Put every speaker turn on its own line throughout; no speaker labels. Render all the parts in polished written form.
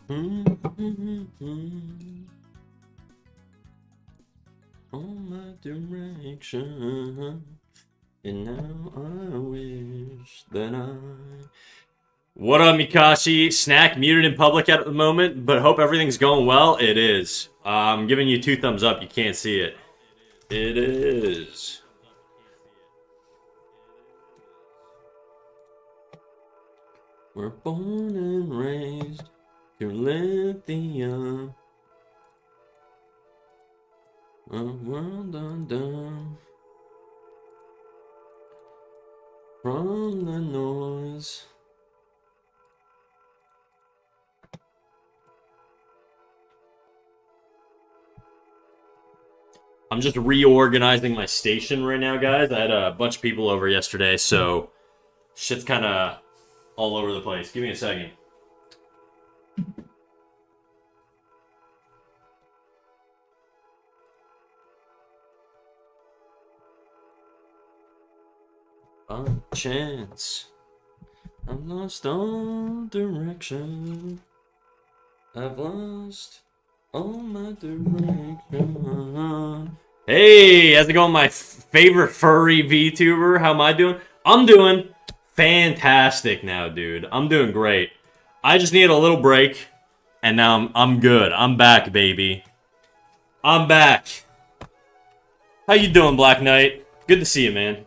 All my direction. And now I wish that I. What up, Mikashi? Snack muted in public at the moment, but hope everything's going well. It is. I'm giving you 2 thumbs up. You can't see it. It is. We're born and raised to lithium. A world undone from the noise. I'm just reorganizing my station right now, guys. I had a bunch of people over yesterday, so shit's kind of all over the place. Give me a second. A chance. I've lost all direction. I've lost all my direction. Hey, how's it going, my favorite furry VTuber? How am I doing? I'm doing fantastic now, dude. I'm doing great. I just need a little break, and now I'm good. I'm back, baby. I'm back. How you doing, Black Knight? Good to see you, man.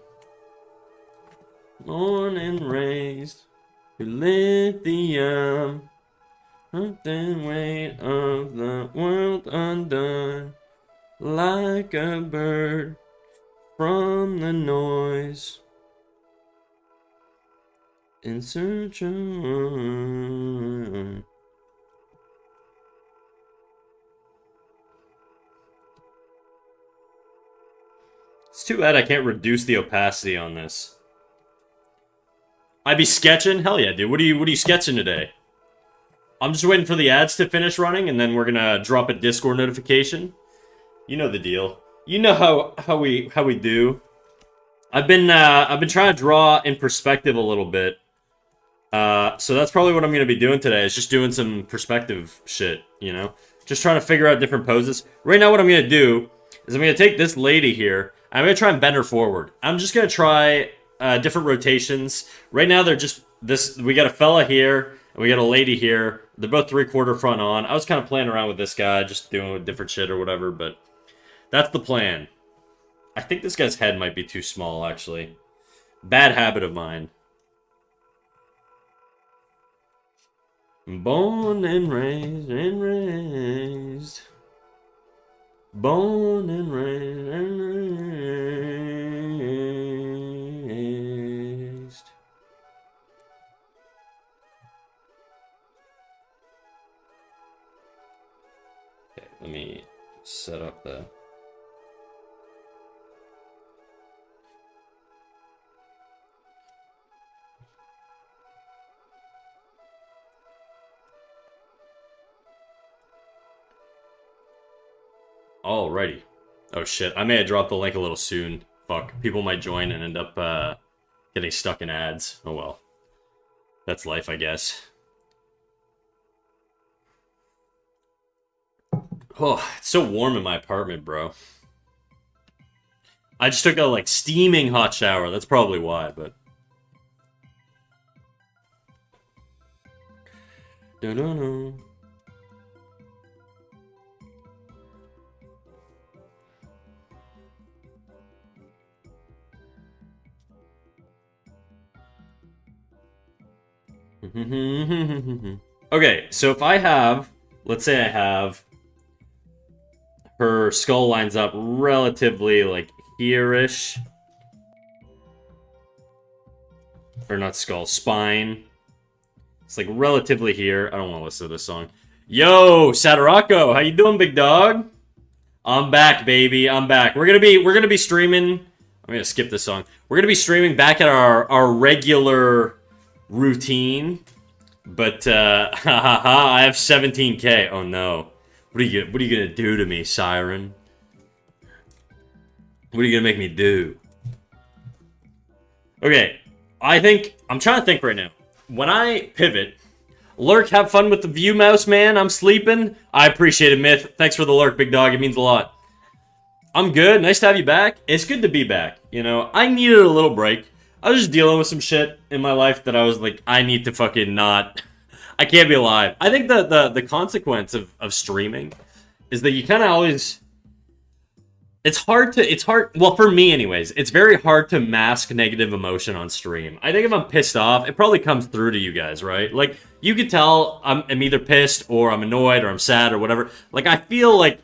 Born and raised to lithium. The weight of the world undone. Like a bird from the noise. In search of... It's too bad I can't reduce the opacity on this. I be sketching? Hell yeah, dude. What are you sketching today? I'm just waiting for the ads to finish running, and then we're gonna drop a Discord notification. You know the deal. You know how we do. I've been trying to draw in perspective a little bit. So that's probably what I'm gonna be doing today. Is just doing some perspective shit. You know, just trying to figure out different poses. Right now, what I'm gonna do is I'm gonna take this lady here. I'm gonna try and bend her forward. I'm just gonna try different rotations. Right now, they're just this. We got a fella here. And we got a lady here. They're both 3/4 front on. I was kind of playing around with this guy, just doing different shit or whatever, but that's the plan. I think this guy's head might be too small, actually. Bad habit of mine. Born and raised and raised. Born and raised and raised. Okay, let me set up the... Alrighty. Oh shit, I may have dropped the link a little soon. Fuck, people might join and end up getting stuck in ads. Oh well. That's life, I guess. Oh, it's so warm in my apartment, bro. I just took a, like, steaming hot shower. That's probably why, but... Da-da-da. Okay, so if I have... Let's say I have... Her skull lines up relatively, like, here-ish. Or not skull, spine. It's, like, relatively here. I don't want to listen to this song. Yo, Saturako, how you doing, big dog? I'm back, baby. I'm back. We're gonna be streaming... I'm gonna skip this song. We're gonna be streaming back at our regular routine. But, I have 17k. Oh, no. What are you gonna do to me, Siren? What are you gonna make me do? Okay, I'm trying to think right now. When I pivot, Lurk, have fun with the view mouse, man. I'm sleeping. I appreciate it, Myth. Thanks for the lurk, big dog. It means a lot. I'm good. Nice to have you back. It's good to be back. You know, I needed a little break. I was just dealing with some shit in my life that I was like, I need to fucking not... I can't be alive. I think the consequence of streaming is that you kind of always... It's hard, well, for me anyways, it's very hard to mask negative emotion on stream. I think if I'm pissed off, it probably comes through to you guys, right? Like, you could tell I'm either pissed or I'm annoyed or I'm sad or whatever. Like, I feel like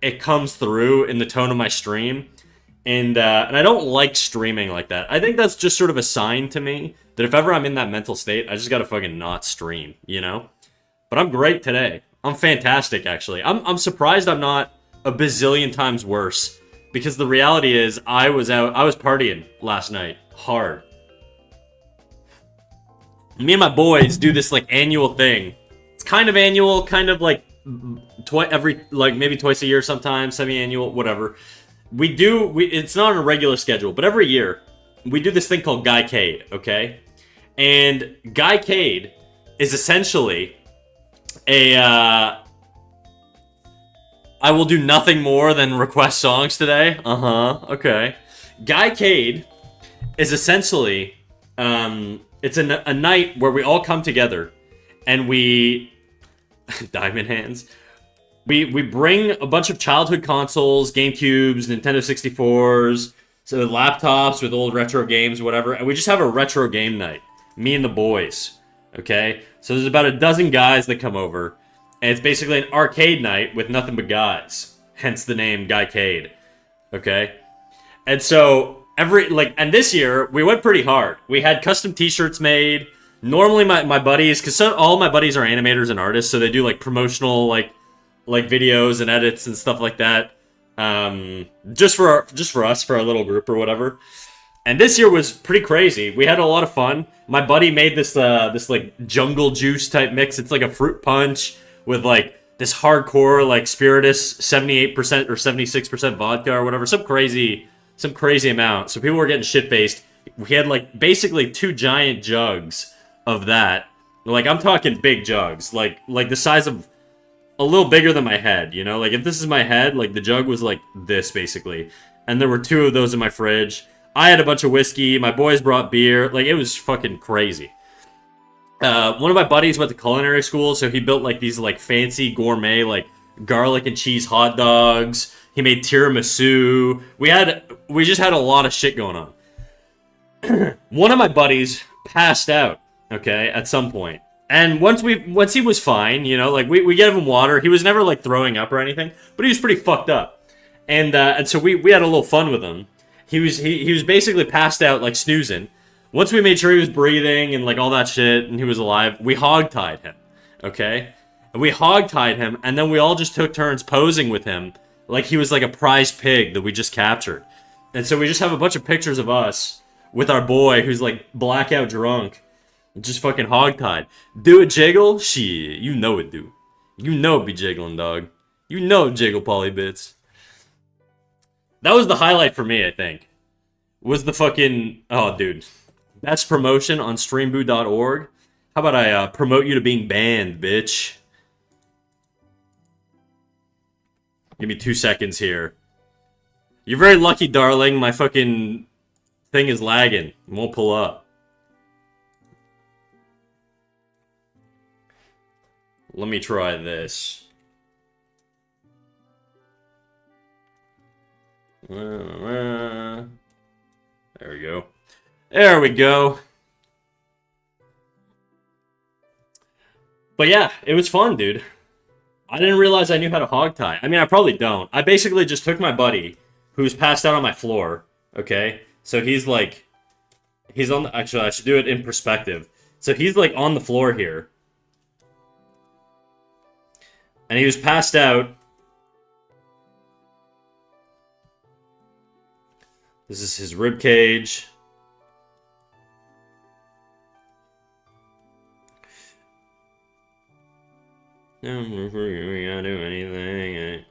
it comes through in the tone of my stream. And I don't like streaming like that. I think that's just sort of a sign to me that if ever I'm in that mental state, I just gotta fucking not stream, you know? But I'm great today. I'm fantastic, actually. I'm surprised I'm not a bazillion times worse. Because the reality is, I was partying last night. Hard. Me and my boys do this, like, annual thing. It's kind of annual, kind of, like, maybe twice a year sometimes, semi-annual, whatever. It's not on a regular schedule, but every year, we do this thing called Guycade, okay? And Guycade is essentially I will do nothing more than request songs today. Okay. Guycade is essentially, it's a night where we all come together and we... Diamond Hands. We bring a bunch of childhood consoles, GameCubes, Nintendo 64s, so laptops with old retro games, whatever, and we just have a retro game night. Me and the boys. Okay? So there's about a dozen guys that come over. And it's basically an arcade night with nothing but guys. Hence the name Guycade. Okay? And so, and this year, we went pretty hard. We had custom t-shirts made. Normally my buddies, because all my buddies are animators and artists, so they do, like, promotional, like videos and edits and stuff like that. Just for us, for our little group or whatever. And this year was pretty crazy. We had a lot of fun. My buddy made this like, jungle juice type mix. It's like a fruit punch with, like, this hardcore, like, spiritus 78% or 76% vodka or whatever. Some crazy amount. So people were getting shit-faced. We had, like, basically 2 giant jugs of that. Like, I'm talking big jugs. Like the size of... a little bigger than my head, you know? Like, if this is my head, like, the jug was, like, this, basically. And there were 2 of those in my fridge. I had a bunch of whiskey. My boys brought beer. Like, it was fucking crazy. One of my buddies went to culinary school, so he built, like, these, like, fancy gourmet, like, garlic and cheese hot dogs. He made tiramisu. We just had a lot of shit going on. One of my buddies passed out, okay, at some point. And once he was fine, you know, like, we gave him water. He was never, like, throwing up or anything, but he was pretty fucked up. And so we had a little fun with him. He was basically passed out, like, snoozing. Once we made sure he was breathing and, like, all that shit, and he was alive, we hogtied him, okay? And we hogtied him, and then we all just took turns posing with him like he was, like, a prize pig that we just captured. And so we just have a bunch of pictures of us with our boy who's, like, blackout drunk. Just fucking hogtied. Do it jiggle? Shit, you know it do. You know it be jiggling, dog. You know it jiggle, Polybits. That was the highlight for me, I think. Was the fucking... Oh, dude. That's promotion on streamboo.org. How about I promote you to being banned, bitch? Give me 2 seconds here. You're very lucky, darling. My fucking thing is lagging. It won't pull up. Let me try this. There we go. There we go. But yeah, it was fun, dude. I didn't realize I knew how to hogtie. I mean, I probably don't. I basically just took my buddy, who's passed out on my floor, okay? So he's like... He's on the... Actually, I should do it in perspective. So he's like on the floor here. And he was passed out. This is his rib cage. Don't do anything.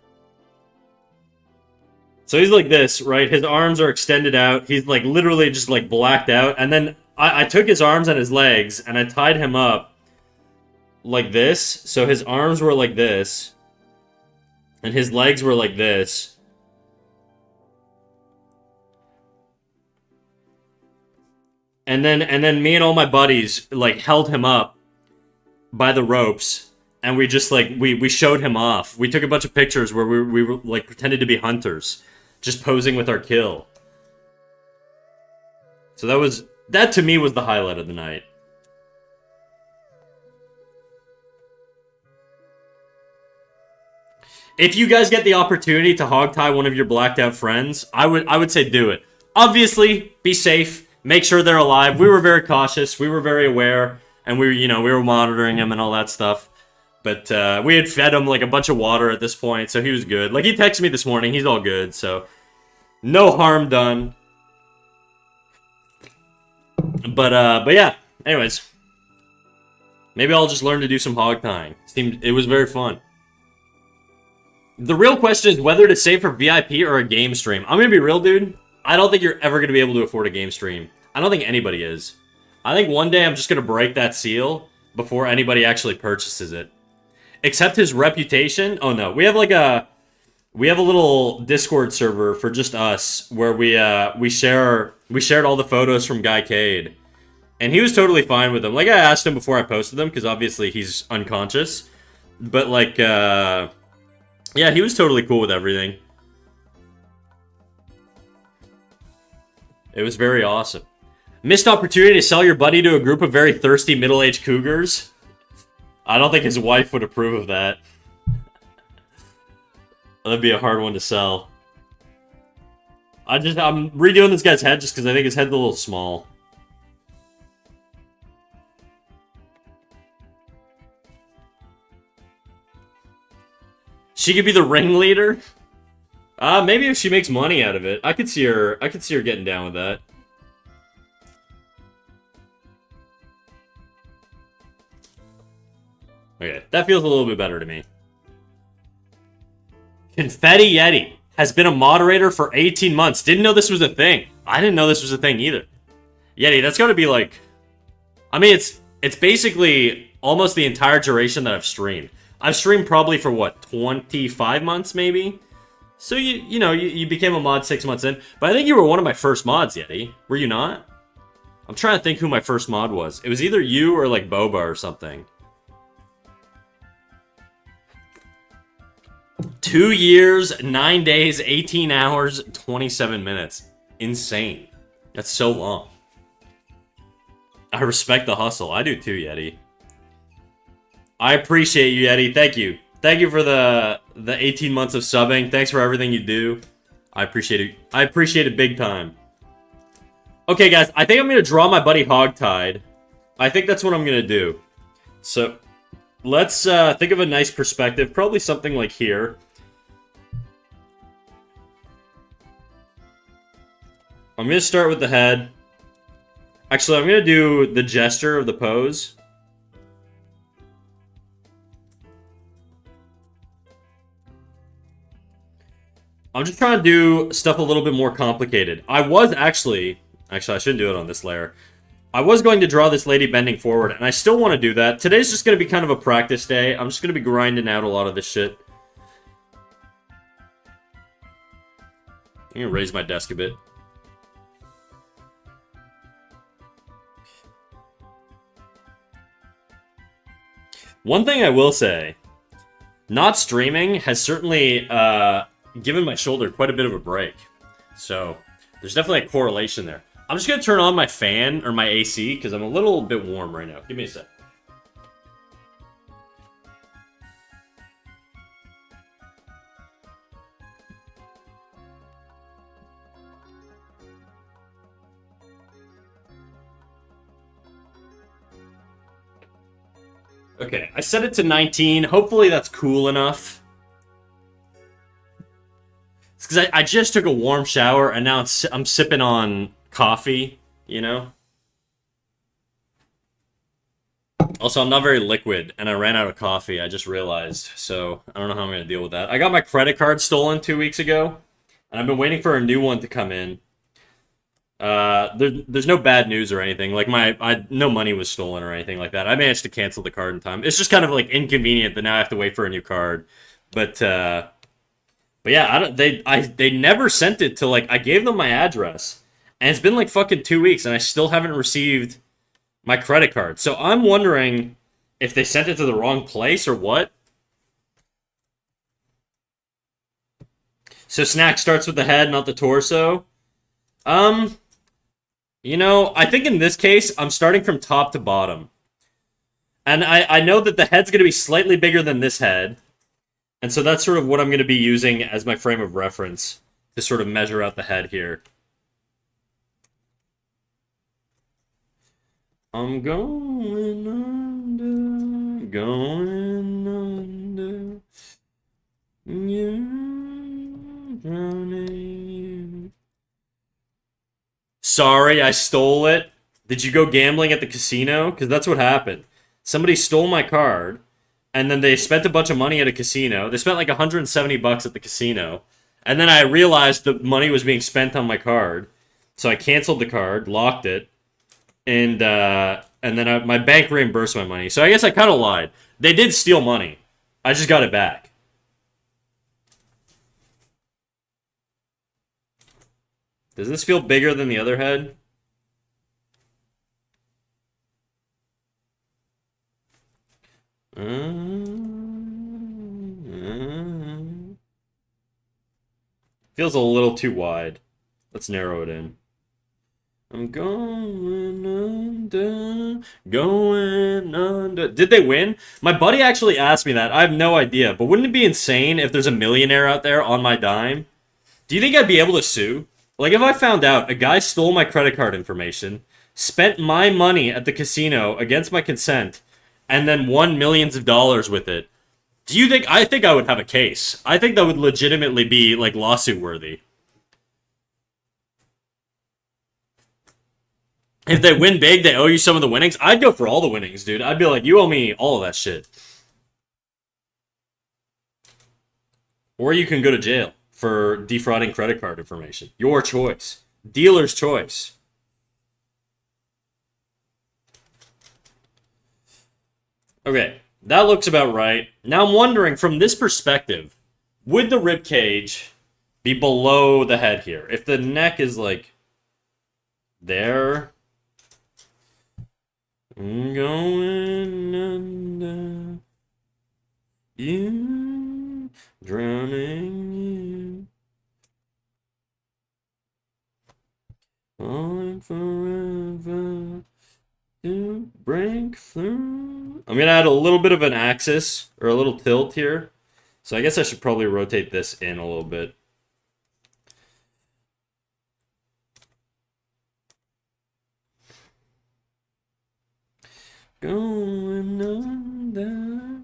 So he's like this, right? His arms are extended out. He's like literally just like blacked out. And then I took his arms and his legs and I tied him up like this. So his arms were like this. And his legs were like this. And then me and all my buddies like held him up by the ropes, and we just like we showed him off. We took a bunch of pictures where we were like pretended to be hunters, just posing with our kill. So that to me was the highlight of the night. If you guys get the opportunity to hog tie one of your blacked out friends, I would say do it. Obviously, be safe. Make sure they're alive. We were very cautious. We were very aware, and we were monitoring him and all that stuff. But we had fed him like a bunch of water at this point, so he was good. Like he texted me this morning. He's all good. So no harm done. But yeah. Anyways, maybe I'll just learn to do some hog tying. It was very fun. The real question is whether to save for VIP or a game stream. I'm gonna be real, dude. I don't think you're ever gonna be able to afford a game stream. I don't think anybody is. I think one day I'm just gonna break that seal before anybody actually purchases it. Except his reputation. Oh no, we have a little Discord server for just us where we shared all the photos from Guy Cade, and he was totally fine with them. Like I asked him before I posted them because obviously he's unconscious, but like yeah, he was totally cool with everything. It was very awesome. Missed opportunity to sell your buddy to a group of very thirsty middle-aged cougars. I don't think his wife would approve of that. That'd be a hard one to sell. I'm redoing this guy's head just because I think his head's a little small. She could be the ringleader? Maybe if she makes money out of it. I could see her getting down with that. Okay, that feels a little bit better to me. Confetti Yeti has been a moderator for 18 months. Didn't know this was a thing. I didn't know this was a thing either. Yeti, that's gotta be like... I mean, it's basically almost the entire duration that I've streamed. I've streamed probably for, what, 25 months, maybe? So, you became a mod 6 months in. But I think you were one of my first mods, Yeti. Were you not? I'm trying to think who my first mod was. It was either you or, like, Boba or something. 2 years, 9 days, 18 hours, 27 minutes. Insane. That's so long. I respect the hustle. I do too, Yeti. I appreciate you, Yeti. Thank you. Thank you for the 18 months of subbing. Thanks for everything you do. I appreciate it. I appreciate it big time. Okay, guys. I think I'm going to draw my buddy hogtied. I think that's what I'm going to do. So, let's think of a nice perspective. Probably something like here. I'm going to start with the head. Actually, I'm going to do the gesture of the pose. I'm just trying to do stuff a little bit more complicated. I was actually I shouldn't do it on this layer. I was going to draw this lady bending forward, and I still want to do that. Today's just going to be kind of a practice day. I'm just going to be grinding out a lot of this shit. I'm going to raise my desk a bit. One thing I will say, not streaming has certainly given my shoulder quite a bit of a break. So, there's definitely a correlation there. I'm just going to turn on my fan, or my AC, because I'm a little bit warm right now. Give me a sec. Okay, I set it to 19. Hopefully that's cool enough. It's because I just took a warm shower, and now I'm sipping on coffee, you know? Also, I'm not very liquid, and I ran out of coffee, I just realized. So, I don't know how I'm going to deal with that. I got my credit card stolen 2 weeks ago, and I've been waiting for a new one to come in. There's no bad news or anything. Like no money was stolen or anything like that. I managed to cancel the card in time. It's just kind of like inconvenient that now I have to wait for a new card. But yeah, I don't. They never sent it to like I gave them my address, and it's been like fucking 2 weeks, and I still haven't received my credit card. So I'm wondering if they sent it to the wrong place or what. So snack starts with the head, not the torso. Um, I think in this case, I'm starting from top to bottom. And I know that the head's going to be slightly bigger than this head. And so that's sort of what I'm going to be using as my frame of reference to sort of measure out the head here. I'm going under, going under. You drowning. Sorry, I stole it. Did you go gambling at the casino? Because that's what happened. Somebody stole my card, and then they spent a bunch of money at a casino. They spent like 170 bucks at the casino. And then I realized the money was being spent on my card. So I canceled the card, locked it, and then my bank reimbursed my money. So I guess I kind of lied. They did steal money. I just got it back. Does this feel bigger than the other head? Feels a little too wide. Let's narrow it in. I'm going under, going under. Did they win? My buddy actually asked me that. I have no idea. But wouldn't it be insane if there's a millionaire out there on my dime? Do you think I'd be able to sue? Like, if I found out a guy stole my credit card information, spent my money at the casino against my consent, and then won millions of dollars with it, do you think... I think I would have a case. I think that would legitimately be, like, lawsuit worthy. If they win big, they owe you some of the winnings. I'd go for all the winnings, dude. I'd be like, you owe me all of that shit. Or you can go to jail for defrauding credit card information. Your choice. Dealer's choice. Okay, that looks about right. Now I'm wondering, from this perspective, would the rib cage be below the head here? If the neck is like there. I'm going under you, drowning you, falling forever to break through. I'm gonna add a little bit of an axis or a little tilt here, so I guess I should probably rotate this in a little bit. Going under.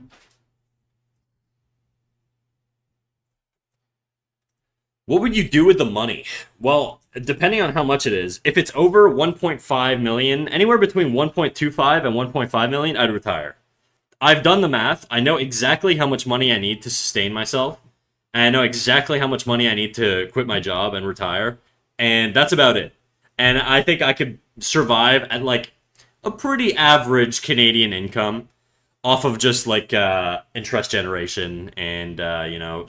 What would you do with the money? Well, depending on how much it is, if it's over 1.5 million, anywhere between 1.25 and 1.5 million, I'd retire. I've done the math. I know exactly how much money I need to sustain myself. And I know exactly how much money I need to quit my job and retire. And that's about it. And I think I could survive at like a pretty average Canadian income off of just like interest generation and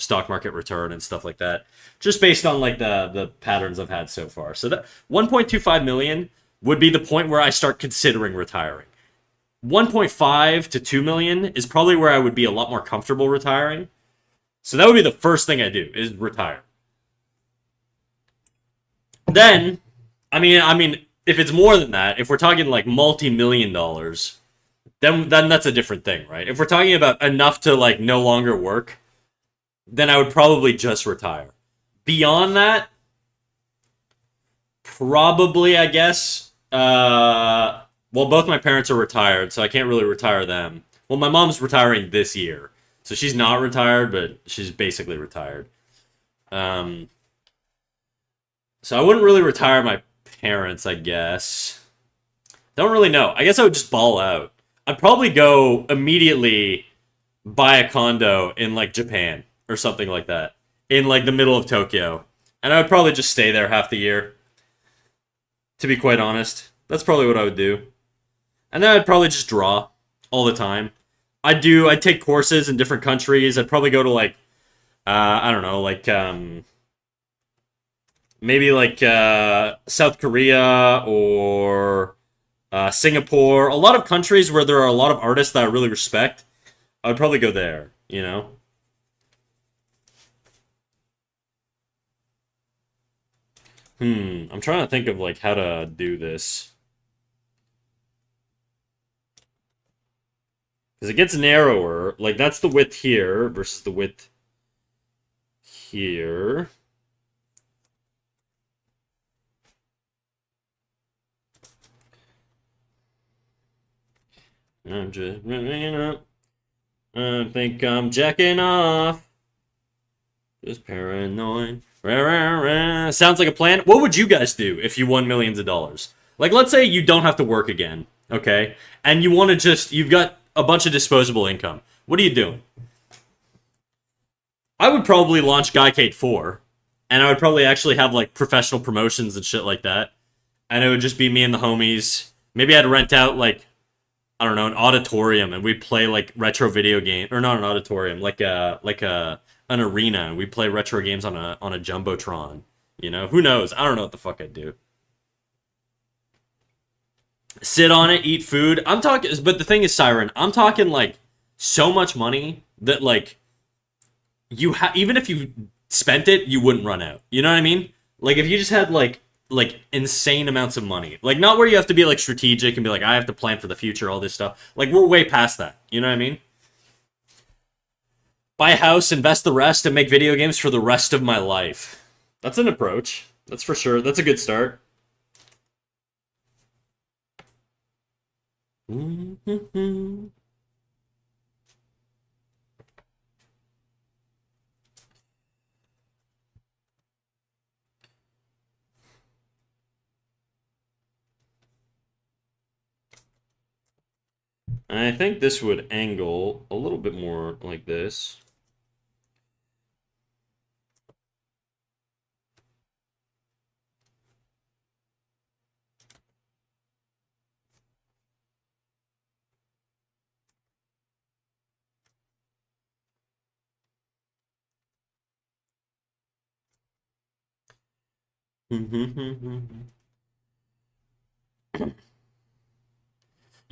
stock market return and stuff like that, just based on like the patterns I've had so far. So that 1.25 million would be the point where I start considering retiring. 1.5 to 2 million is probably where I would be a lot more comfortable retiring. So that would be the first thing I do, is retire. Then I mean if it's more than that, if we're talking like multi-million dollars, then that's a different thing, right? If we're talking about enough to like no longer work, then I would probably just retire. Beyond that, probably, I guess, well, both my parents are retired, so I can't really retire them. Well, my mom's retiring this year, so she's not retired, but she's basically retired. So I wouldn't really retire my parents, I guess. Don't really know. I guess I would just ball out. I'd probably go immediately buy a condo in like Japan or something like that, in like the middle of Tokyo, and I would probably just stay there half the year. to be quite honest. That's probably what I would do. And then I'd probably just draw all the time. I'd take courses in different countries. I'd probably go to like, I don't know, like, maybe like South Korea or Singapore. A lot of countries where there are a lot of artists that I really respect. I would probably go there, you know? I'm trying to think of like how to do this. Because it gets narrower. Like that's the width here versus the width here. I'm just running up. I think I'm jacking off. Just paranoid. Sounds like a plan. What would you guys do if you won millions of dollars? Like, let's say you don't have to work again, okay? And you want to just, you've got a bunch of disposable income. What are you doing? I would probably launch Guycade 4. And I would probably actually have, like, professional promotions and shit like that. And it would just be me and the homies. Maybe I'd rent out, like, I don't know, an auditorium, and we'd play like retro video game, or not an auditorium, like a an arena, and we play retro games on a jumbotron. You know, who knows? I don't know what the fuck I'd do. Sit on it, eat food. I'm talking, but the thing is, Siren, I'm talking like so much money that like even if you spent it, you wouldn't run out. You know what I mean? Like if you just had like insane amounts of money. Like not where you have to be like strategic and be like I have to plan for the future, all this stuff. Like we're way past that. You know what I mean? Buy a house, invest the rest, and make video games for the rest of my life. That's an approach. That's for sure. That's a good start. I think this would angle a little bit more like this. You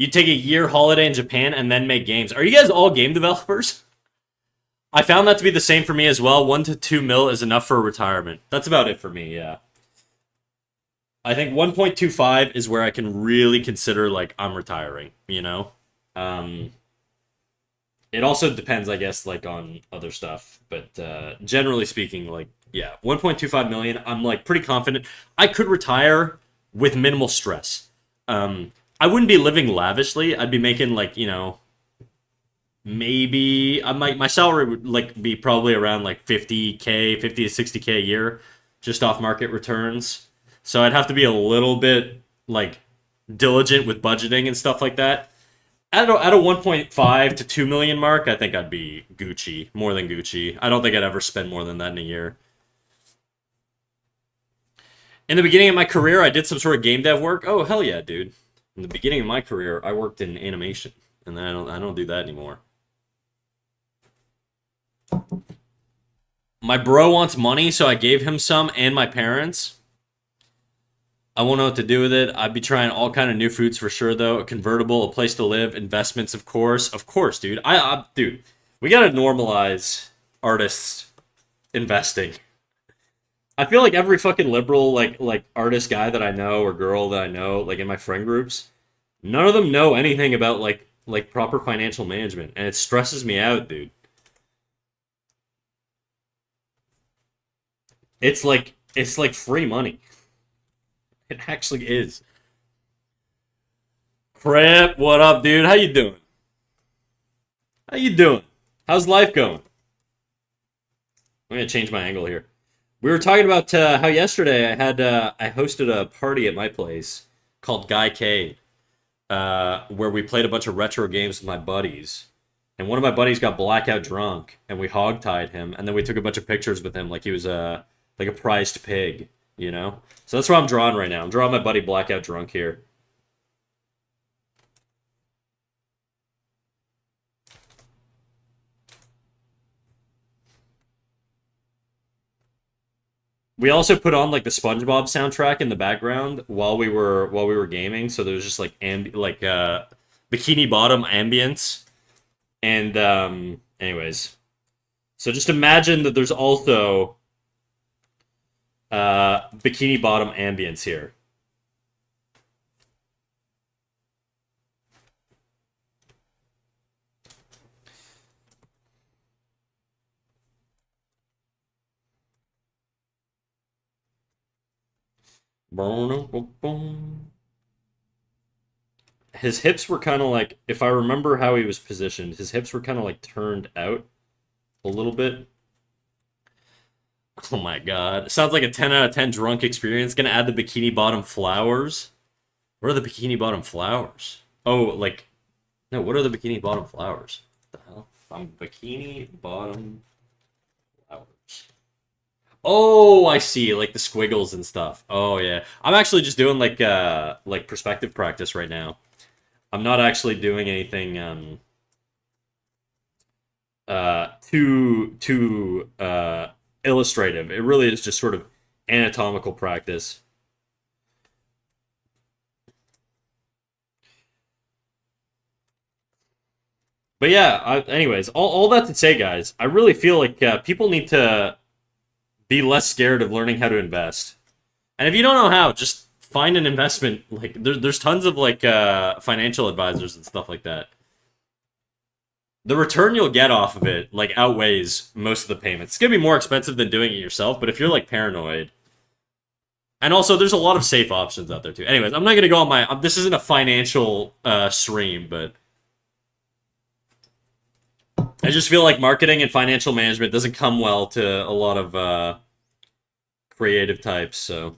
take a year holiday in Japan and then make games. Are you guys all game developers? I found that to be the same for me as well. 1 to 2 mil is enough for retirement. That's about it for me, yeah. I think 1.25 is where I can really consider like I'm retiring, you know? Um it also depends, I guess, like on other stuff. But generally speaking, like, yeah, 1.25 million, I'm like pretty confident I could retire with minimal stress. I wouldn't be living lavishly. I'd be making like, you know, maybe I might my salary would like be probably around like 50K, 50 to 60K a year, just off market returns. So I'd have to be a little bit like diligent with budgeting and stuff like that. At a 1.5 to 2 million mark, I think I'd be Gucci, more than Gucci. I don't think I'd ever spend more than that in a year. In the beginning of my career, I did some sort of game dev work. Oh, hell yeah, dude. In the beginning of my career, I worked in animation, and then I don't do that anymore. My bro wants money, so I gave him some and my parents. I won't know what to do with it. I'd be trying all kind of new foods for sure, though. A convertible, a place to live, investments, of course, dude. Dude, we gotta normalize artists investing. I feel like every fucking liberal, like artist guy that I know or girl that I know, like in my friend groups, none of them know anything about like proper financial management, and it stresses me out, dude. It's like free money. It actually is. Crap, what up, dude? How you doing? How you doing? How's life going? I'm gonna change my angle here. We were talking about how yesterday I hosted a party at my place called Guy K, where we played a bunch of retro games with my buddies. And one of my buddies got blackout drunk, and we hogtied him, and then we took a bunch of pictures with him like he was a like a prized pig. you know? So that's what I'm drawing right now. I'm drawing my buddy Blackout Drunk here. We also put on like the SpongeBob soundtrack in the background while we were gaming, so there's just like Bikini Bottom ambience. And anyways, so just imagine that there's also Bikini Bottom ambience here. His hips were kind of like, if I remember how he was positioned, his hips were kind of like turned out a little bit. Oh my god. Sounds like a 10 out of 10 drunk experience. Gonna add the bikini bottom flowers. What are the bikini bottom flowers? Oh, like, no, what are the bikini bottom flowers? What the hell? Bikini bottom flowers. Oh, I see, like the squiggles and stuff. Oh yeah. I'm actually just doing like perspective practice right now. I'm not actually doing anything too illustrative. It really is just sort of anatomical practice. But yeah, anyways, all that to say, guys, I really feel like people need to be less scared of learning how to invest. And if you don't know how, just find an investment. Like there's tons of like financial advisors and stuff like that. The return you'll get off of it like outweighs most of the payments. It's gonna be more expensive than doing it yourself, but if you're like paranoid, and also there's a lot of safe options out there too. Anyways, I'm not gonna go on my. This isn't a financial stream, but I just feel like marketing and financial management doesn't come well to a lot of creative types. So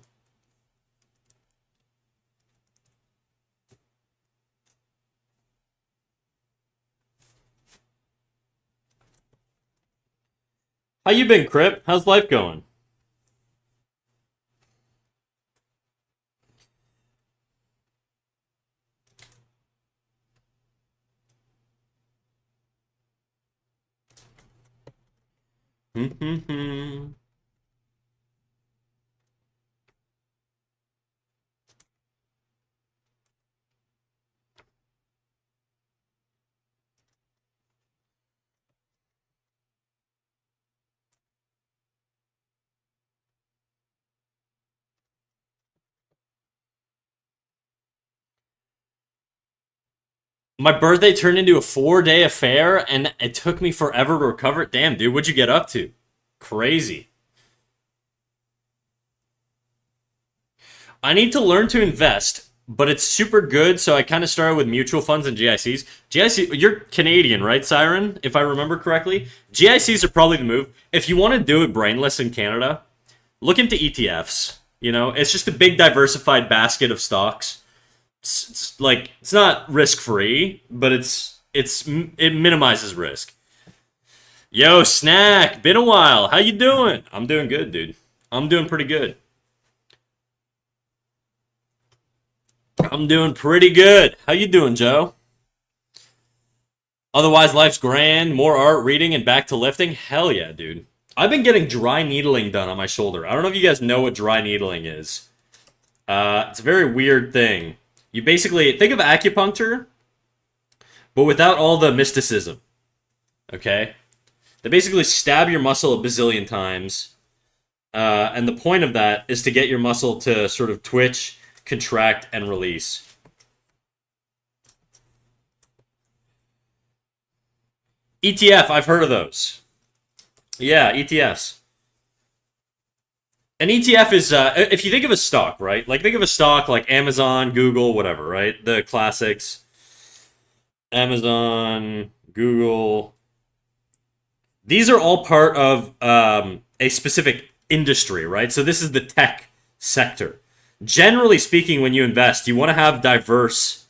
how you been, Crip? How's life going? My birthday turned into a 4-day affair, and it took me forever to recover. Damn, dude, what'd you get up to? Crazy. I need to learn to invest, but it's super good. So I kind of started with mutual funds and GICs. GIC, you're Canadian, right, Siren? If I remember correctly, GICs are probably the move. If you want to do it brainless in Canada, look into ETFs. You know, it's just a big diversified basket of stocks. It's like it's not risk free, but it minimizes risk. Yo, Snack, been a while. How you doing? I'm doing good, dude. I'm doing pretty good. I'm doing pretty good. How you doing, Joe? Otherwise, life's grand. More art, reading, and back to lifting. Hell yeah, dude. I've been getting dry needling done on my shoulder. I don't know if you guys know what dry needling is. It's a very weird thing. You basically think of acupuncture, but without all the mysticism. Okay? They basically stab your muscle a bazillion times. And the point of that is to get your muscle to sort of twitch, contract, and release. ETF, I've heard of those. Yeah, ETFs. An ETF is, if you think of a stock, right? Like, think of a stock like Amazon, Google, whatever, right? The classics. Amazon, Google. These are all part of a specific industry, right? So this is the tech sector. Generally speaking, when you invest, you want to have diverse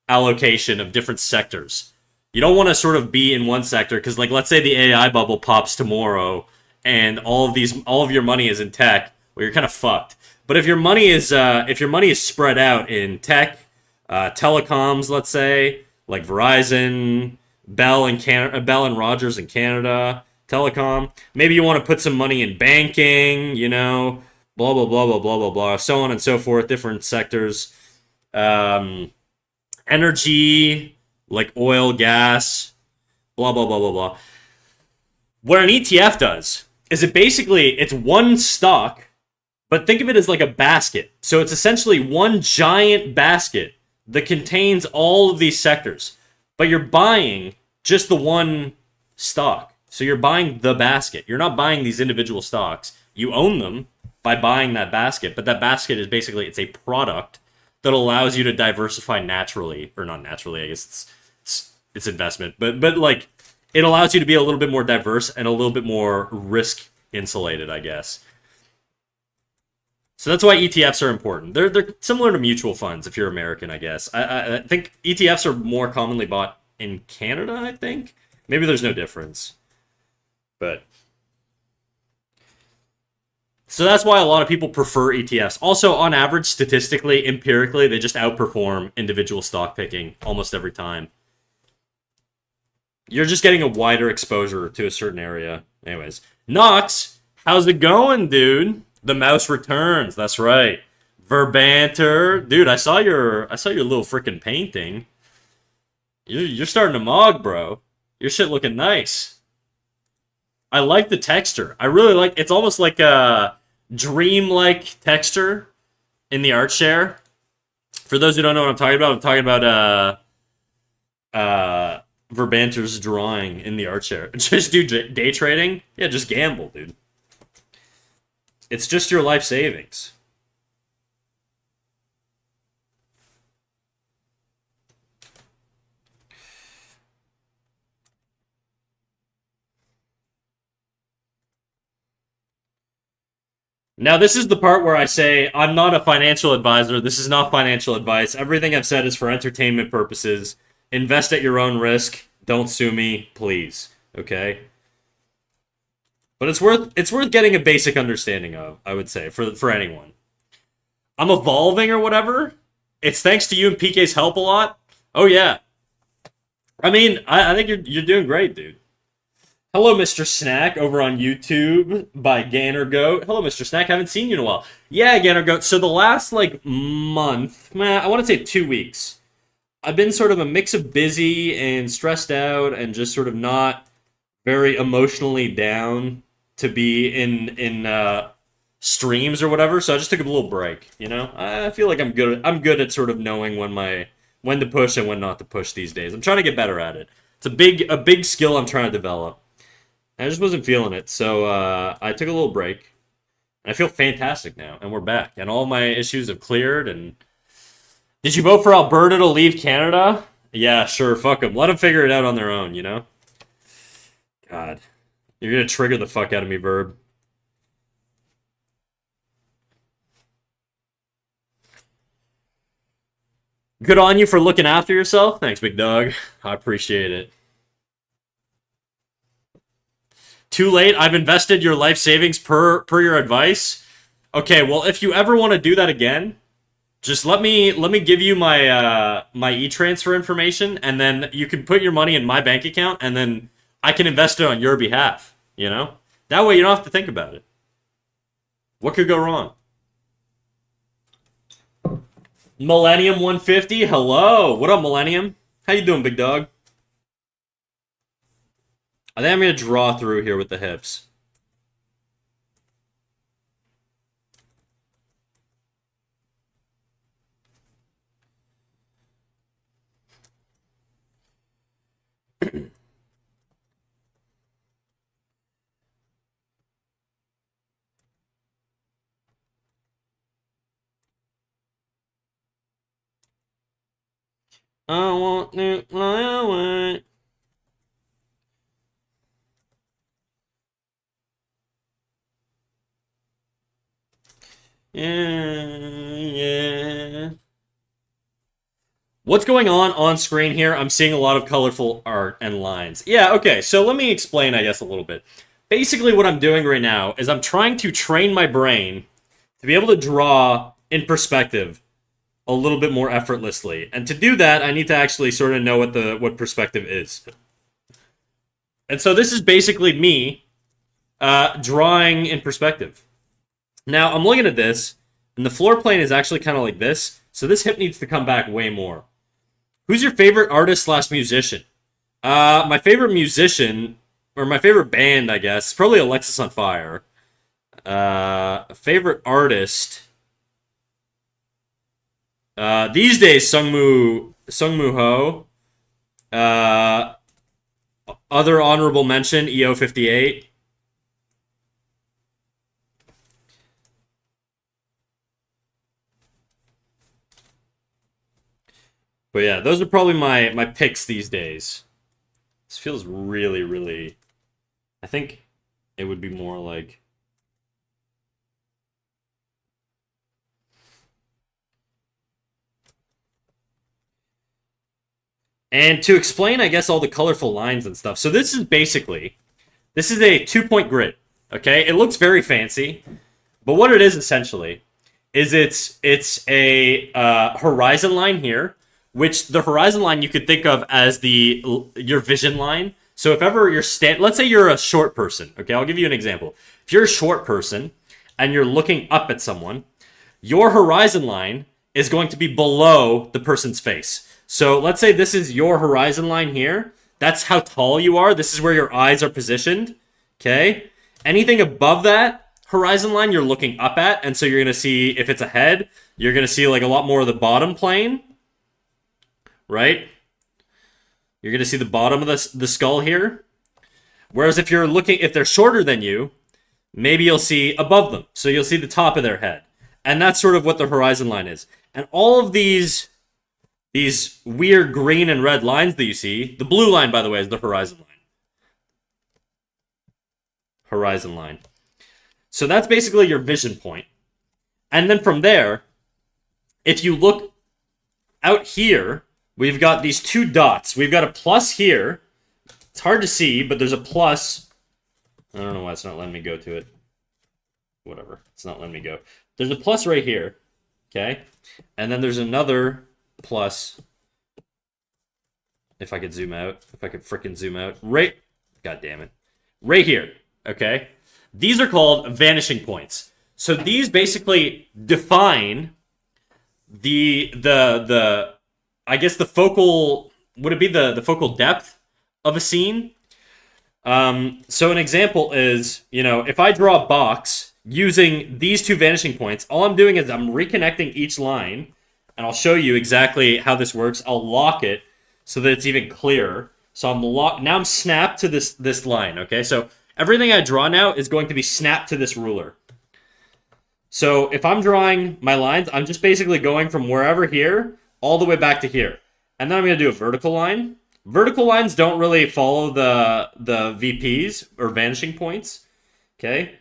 allocation of different sectors. You don't want to sort of be in one sector because, like, let's say the AI bubble pops tomorrow, and all of your money is in tech. well, you're kind of fucked. But if your money is spread out in tech, telecoms, let's say, like Verizon, Bell and Rogers in Canada, telecom. Maybe you want to put some money in banking, blah blah blah blah blah blah blah, so on and so forth, different sectors. Um, Energy, like oil, gas, blah blah blah blah blah. What an ETF does is it's one stock, but think of it as like a basket. So it's essentially one giant basket that contains all of these sectors, but you're buying just the one stock. So you're buying the basket. You're not buying these individual stocks. You own them by buying that basket, but that basket is basically, it's a product that allows you to diversify naturally, or not naturally, I guess it's investment, but like it allows you to be a little bit more diverse and a little bit more risk insulated, I guess. So that's why ETFs are important. They're similar to mutual funds if you're American, I guess. I think ETFs are more commonly bought in Canada, I think. Maybe there's no difference. But so that's why a lot of people prefer ETFs. Also, on average, statistically, empirically, they just outperform individual stock picking almost every time. You're just getting a wider exposure to a certain area. Anyways, Nox, how's it going, dude? The mouse returns. That's right. Verbanter, dude. I saw your little freaking painting. You're starting to mog, bro. Your shit looking nice. I like the texture. I really like. It's almost like a dream-like texture in the art share. For those who don't know what I'm talking about Verbanter's drawing in the art share. Just do day trading. Yeah, just gamble, dude. It's just your life savings. Now, this is the part where I say, I'm not a financial advisor. This is not financial advice. Everything I've said is for entertainment purposes. Invest at your own risk. Don't sue me, please. Okay? But it's worth getting a basic understanding of, I would say, for anyone. I'm evolving or whatever. It's thanks to you and PK's help a lot. Oh yeah. I mean, I think you're doing great, dude. Hello, Mr. Snack, over on YouTube by Ganner Goat. Hello, Mr. Snack. Haven't seen you in a while. Yeah, Ganner Goat. So the last month, I want to say 2 weeks, I've been sort of a mix of busy and stressed out and just sort of not very emotionally down to be in streams or whatever. So I just took a little break. I feel like I'm good at sort of knowing when to push and when not to push these days. I'm trying to get better at it. It's a big skill I'm trying to develop. I just wasn't feeling it, so I took a little break. And I feel fantastic now, and we're back. And all my issues have cleared, and... Did you vote for Alberta to leave Canada? Yeah, sure, fuck them. Let them figure it out on their own, God. You're gonna trigger the fuck out of me, Verb. Good on you for looking after yourself. Thanks, big dog. I appreciate it. Too late. I've invested your life savings per your advice. Okay, well, if you ever want to do that again, just let me give you my my e-transfer information, and then you can put your money in my bank account, and then I can invest it on your behalf. That way you don't have to think about it. What could go wrong? Millennium 150, hello. What up, Millennium? How you doing, big dog? I think I'm going to draw through here with the hips. I want to fly away. Yeah. What's going on screen here? I'm seeing a lot of colorful art and lines. Yeah, okay, so let me explain, I guess, a little bit. Basically, what I'm doing right now is I'm trying to train my brain to be able to draw in perspective a little bit more effortlessly. And to do that, I need to actually sort of know what perspective is. And so this is basically me drawing in perspective. Now, I'm looking at this, and the floor plane is actually kind of like this, so this hip needs to come back way more. Who's your favorite artist / musician? My favorite musician, or my favorite band, I guess, is probably Alexisonfire. Favorite artist. These days, Sungmoo Ho. Other honorable mention, EO58. But yeah, those are probably my picks these days. This feels really, really... I think it would be more like... And to explain, I guess, all the colorful lines and stuff. So this is a 2-point grid, okay? It looks very fancy, but what it is essentially is it's a horizon line here, which the horizon line you could think of as your vision line. So if ever let's say you're a short person, okay? I'll give you an example. If you're a short person and you're looking up at someone, your horizon line is going to be below the person's face. So let's say this is your horizon line here. That's how tall you are. This is where your eyes are positioned. Okay? Anything above that horizon line you're looking up at. And so you're going to see, if it's a head, you're going to see like a lot more of the bottom plane. Right? You're going to see the bottom of the skull here. Whereas if they're shorter than you, maybe you'll see above them. So you'll see the top of their head. And that's sort of what the horizon line is. And all of these weird green and red lines that you see, the blue line, by the way, is the horizon line. Horizon line. So that's basically your vision point. And then from there, if you look out here, we've got these two dots. We've got a plus here. It's hard to see, but there's a plus. I don't know why it's not letting me go to it. Whatever. It's not letting me go. There's a plus right here. Okay? And then there's another plus, if I could zoom out, if I could frickin' zoom out, right, god damn it, right here, okay? These are called vanishing points. So these basically define I guess the focal, would it be the focal depth of a scene? So an example is, if I draw a box using these two vanishing points, all I'm doing is I'm reconnecting each line. And I'll show you exactly how this works. I'll lock it so that it's even clearer. So now I'm snapped to this line, okay? So everything I draw now is going to be snapped to this ruler. So if I'm drawing my lines, I'm just basically going from wherever here all the way back to here. And then I'm going to do a vertical line. Vertical lines don't really follow the VPs or vanishing points, okay?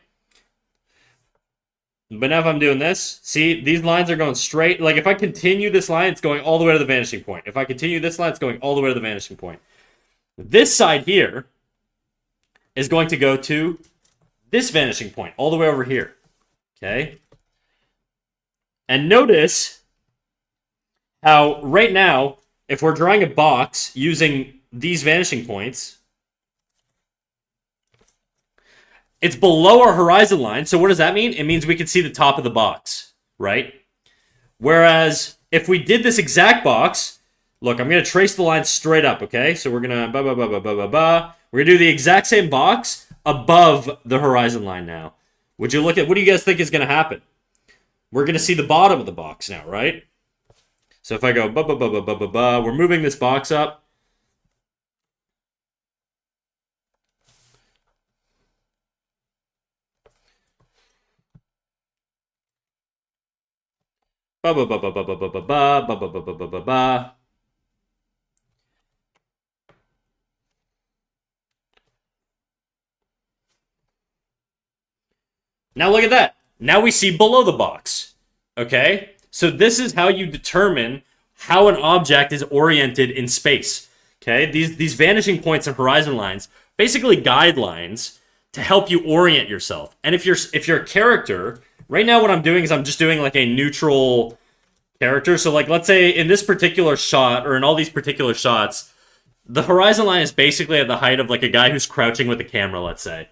But now if I'm doing this, see, these lines are going straight. Like, if I continue this line, it's going all the way to the vanishing point. If I continue this line, it's going all the way to the vanishing point. This side here is going to go to this vanishing point, all the way over here. Okay? And notice how right now, if we're drawing a box using these vanishing points, it's below our horizon line. So what does that mean? It means we can see the top of the box, right? Whereas if we did this exact box, look, I'm going to trace the line straight up, okay? So we're going to We're going to do the exact same box above the horizon line now. Would you look at, what do you guys think is going to happen? We're going to see the bottom of the box now, right? So if I go we're moving this box up. Now look at that. Now we see below the box. Okay? So this is how you determine how an object is oriented in space. Okay? These vanishing points and horizon lines, basically guidelines to help you orient yourself. And if you're a character, Right now what I'm doing is I'm just doing like a neutral character. So like let's say in this particular shot or in all these particular shots, the horizon line is basically at the height of like a guy who's crouching with a camera, let's say.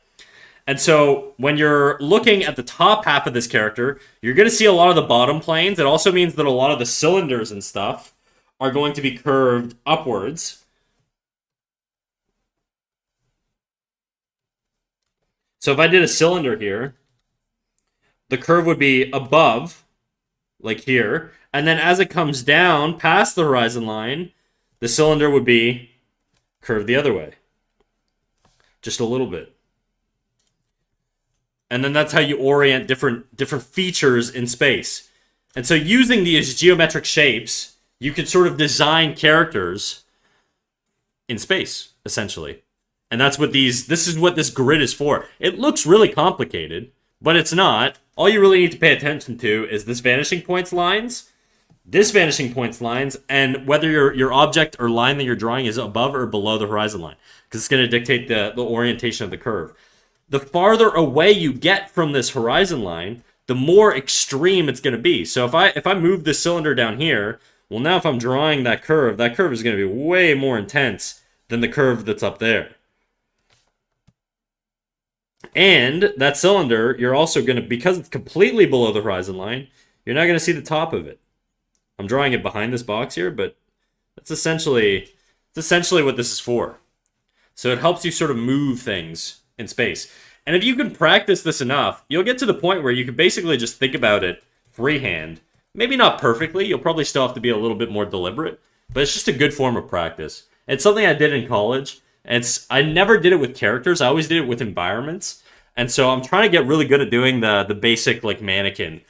And so when you're looking at the top half of this character, you're going to see a lot of the bottom planes. It also means that a lot of the cylinders and stuff are going to be curved upwards. So if I did a cylinder here, the curve would be above, like here, and then as it comes down past the horizon line, the cylinder would be curved the other way. Just a little bit. And then that's how you orient different features in space. And so using these geometric shapes, you can sort of design characters in space, essentially. And that's what this is what this grid is for. It looks really complicated, but it's not. All you really need to pay attention to is this vanishing points lines, this vanishing points lines, and whether your object or line that you're drawing is above or below the horizon line, because it's going to dictate the orientation of the curve. The farther away you get from this horizon line, the more extreme it's going to be. So if I move this cylinder down here, well, now if I'm drawing that curve is going to be way more intense than the curve that's up there. And that cylinder, you're also going to, because it's completely below the horizon line, you're not going to see the top of it. I'm drawing it behind this box here, but that's essentially what this is for. So it helps you sort of move things in space. And if you can practice this enough, you'll get to the point where you can basically just think about it freehand. Maybe not perfectly, you'll probably still have to be a little bit more deliberate, but it's just a good form of practice. It's something I did in college. I never did it with characters, I always did it with environments. And so I'm trying to get really good at doing the basic like mannequin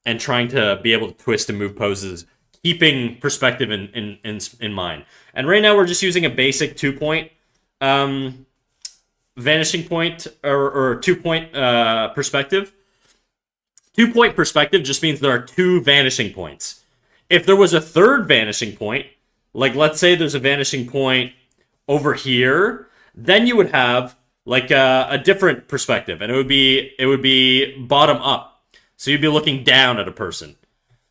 and trying to be able to twist and move poses, keeping perspective in mind. And right now we're just using a basic 2-point vanishing point or 2-point perspective. 2-point perspective just means there are 2 vanishing points. If there was a third vanishing point, like let's say there's a vanishing point over here, then you would have like a different perspective, and it would be bottom up. So you'd be looking down at a person.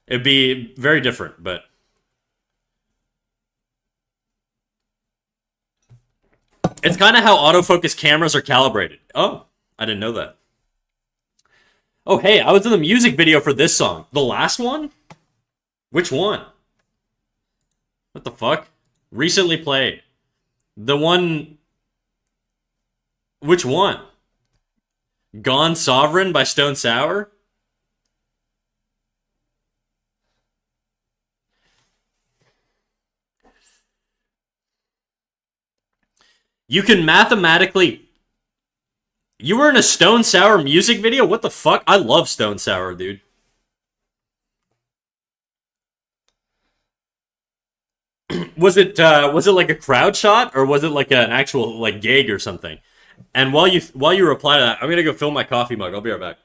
It'd be very different, but it's kind of how autofocus cameras are calibrated. Oh, I didn't know that. Oh, hey, I was in the music video for this song. The last one? Which one? What the fuck? Recently played. The one... Which one? Gone Sovereign by Stone Sour? You can mathematically... You were in a Stone Sour music video? What the fuck? I love Stone Sour, dude. Was it like a crowd shot, or was it like an actual like gig or something? And while you reply to that, I'm gonna go fill my coffee mug. I'll be right back.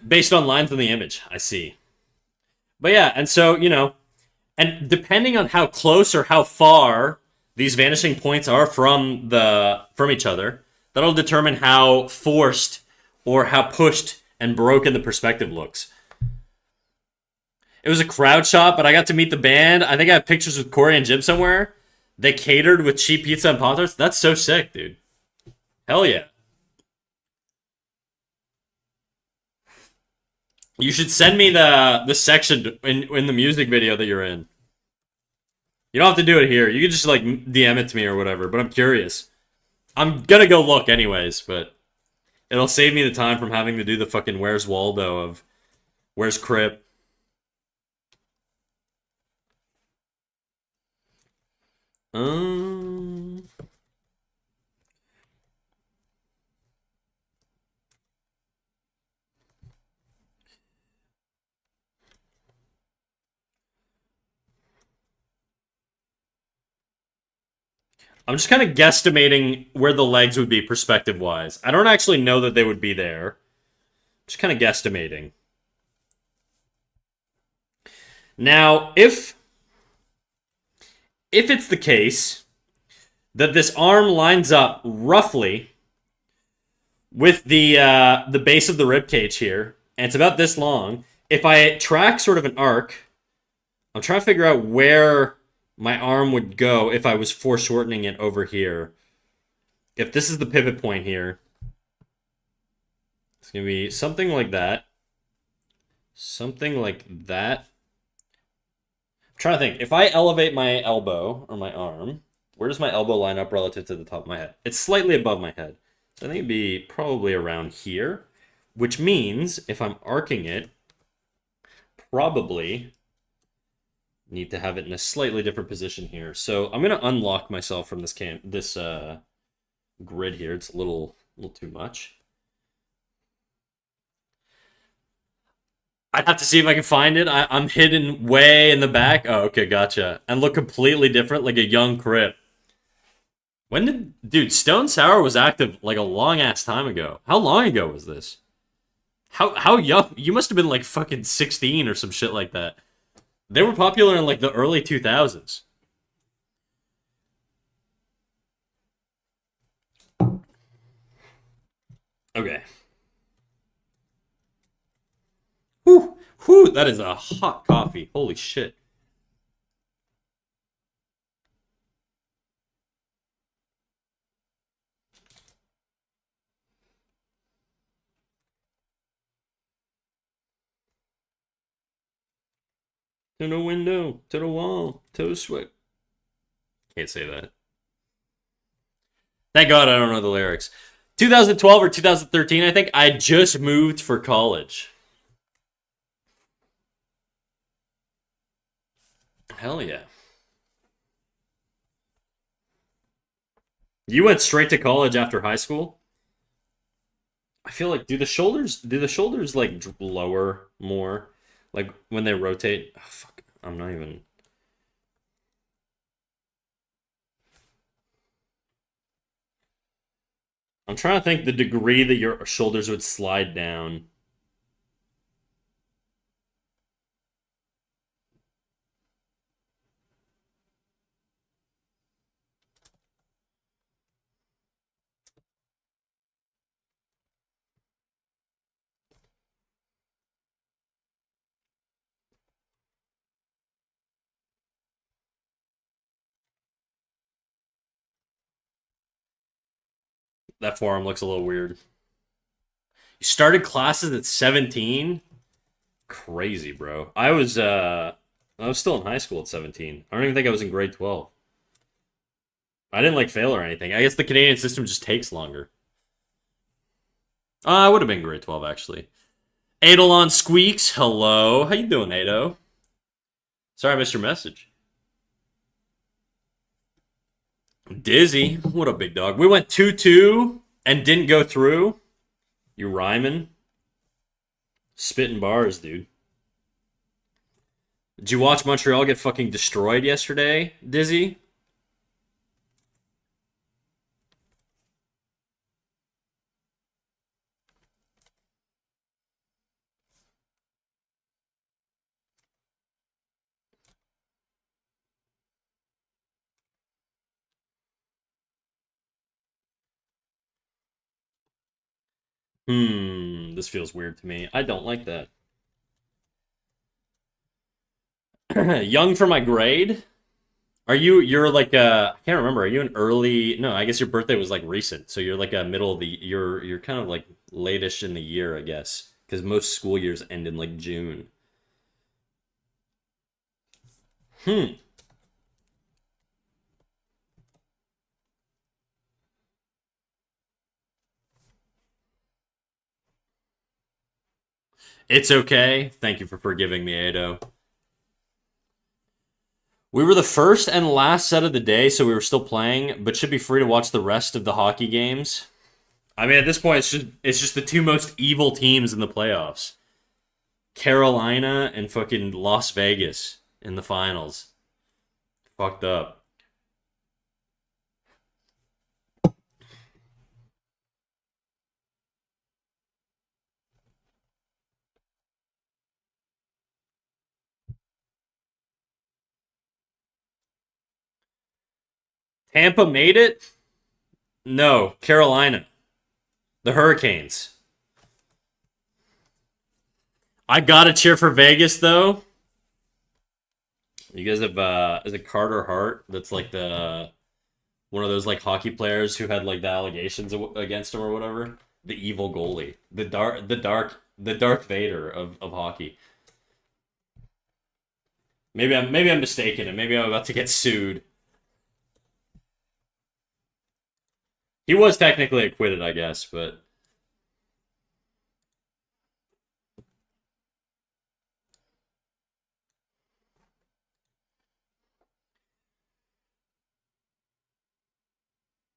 Based on lines in the image, I see. But yeah, and so, and depending on how close or how far these vanishing points are from each other, that'll determine how forced or how pushed and broken the perspective looks. It was a crowd shot, but I got to meet the band. I think I have pictures with Corey and Jim somewhere. They catered with cheap pizza and Pop-Tarts. That's so sick, dude. Hell yeah. You should send me the section in the music video that you're in. You don't have to do it here. You can just like DM it to me or whatever, but I'm curious. I'm gonna go look anyways, but it'll save me the time from having to do the fucking Where's Waldo of Where's Crip. Um I'm just kind of guesstimating where the legs would be perspective-wise. I don't actually know that they would be there. Just kind of guesstimating. Now, if it's the case that this arm lines up roughly with the base of the rib cage here, and it's about this long, if I track sort of an arc, I'm trying to figure out where my arm would go if I was foreshortening it over here. If this is the pivot point here, it's going to be something like that. Something like that. I'm trying to think. If I elevate my elbow or my arm, where does my elbow line up relative to the top of my head? It's slightly above my head. So I think it'd be probably around here, which means if I'm arcing it, probably need to have it in a slightly different position here. So I'm going to unlock myself from this grid here. It's a little too much. I'd have to see if I can find it. I'm hidden way in the back. Oh, okay, gotcha. And look completely different, like a young Crip. When did... Dude, Stone Sour was active like a long-ass time ago. How long ago was this? How young? You must have been like fucking 16 or some shit like that. They were popular in like the early 2000s. Okay. Whew, whew, that is a hot coffee. Holy shit. To the window, to the wall, to the sweat. Can't say that. Thank God I don't know the lyrics. 2012 or 2013, I think. I just moved for college. Hell yeah. You went straight to college after high school? I feel like do the shoulders like lower more? Like when they rotate? Oh, fuck. I'm not even. I'm trying to think the degree that your shoulders would slide down. That forearm looks a little weird. You started classes at 17? Crazy, bro. I was still in high school at 17. I don't even think I was in grade 12. I didn't like fail or anything. I guess the Canadian system just takes longer. I would have been grade 12 actually. Eidolon Squeaks, hello. How you doing, Ado? Sorry I missed your message. Dizzy, what up, big dog? We went 2-2 and didn't go through. You rhyming? Spitting bars, dude. Did you watch Montreal get fucking destroyed yesterday, Dizzy? This feels weird to me. I don't like that. Young for my grade? You're like I can't remember. Are you an early? No, I guess your birthday was like recent. So you're like a middle of the you're kind of like late-ish in the year, I guess. Because most school years end in like June. Hmm. It's okay. Thank you for forgiving me, Ado. We were the first and last set of the day, so we were still playing, but should be free to watch the rest of the hockey games. I mean, at this point, it's just the two most evil teams in the playoffs: Carolina and fucking Las Vegas in the finals. Fucked up. Tampa made it? No, Carolina. The Hurricanes. I gotta cheer for Vegas though. You guys have is it Carter Hart? That's like the one of those like hockey players who had like the allegations against him or whatever. The evil goalie, the Darth Vader of hockey. Maybe I'm mistaken, and maybe I'm about to get sued. He was technically acquitted, I guess, but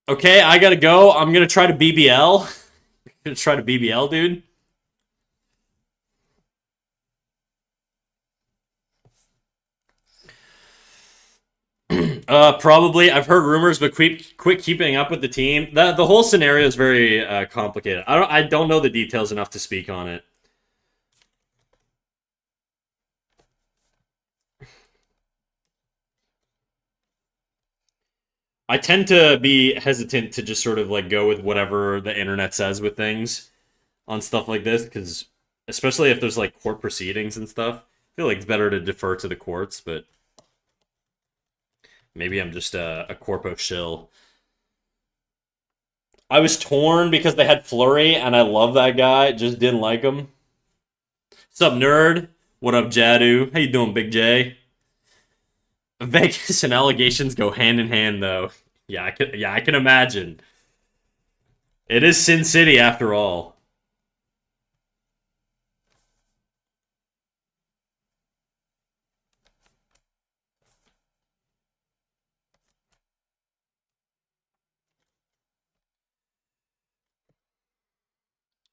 okay, I gotta go. I'm gonna try to BBL. Gonna try to BBL, dude. Probably. I've heard rumors, but quit keeping up with the team. The whole scenario is very complicated. I don't know the details enough to speak on it. I tend to be hesitant to just sort of like go with whatever the internet says with things on stuff like this, because especially if there's like court proceedings and stuff, I feel like it's better to defer to the courts. But maybe I'm just a corpo shill. I was torn because they had Flurry, and I love that guy. Just didn't like him. What's up, nerd? What up, Jadu? How you doing, Big J? Vegas and allegations go hand in hand, though. Yeah, I can imagine. It is Sin City after all.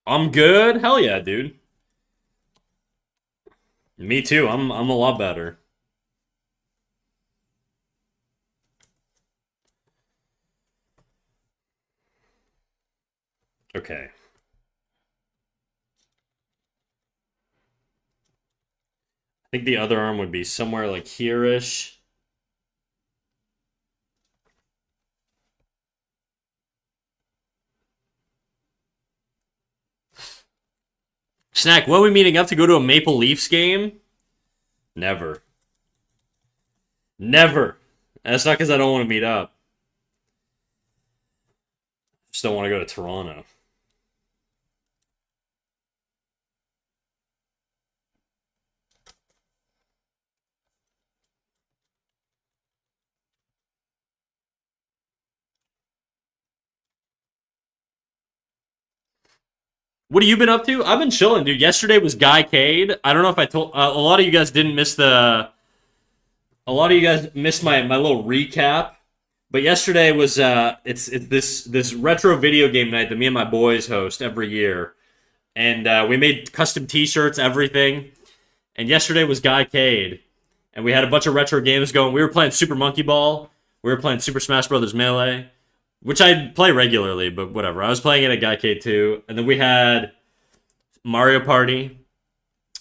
I'm good. Hell yeah, dude. Me too. I'm a lot better. Okay. I think the other arm would be somewhere like here-ish. Snack, when are we meeting up to go to a Maple Leafs game? Never. Never. That's not because I don't want to meet up. Just don't want to go to Toronto. What have you been up to? I've been chilling, dude. Yesterday was Guy Cade. I don't know if I told a lot of you guys didn't miss the. A lot of you guys missed my little recap. But yesterday was it's this retro video game night that me and my boys host every year, and we made custom T-shirts, everything. And yesterday was Guy Cade, and we had a bunch of retro games going. We were playing Super Monkey Ball, we were playing Super Smash Brothers Melee, which I play regularly, but whatever. I was playing it at Guy Cade too, and then we had Mario Party.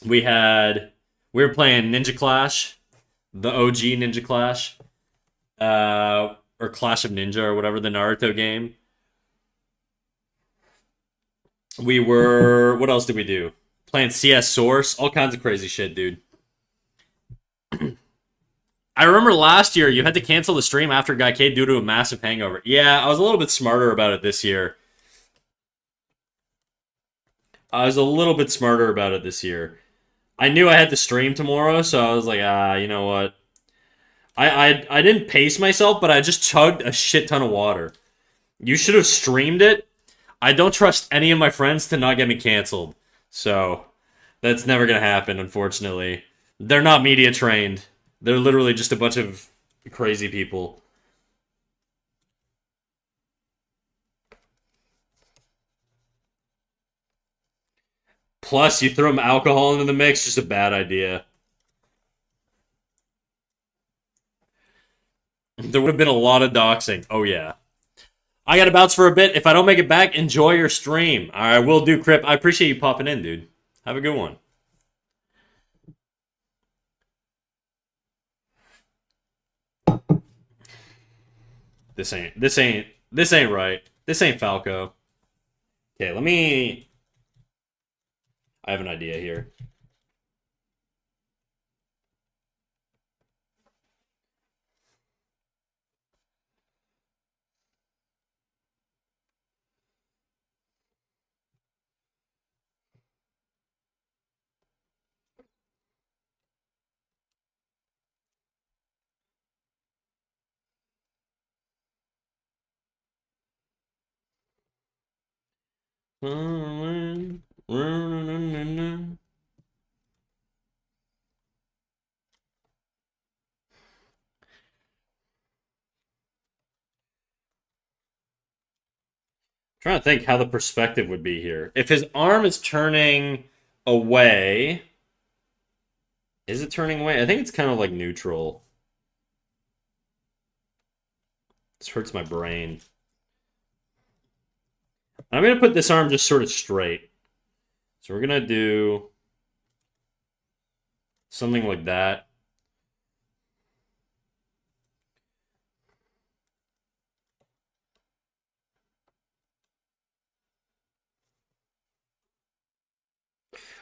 We were playing Ninja Clash, the OG Ninja Clash, or Clash of Ninja or whatever, the Naruto game. We were what else did we do? Playing CS Source, all kinds of crazy shit, dude. I remember last year you had to cancel the stream after Guy Cade due to a massive hangover. Yeah, I was a little bit smarter about it this year. I was a little bit smarter about it this year. I knew I had to stream tomorrow, so I was like, you know what? I didn't pace myself, but I just chugged a shit ton of water. You should have streamed it. I don't trust any of my friends to not get me canceled. So that's never gonna happen, unfortunately. They're not media trained. They're literally just a bunch of crazy people. Plus, you throw alcohol into the mix, just a bad idea. There would have been a lot of doxing. Oh, yeah. I gotta bounce for a bit. If I don't make it back, enjoy your stream. Alright, will do, Crip. I appreciate you popping in, dude. Have a good one. This ain't right. This ain't Falco. Okay, let me. I have an idea here. Trying to think how the perspective would be here. If his arm is turning away, is it turning away? I think it's kind of like neutral. This hurts my brain. I'm going to put this arm just sort of straight. So we're going to do something like that.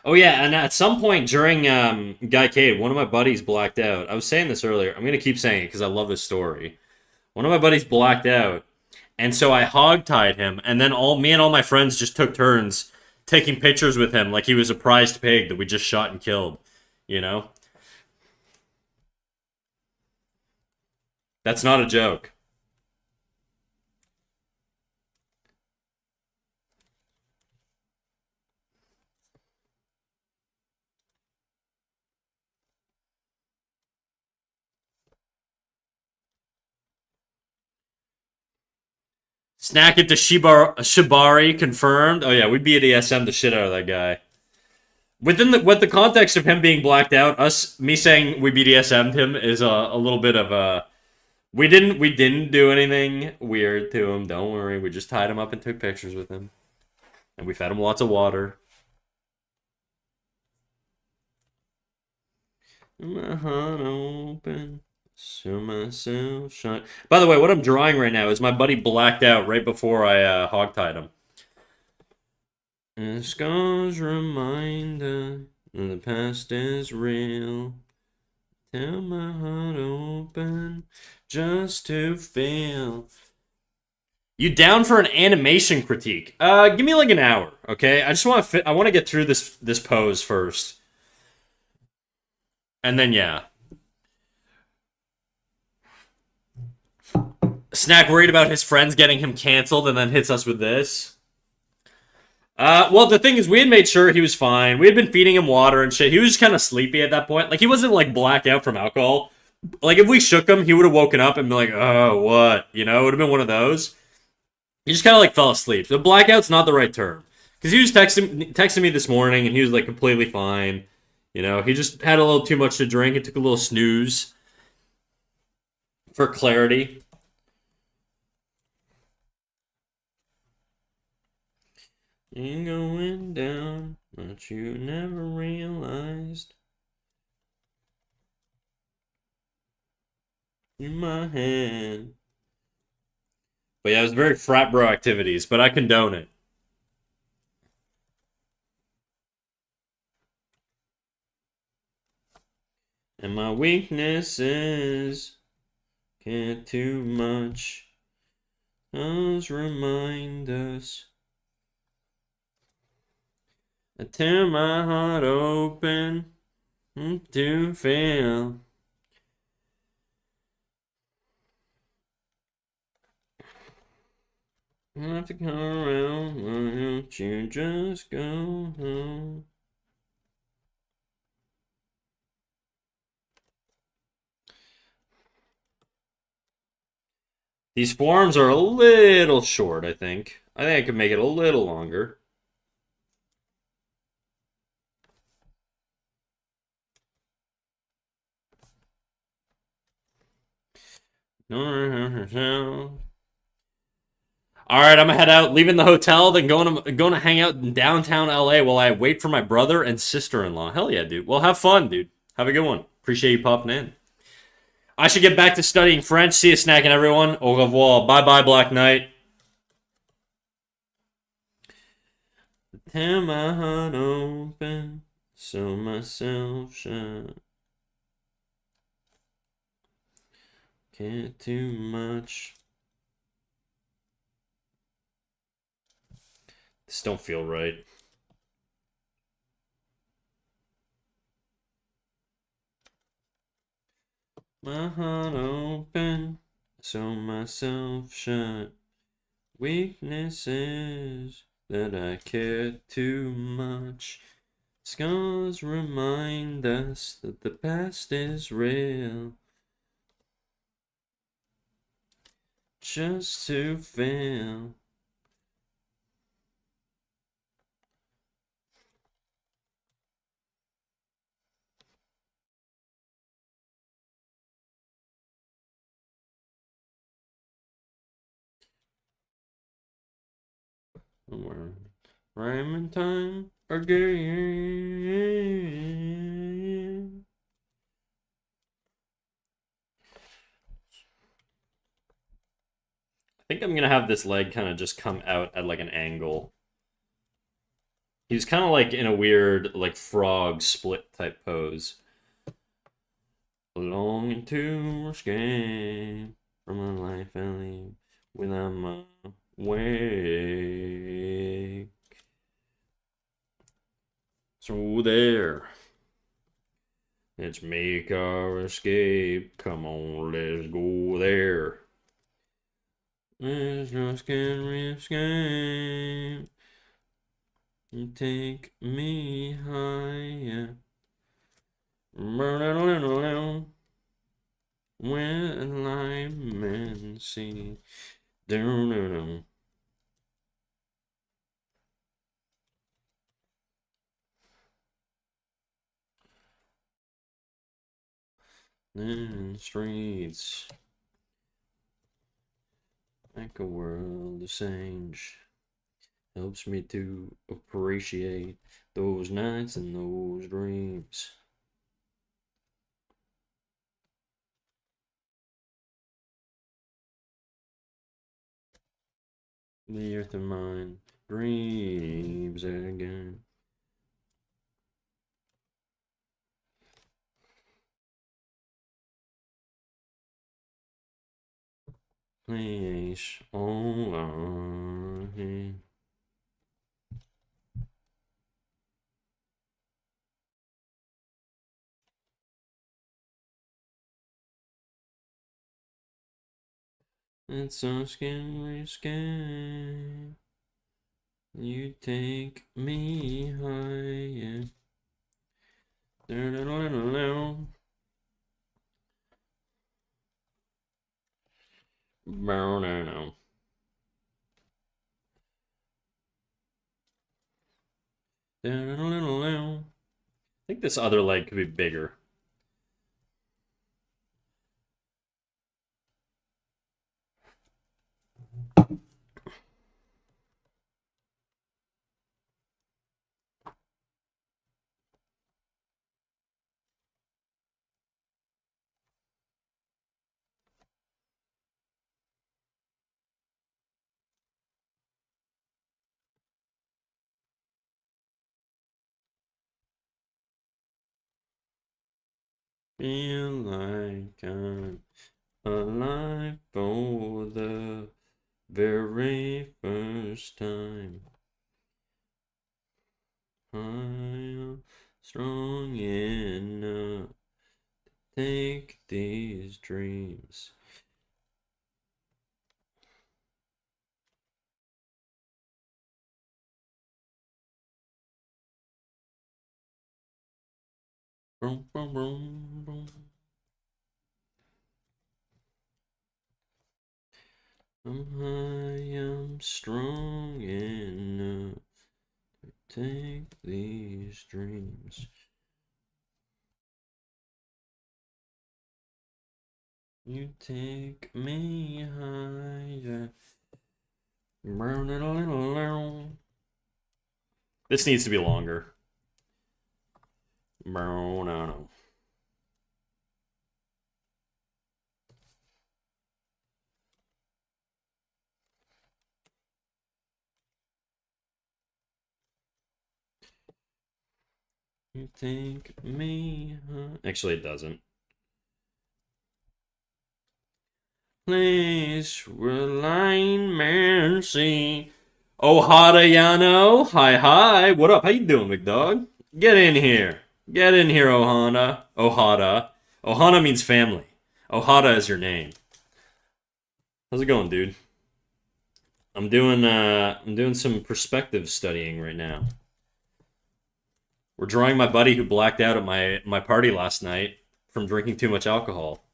Oh yeah, and at some point during Guycade, one of my buddies blacked out. I was saying this earlier. I'm going to keep saying it because I love this story. One of my buddies blacked out, and so I hogtied him, and then me and all my friends just took turns taking pictures with him like he was a prized pig that we just shot and killed, you know? That's not a joke. Snack it to Shibari confirmed. Oh yeah, we BDSM the shit out of that guy. With the context of him being blacked out, me saying we BDSM'd him is a little bit of a. We didn't do anything weird to him. Don't worry, we just tied him up and took pictures with him, and we fed him lots of water. My heart open. Show myself shine. By the way, what I'm drawing right now is my buddy blacked out right before I hogtied him. And scars remind us the past is real. Tell my heart open just to feel. You down for an animation critique? Give me like an hour, okay? I just want to I want to get through this pose first, and then yeah. Snack worried about his friends getting him canceled and then hits us with this. Well, the thing is, we had made sure he was fine. We had been feeding him water and shit. He was just kind of sleepy at that point. Like, he wasn't, like, blacked out from alcohol. Like, if we shook him, he would have woken up and been like, oh, what? You know, it would have been one of those. He just kind of, like, fell asleep. So blackout's not the right term. Because he was texting me this morning, and he was, like, completely fine. You know, he just had a little too much to drink and took a little snooze. For clarity. You're going down, but you never realized. In my head. But yeah, it was very frat bro activities, but I condone it. And my weaknesses can't too much. Those remind us. I tear my heart open to feel. I have to come around, why don't you just go home? These forearms are a little short, I think. I think I could make it a little longer. Alright, I'm gonna head out, leaving the hotel, then going to hang out in downtown LA while I wait for my brother and sister-in-law. Hell yeah, dude. Well, have fun, dude. Have a good one. Appreciate you popping in. I should get back to studying French. See you snacking, everyone. Au revoir. Bye-bye, Black Knight. Tear my heart open, so myself shut. Can't do much. This don't feel right. My heart open, so myself shut. Weaknesses that I care too much. Scars remind us that the past is real. Just to fail. Rhyme and time again. I think I'm gonna have this leg kind of just come out at like an angle. He's kind of like in a weird like frog split type pose. Longing to escape from a life I live without my way. So there. Let's make our escape. Come on, let's go there. Let's just get escape. Take me higher. When I'm in sea. In streets like a world of change helps me to appreciate those nights and those dreams. The earth of mine dreams again. Place all our hand. It's so scary, scary. You take me higher. I think this other leg could be bigger. Feel like I'm alive for the very first time. I'm strong enough to take these dreams. Boom, boom, boom, boom. I'm strong enough to take these dreams. You take me higher. This needs to be longer. You think me, huh? Actually, it doesn't. Place where line man see. Ohada Yano. Hi, hi. What up? How you doing, big dog? Get in here. Get in here, Ohana. Ohada. Ohana means family. Ohada is your name. How's it going, dude? I'm doing some perspective studying right now. We're drawing my buddy who blacked out at my party last night from drinking too much alcohol.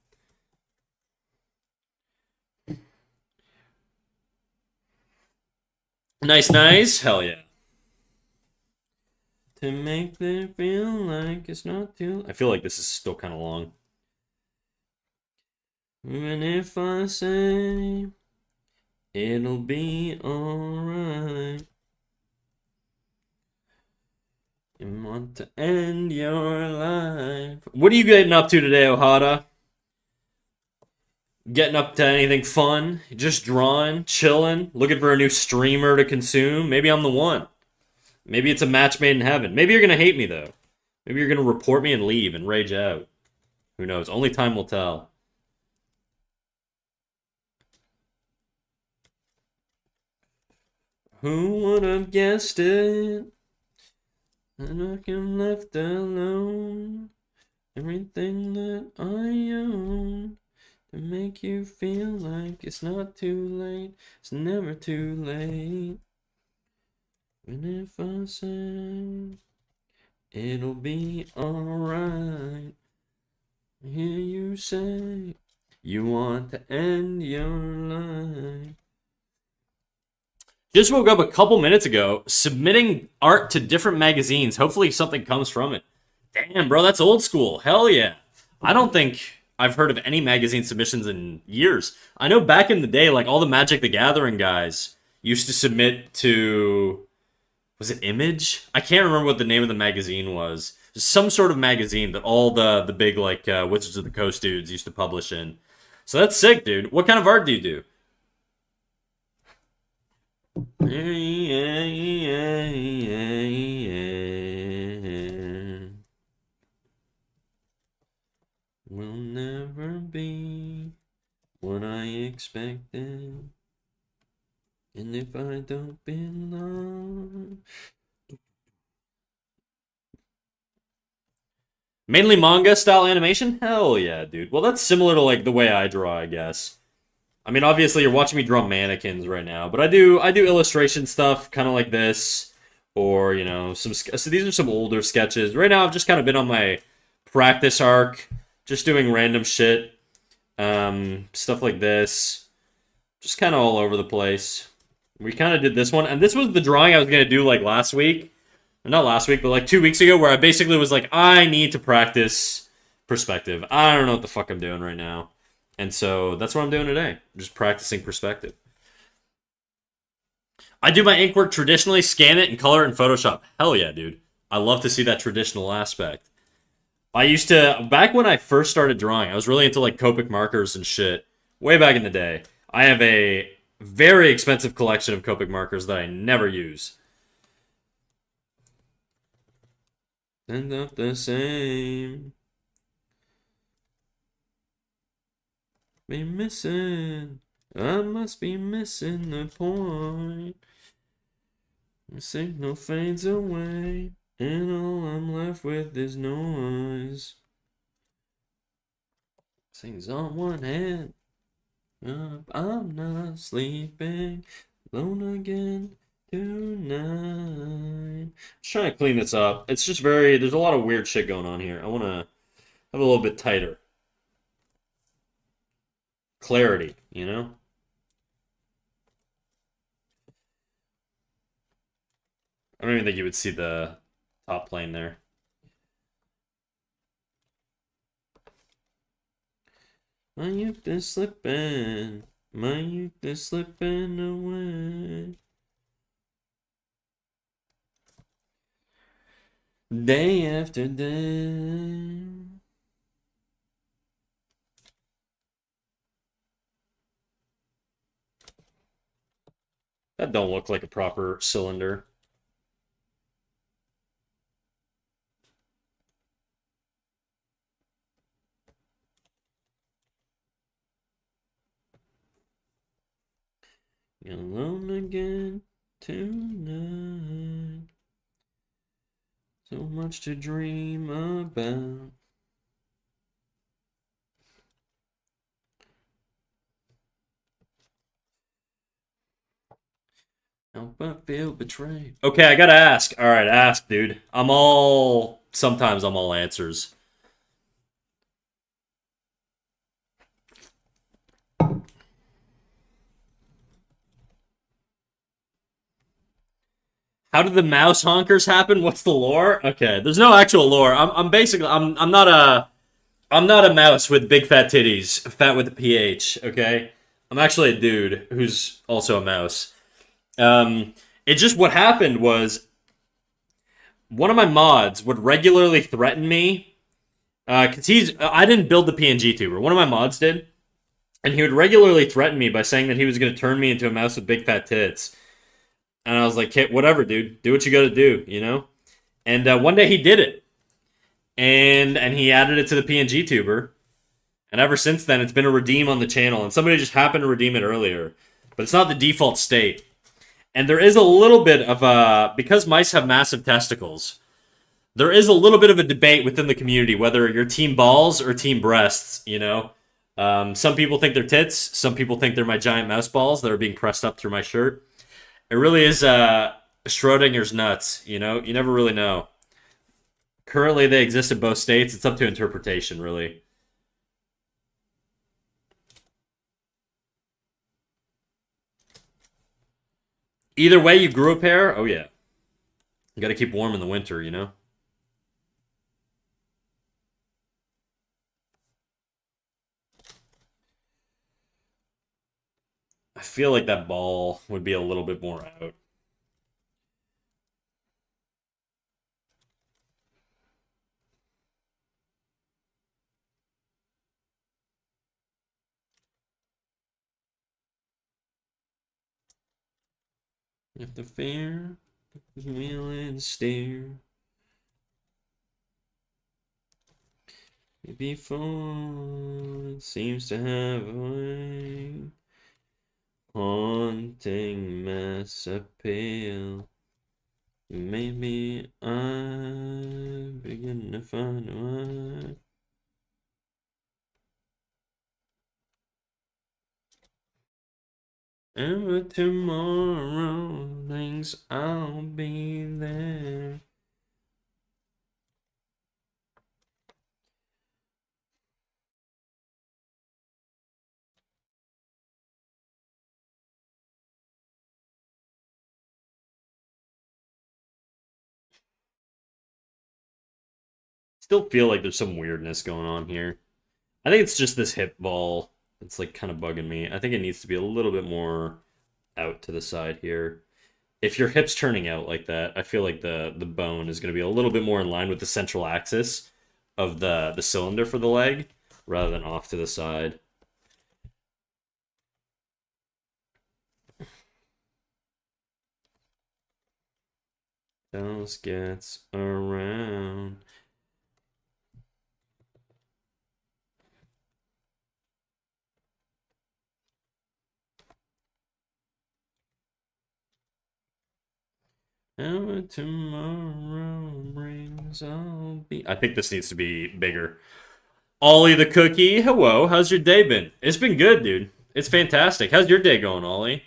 Nice, nice. Hell yeah. To make them feel like it's not too... I feel like this is still kind of long. Even if I say it'll be alright. You want to end your life. What are you getting up to today, Ohada? Getting up to anything fun? Just drawing, chilling, looking for a new streamer to consume? Maybe I'm the one. Maybe it's a match made in heaven. Maybe you're gonna hate me, though. Maybe you're gonna report me and leave and rage out. Who knows? Only time will tell. Who would have guessed it? And I am left alone. Everything that I own to make you feel like it's not too late. It's never too late. And if I say it'll be alright, I hear you say you want to end your life. Just woke up a couple minutes ago, submitting art to different magazines. Hopefully something comes from it. Damn, bro, that's old school. Hell yeah. I don't think I've heard of any magazine submissions in years. I know back in the day, like all the Magic the Gathering guys used to submit to... Was it Image? I can't remember what the name of the magazine was. Some sort of magazine that all the big like Wizards of the Coast dudes used to publish in. So that's sick, dude. What kind of art do you do? Will never be what I expected. And if I don't belong... Mainly manga style animation? Hell yeah, dude. Well, that's similar to like the way I draw, I guess. I mean, obviously you're watching me draw mannequins right now, but I do illustration stuff kind of like this, or you know, so these are some older sketches. Right now, I've just kind of been on my practice arc, just doing random shit, stuff like this, just kind of all over the place. We kind of did this one, and this was the drawing I was gonna do like last week, not last week, but like 2 weeks ago, where I basically was like, I need to practice perspective. I don't know what the fuck I'm doing right now. And so that's what I'm doing today. I'm just practicing perspective. I do my ink work traditionally, scan it, and color it in Photoshop. Hell yeah, dude. I love to see that traditional aspect. I used to, back when I first started drawing, I was really into like Copic markers and shit. Way back in the day. I have a very expensive collection of Copic markers that I never use. End up the same. Be missing. I must be missing the point. The signal fades away, and all I'm left with is noise. Sings on one hand. I'm not sleeping alone again tonight. Just trying to clean this up. It's just there's a lot of weird shit going on here. I want to have a little bit tighter clarity, you know? I don't even think you would see the top plane there. My youth is slipping. My youth is slipping away. Day after day. That don't look like a proper cylinder. Alone again tonight. So much to dream about. How I feel betrayed. Okay, I gotta ask. All right, ask, dude. Sometimes I'm all answers. How did the mouse honkers happen? What's the lore? Okay, there's no actual lore. I'm basically I'm not a mouse with big fat titties, fat with a ph. Okay, I'm actually a dude who's also a mouse. Um, it just what happened was one of my mods would regularly threaten me because I didn't build the PNG tuber. One of my mods did, and he would regularly threaten me by saying that he was going to turn me into a mouse with big fat tits. And I was like, hey, whatever, dude, do what you got to do, you know. And one day he did it, and he added it to the PNG tuber. And ever since then, it's been a redeem on the channel, and somebody just happened to redeem it earlier, but it's not the default state. And there is a little bit of a because mice have massive testicles. There is a little bit of a debate within the community whether you're team balls or team breasts. You know, some people think they're tits. Some people think they're my giant mouse balls that are being pressed up through my shirt. It really is Schrodinger's nuts. You know, you never really know. Currently, they exist in both states. It's up to interpretation, really. Either way, you grew a pair. Oh yeah, you got to keep warm in the winter. You know. I feel like that ball would be a little bit more out. If the fear, wheel and steer. Before it seems to have a way, haunting mass appeal. Maybe I begin to find a way. And tomorrow thinks I'll be there. Still feel like there's some weirdness going on here. I think it's just this hip ball that's like kind of bugging me. I think it needs to be a little bit more out to the side here. If your hip's turning out like that, I feel like the bone is going to be a little bit more in line with the central axis of the cylinder for the leg rather than off to the side. Else gets around. And tomorrow brings, I'll be. I think this needs to be bigger. Ollie the cookie, hello. How's your day been? It's been good, dude. It's fantastic. How's your day going, Ollie?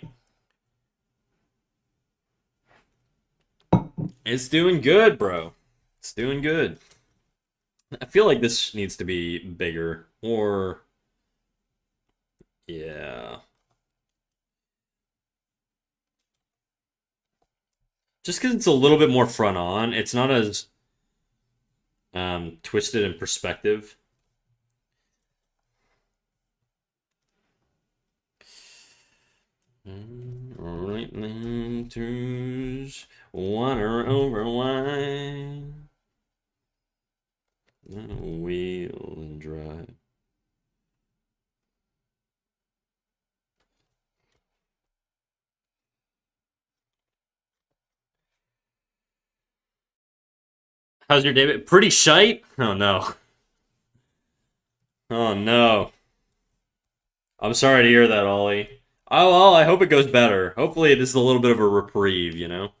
It's doing good, bro. It's doing good. I feel like this needs to be bigger. Or, yeah. Just because it's a little bit more front on, it's not as twisted in perspective. Right then, twos, water over wine. Wheel and drive. How's your day been? Pretty shite? Oh no. Oh no. I'm sorry to hear that, Ollie. Oh, well, I hope it goes better. Hopefully it is a little bit of a reprieve, you know?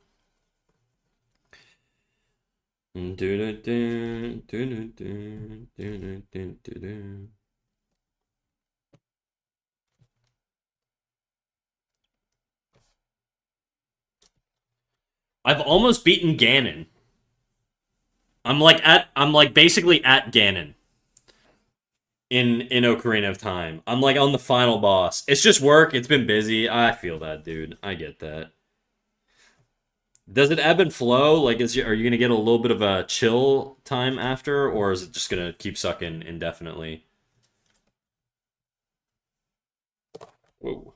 I've almost beaten Ganon. I'm like basically at Ganon in Ocarina of Time. I'm like on the final boss. It's just work. It's been busy. I feel that, dude. I get that. Does it ebb and flow? Like, are you gonna get a little bit of a chill time after, or is it just gonna keep sucking indefinitely? Whoa.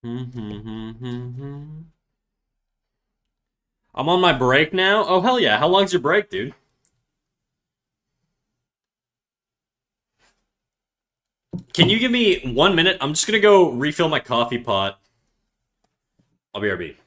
I'm on my break now. Oh hell yeah! How long's your break, dude? Can you give me 1 minute? I'm just gonna go refill my coffee pot. I'll be RB.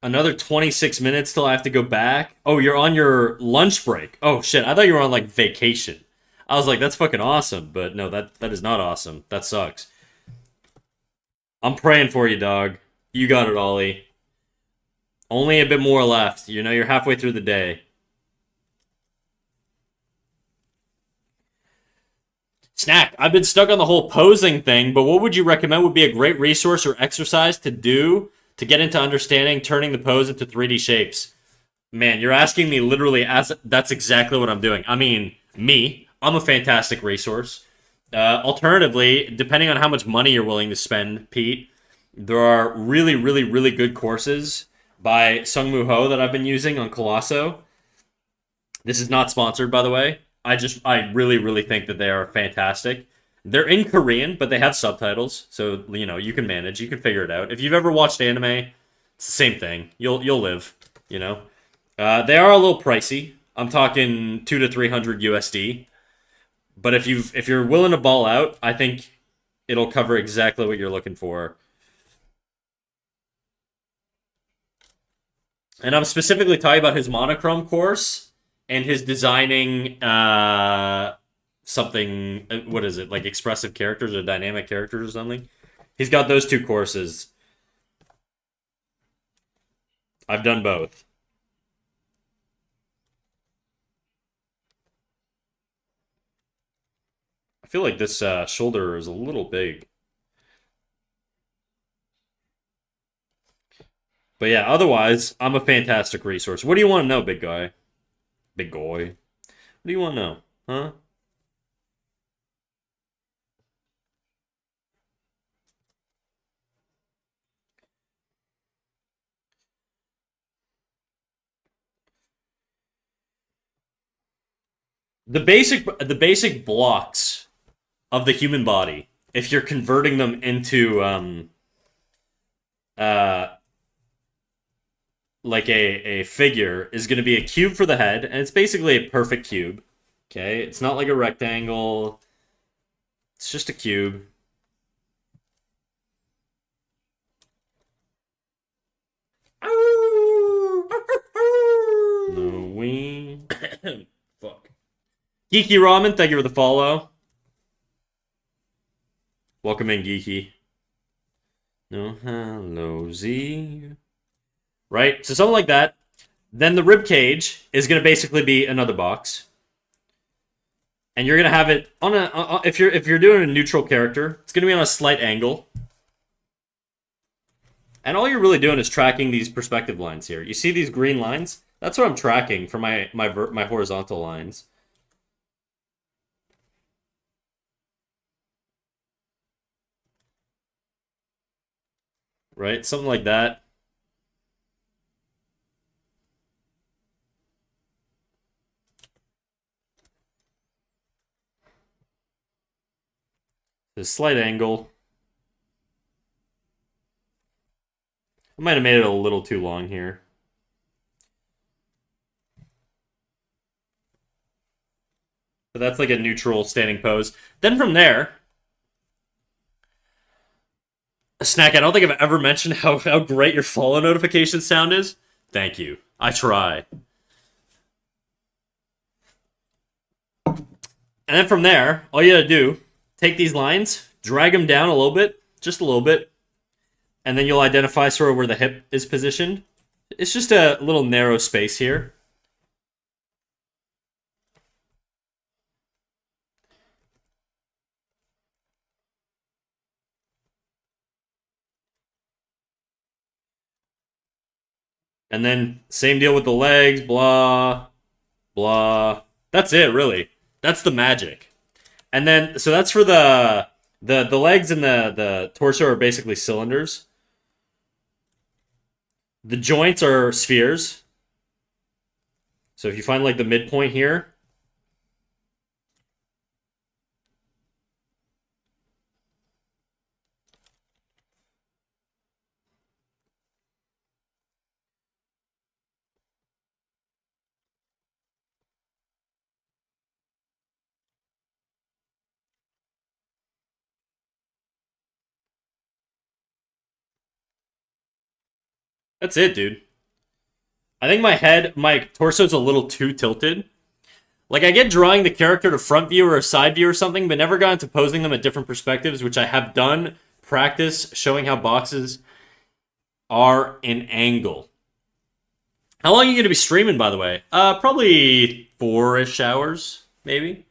Another 26 minutes till I have to go back. Oh, you're on your lunch break. Oh shit, I thought you were on like vacation. I was like, that's fucking awesome, but no, that is not awesome. That sucks. I'm praying for you, dog. You got it, Ollie. Only a bit more left. You know, you're halfway through the day. Snack, I've been stuck on the whole posing thing, but what would you recommend would be a great resource or exercise to do to get into understanding turning the pose into 3D shapes? Man, you're asking me literally as that's exactly what I'm doing. I mean, I'm a fantastic resource. Alternatively, depending on how much money you're willing to spend, Pete, there are really, really, really good courses by Sungmu Ho that I've been using on Colosso. This is not sponsored, by the way. I really, really think that they are fantastic. They're in Korean, but they have subtitles, so you know you can manage, you can figure it out. If you've ever watched anime, it's the same thing. You'll live, you know. They are a little pricey. I'm talking 200 to 300 USD. But if you're willing to ball out, I think it'll cover exactly what you're looking for. And I'm specifically talking about his monochrome course and his designing something. What is it, like expressive characters or dynamic characters or something? He's got those two courses. I've done both. I feel like this shoulder is a little big. But yeah, otherwise, I'm a fantastic resource. What do you want to know, big guy? Big boy. What do you want to know? Huh? The basic blocks of the human body, if you're converting them into uh like a figure, is going to be a cube for the head, and it's basically a perfect cube. Okay, it's not like a rectangle. It's just a cube. No we. Fuck. Geeky Ramen, thank you for the follow. Welcome in, Geeky. No, hello, Z. Right? So something like that. Then the rib cage is going to basically be another box, and you're going to have it on a if you're doing a neutral character, it's going to be on a slight angle. And all you're really doing is tracking these perspective lines here. You see these green lines? That's what I'm tracking for my horizontal lines. Right? Something like that. The slight angle. I might have made it a little too long here. But that's like a neutral standing pose. Then from there, Snack, I don't think I've ever mentioned how great your follow notification sound is. Thank you. I try. And then from there, all you gotta do, take these lines, drag them down a little bit, just a little bit, and then you'll identify sort of where the hip is positioned. It's just a little narrow space here. And then same deal with the legs, blah, blah. That's it, really. That's the magic. And then, so that's for the legs and the torso are basically cylinders. The joints are spheres. So if you find like the midpoint here, that's it, dude. I think my torso's a little too tilted. Like, I get drawing the character to front view or a side view or something, but never got into posing them at different perspectives, which I have done practice showing how boxes are an angle. How long are you going to be streaming, by the way? Probably 4-ish hours, maybe.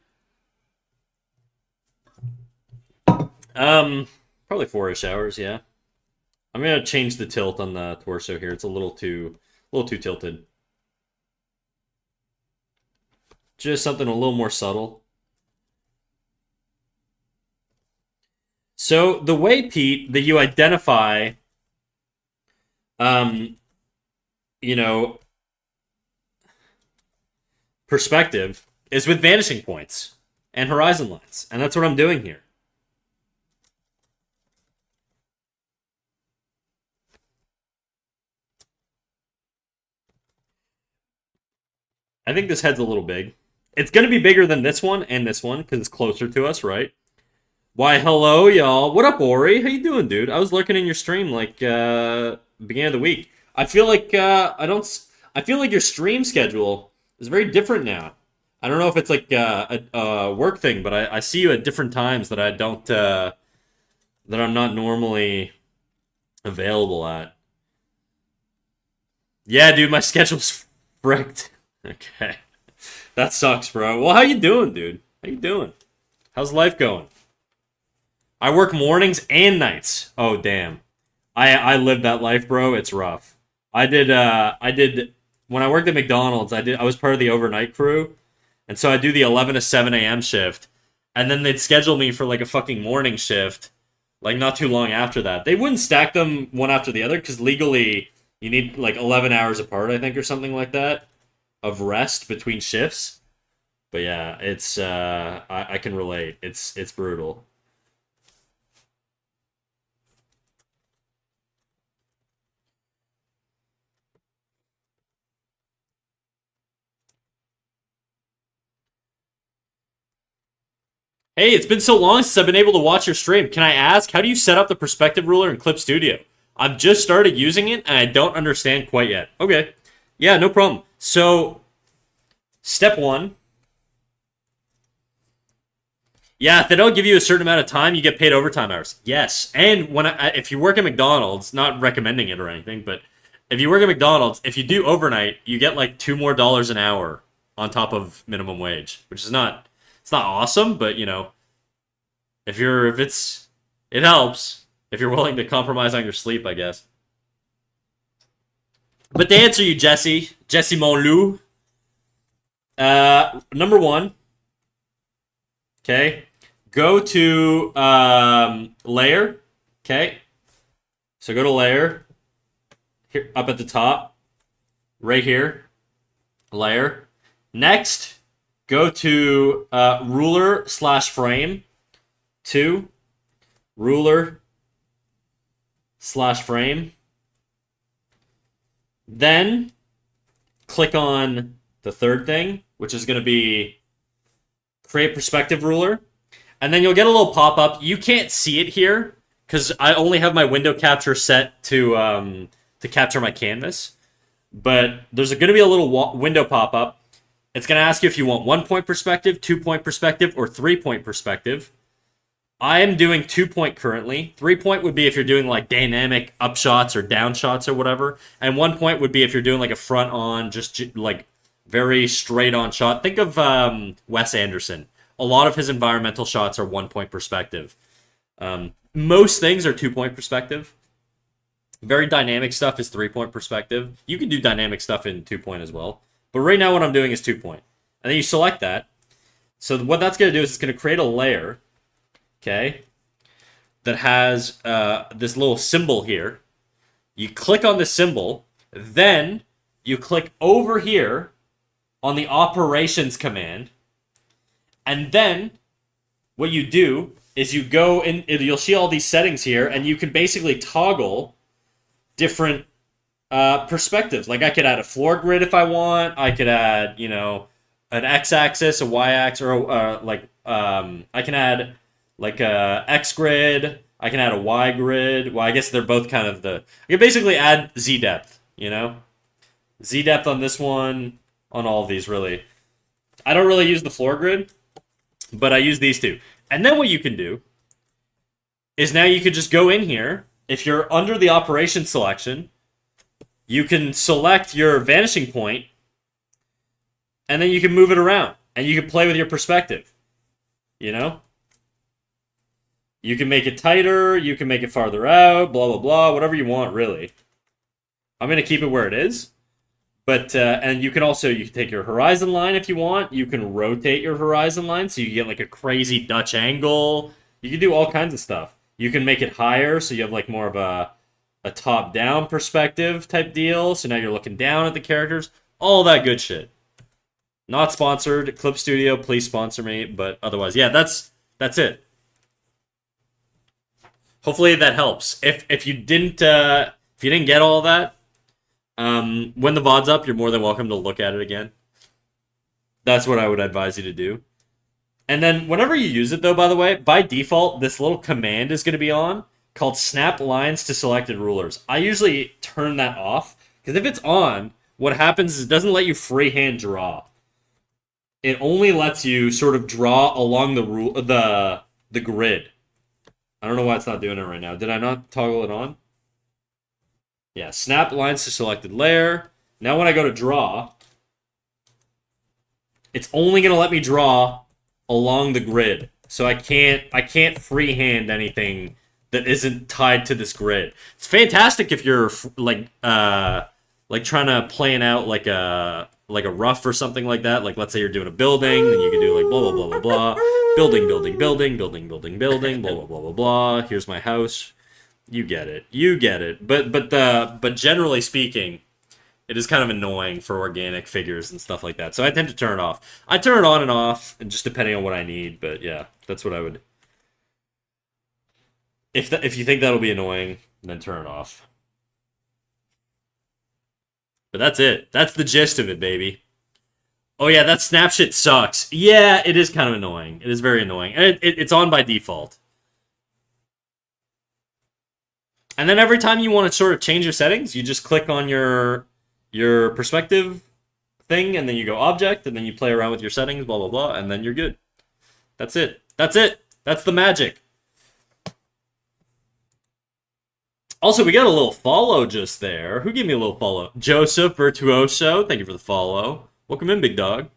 Probably 4-ish hours, yeah. I'm going to change the tilt on the torso here. It's a little too tilted. Just something a little more subtle. So the way, Pete, that you identify, you know, perspective is with vanishing points and horizon lines. And that's what I'm doing here. I think this head's a little big. It's going to be bigger than this one and this one because it's closer to us, right? Why, hello, y'all. What up, Ori? How you doing, dude? I was lurking in your stream like beginning of the week. I feel like I feel like your stream schedule is very different now. I don't know if it's like a work thing, but I see you at different times that I don't that I'm not normally available at. Yeah, dude, my schedule's fricked. Okay. That sucks, bro. Well, how you doing, dude? How you doing? How's life going? I work mornings and nights. Oh, damn. I live that life, bro. It's rough. I did when I worked at McDonald's, I was part of the overnight crew. And so I do the 11 to 7 a.m. shift. And then they'd schedule me for like a fucking morning shift, like not too long after that. They wouldn't stack them one after the other because legally you need like 11 hours apart, I think, or something like that, of rest between shifts. But yeah, it's I can relate. It's brutal. Hey, it's been so long since I've been able to watch your stream. Can I ask, how do you set up the perspective ruler in Clip Studio? I've just started using it, and I don't understand quite yet. Okay. Yeah, no problem. So, step one. Yeah, if they don't give you a certain amount of time, you get paid overtime hours. Yes. And if you work at McDonald's, not recommending it or anything, but if you work at McDonald's, if you do overnight, you get like $2 more an hour on top of minimum wage, which is not it's not awesome, but you know, it helps if you're willing to compromise on your sleep, I guess. But to answer you, Jesse Monlou, number one, okay, go to layer, okay, so go to layer, here up at the top, right here, layer. Next, go to ruler slash frame, 2, ruler slash frame. Then click on the third thing, which is going to be create perspective ruler. And then you'll get a little pop-up. You can't see it here because I only have my window capture set to capture my canvas. But there's going to be a little window pop-up. It's going to ask you if you want 1-point perspective, 2-point perspective, or 3-point perspective. I am doing 2-point currently. 3-point would be if you're doing like dynamic up shots or down shots or whatever. And 1-point would be if you're doing like a front on, just like very straight on shot. Think of Wes Anderson. A lot of his environmental shots are 1-point perspective. Most things are 2-point perspective. Very dynamic stuff is 3-point perspective. You can do dynamic stuff in 2-point as well. But right now what I'm doing is 2-point. And then you select that. So what that's going to do is it's going to create a layer, okay, that has this little symbol here. You click on the symbol, then you click over here on the operations command, and then what you do is you go in, you'll see all these settings here, and you can basically toggle different perspectives. Like I could add a floor grid if I want. I could add, you know, an x-axis, a y-axis, or I can add like a x grid. I can add a y grid. Well, I guess they're both kind of I can basically add z depth. You know, z depth on this one, on all of these really. I don't really use the floor grid, but I use these two. And then what you can do is now you could just go in here. If you're under the operation selection, you can select your vanishing point, and then you can move it around, and you can play with your perspective. You know? You can make it tighter, you can make it farther out, blah, blah, blah, whatever you want, really. I'm going to keep it where it is. But, and you can take your horizon line if you want. You can rotate your horizon line so you get like a crazy Dutch angle. You can do all kinds of stuff. You can make it higher so you have like more of a top-down perspective type deal. So now you're looking down at the characters. All that good shit. Not sponsored. Clip Studio, please sponsor me. But otherwise, yeah, that's it. Hopefully that helps. If you didn't get all that, when the VOD's up, you're more than welcome to look at it again. That's what I would advise you to do. And then whenever you use it, though, by the way, by default, this little command is going to be on called Snap Lines to Selected Rulers. I usually turn that off because if it's on, what happens is it doesn't let you freehand draw. It only lets you sort of draw along the grid. I don't know why it's not doing it right now. Did I not toggle it on? Yeah, Snap Lines to Selected Layer. Now when I go to draw, it's only going to let me draw along the grid. So I can't freehand anything that isn't tied to this grid. It's fantastic if you're like trying to plan out like a rough or something like that. Like let's say you're doing a building, then you can do like blah blah blah blah blah. Building, blah blah blah blah blah. Here's my house. You get it. But generally speaking, it is kind of annoying for organic figures and stuff like that. So I tend to turn it off. I turn it on and off, and just depending on what I need. But yeah, that's what I would. If you think that'll be annoying, then turn it off. But that's it. That's the gist of it, baby. Oh yeah, that snap shit sucks. Yeah, it is kind of annoying. It is very annoying. And it's on by default. And then every time you want to sort of change your settings, you just click on your perspective thing, and then you go object, and then you play around with your settings, blah, blah, blah, and then you're good. That's it. That's it. That's the magic. Also, we got a little follow just there. Who gave me a little follow? Joseph Virtuoso. Thank you for the follow. Welcome in, big dog.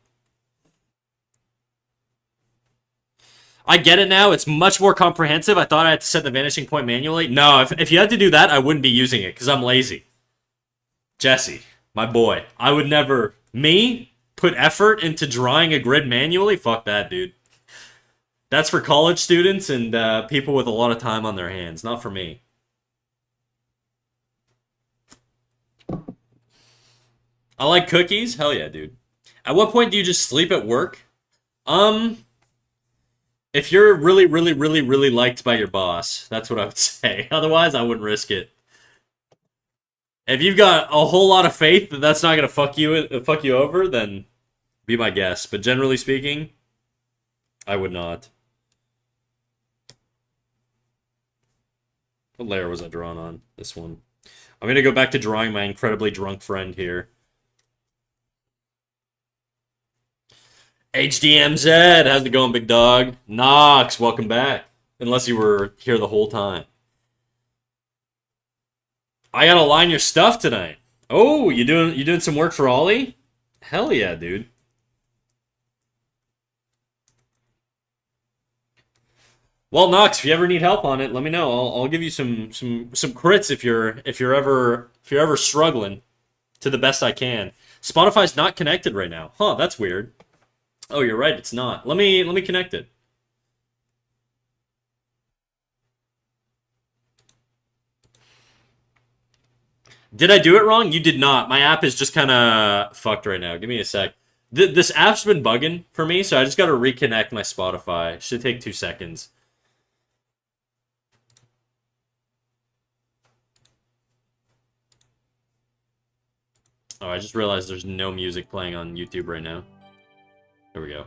I get it now. It's much more comprehensive. I thought I had to set the vanishing point manually. No, if you had to do that, I wouldn't be using it because I'm lazy. Jesse, my boy. I would never... Me? Put effort into drawing a grid manually? Fuck that, dude. That's for college students and people with a lot of time on their hands. Not for me. I like cookies? Hell yeah, dude. At what point do you just sleep at work? If you're really, really, really, really liked by your boss, that's what I would say. Otherwise, I wouldn't risk it. If you've got a whole lot of faith that that's not gonna fuck you over, then be my guest. But generally speaking, I would not. What layer was I drawn on? This one. I'm gonna go back to drawing my incredibly drunk friend here. HDMZ, how's it going, big dog? Knox, welcome back. Unless you were here the whole time. I gotta line your stuff tonight. Oh, you doing some work for Ollie? Hell yeah, dude. Well, Knox, if you ever need help on it, let me know. I'll give you some crits if you're ever struggling, to the best I can. Spotify's not connected right now. Huh, that's weird. Oh, you're right, it's not. Let me connect it. Did I do it wrong? You did not. My app is just kind of fucked right now. Give me a sec. This app's been bugging for me, so I just got to reconnect my Spotify. Should take 2 seconds. Oh, I just realized there's no music playing on YouTube right now. There we go.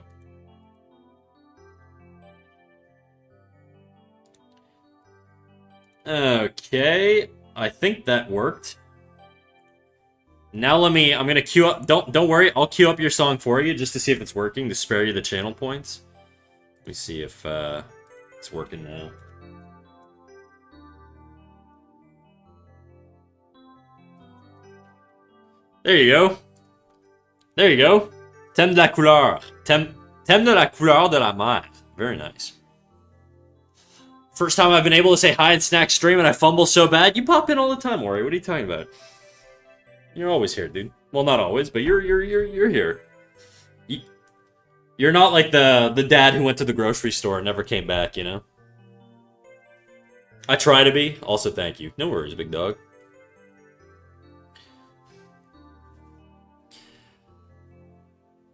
Okay, I think that worked. Now I'm gonna queue up, don't worry, I'll queue up your song for you just to see if it's working, to spare you the channel points. Let me see if it's working now. There you go. There you go. Thème de la couleur. Thème de la couleur de la mer. Very nice. First time I've been able to say hi in Snack stream and I fumble so bad. You pop in all the time, Ori. What are you talking about? You're always here, dude. Well, not always, but you're here. You're not like the dad who went to the grocery store and never came back, you know? I try to be. Also, thank you. No worries, big dog.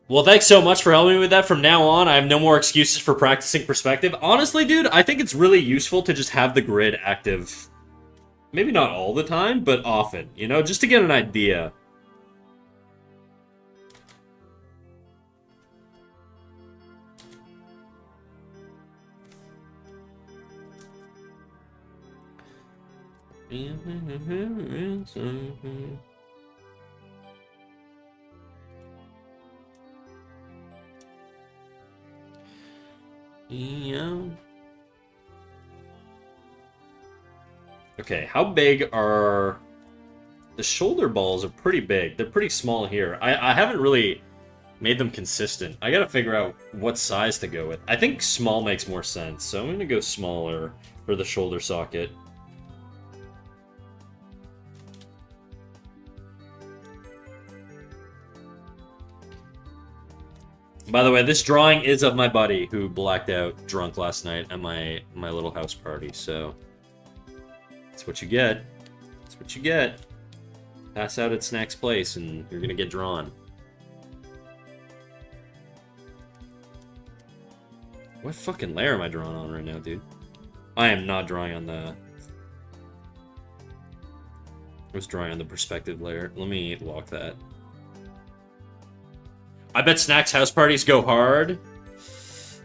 Well, thanks so much for helping me with that. From now on, I have no more excuses for practicing perspective. Honestly, dude, I think it's really useful to just have the grid active. Maybe not all the time, but often, you know, just to get an idea. Yeah. Okay, how big are... The shoulder balls are pretty big. They're pretty small here. I haven't really made them consistent. I gotta figure out what size to go with. I think small makes more sense, so I'm gonna go smaller for the shoulder socket. By the way, this drawing is of my buddy who blacked out drunk last night at my little house party, so... That's what you get. That's what you get. Pass out at Snack's place and you're gonna get drawn. What fucking layer am I drawing on right now, dude? I am not drawing on the... I was drawing on the perspective layer. Let me lock that. I bet Snack's house parties go hard.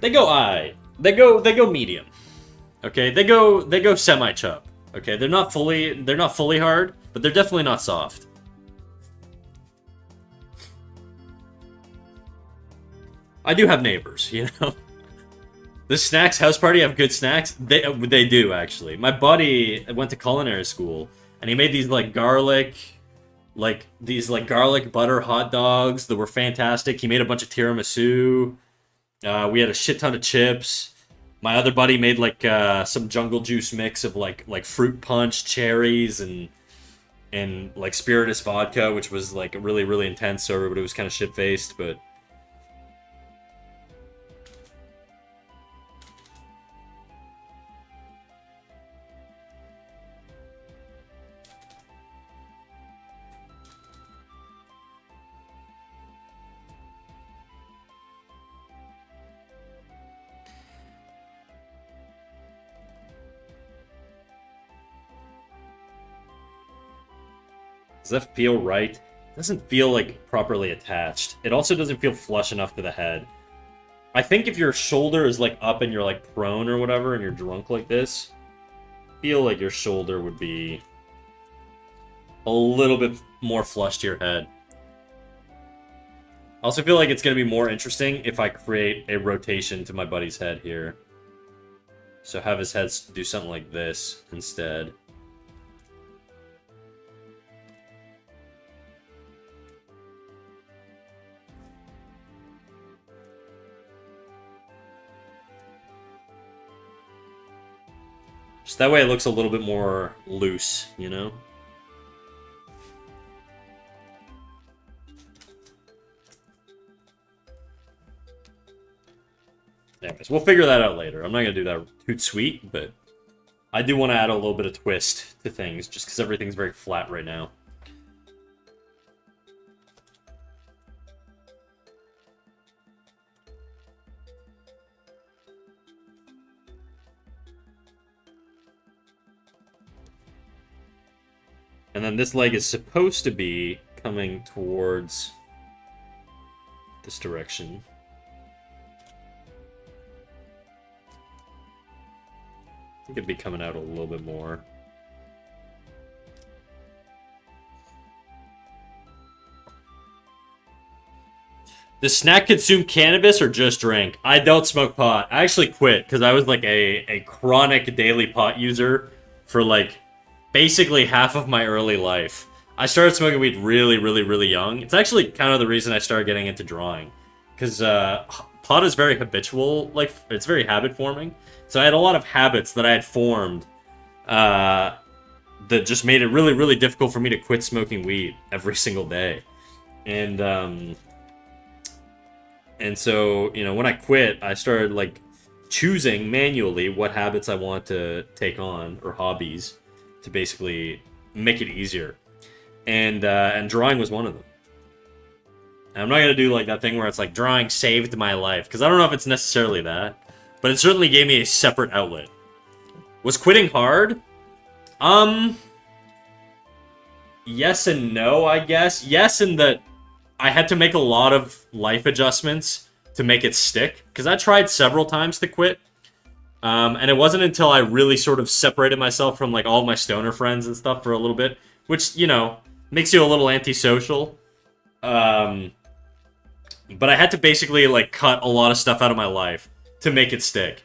They go aight. They go medium. Okay, they go semi-chub. Okay, they're not fully hard, but they're definitely not soft. I do have neighbors, you know. The Snacks House Party have good snacks? They do, actually. My buddy went to culinary school, and he made these, like, garlic butter hot dogs that were fantastic. He made a bunch of tiramisu. We had a shit ton of chips. My other buddy made, like, some jungle juice mix of, like fruit punch, cherries, and like, spiritus vodka, which was, like, really, really intense, so everybody was kind of shit-faced, but... Does that feel right? It doesn't feel, like, properly attached. It also doesn't feel flush enough to the head. I think if your shoulder is, like, up and you're, like, prone or whatever, and you're drunk like this, I feel like your shoulder would be a little bit more flush to your head. I also feel like it's going to be more interesting if I create a rotation to my buddy's head here. So have his head do something like this instead. Just that way it looks a little bit more loose, you know? Anyways, we'll figure that out later. I'm not going to do that too sweet, but I do want to add a little bit of twist to things, just because everything's very flat right now. And then this leg is supposed to be coming towards this direction. I think it'd be coming out a little bit more. Does Snack consume cannabis or just drink? I don't smoke pot. I actually quit because I was like a chronic daily pot user for like basically half of my early life. I started smoking weed really, really, really young. It's actually kind of the reason I started getting into drawing. Because pot is very habitual, like, it's very habit-forming. So I had a lot of habits that I had formed that just made it really, really difficult for me to quit smoking weed every single day. And so, you know, when I quit, I started, like, choosing manually what habits I want to take on, or hobbies, to basically make it easier. And drawing was one of them. And I'm not going to do like that thing where it's like drawing saved my life, because I don't know if it's necessarily that, but it certainly gave me a separate outlet. Was quitting hard? Yes and no, I guess. Yes, in that I had to make a lot of life adjustments to make it stick, because I tried several times to quit. And it wasn't until I really sort of separated myself from, like, all my stoner friends and stuff for a little bit, which, you know, makes you a little antisocial. But I had to basically, like, cut a lot of stuff out of my life to make it stick.